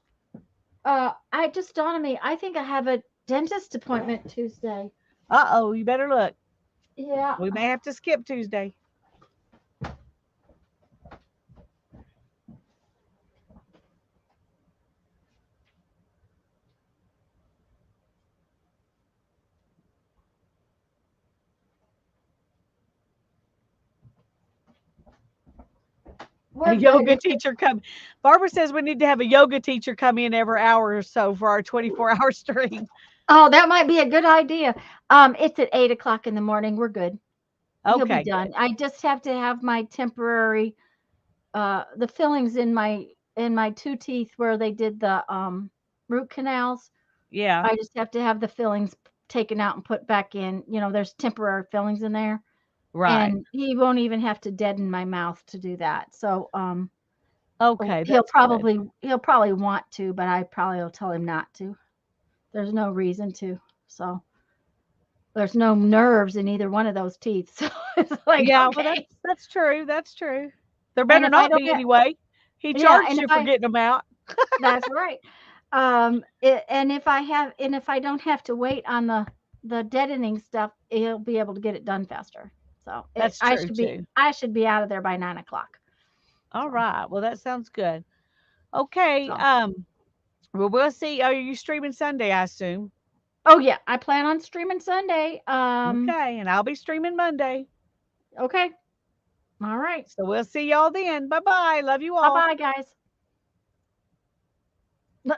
I just dawned on me. I think I have a dentist appointment Tuesday. Uh-oh, you better look. Yeah. We may have to skip Tuesday. A We're good. yoga teacher come. Barbara says we need to have a yoga teacher come in every hour or so for our 24-hour stream. Oh, that might be a good idea. It's at 8 o'clock in the morning. We're good. He'll be Okay, done. good. I just have to have my temporary the fillings in my two teeth where they did the root canals. Yeah, I just have to have the fillings taken out and put back in. There's temporary fillings in there, right. and he won't even have to deaden my mouth to do that. So Okay, that's good. he'll probably want to, but I probably will tell him not to. There's no reason to. So there's no nerves in either one of those teeth. So it's like, Yeah, well, okay. that's true. That's true. There And better if I not don't be get, anyway. He yeah, charged and if you for I, getting them out. that's right. And if I don't have to wait on the deadening stuff, he'll be able to get it done faster. So That's true too. I should be out of there by 9 o'clock. All So, right. Well, that sounds good. Okay. so, Well, we'll see. Are you streaming Sunday, I assume? oh yeah, I plan on streaming Sunday. Okay, and I'll be streaming Monday. Okay. All right. So we'll see y'all then. Bye bye. Love you Bye all. bye, guys.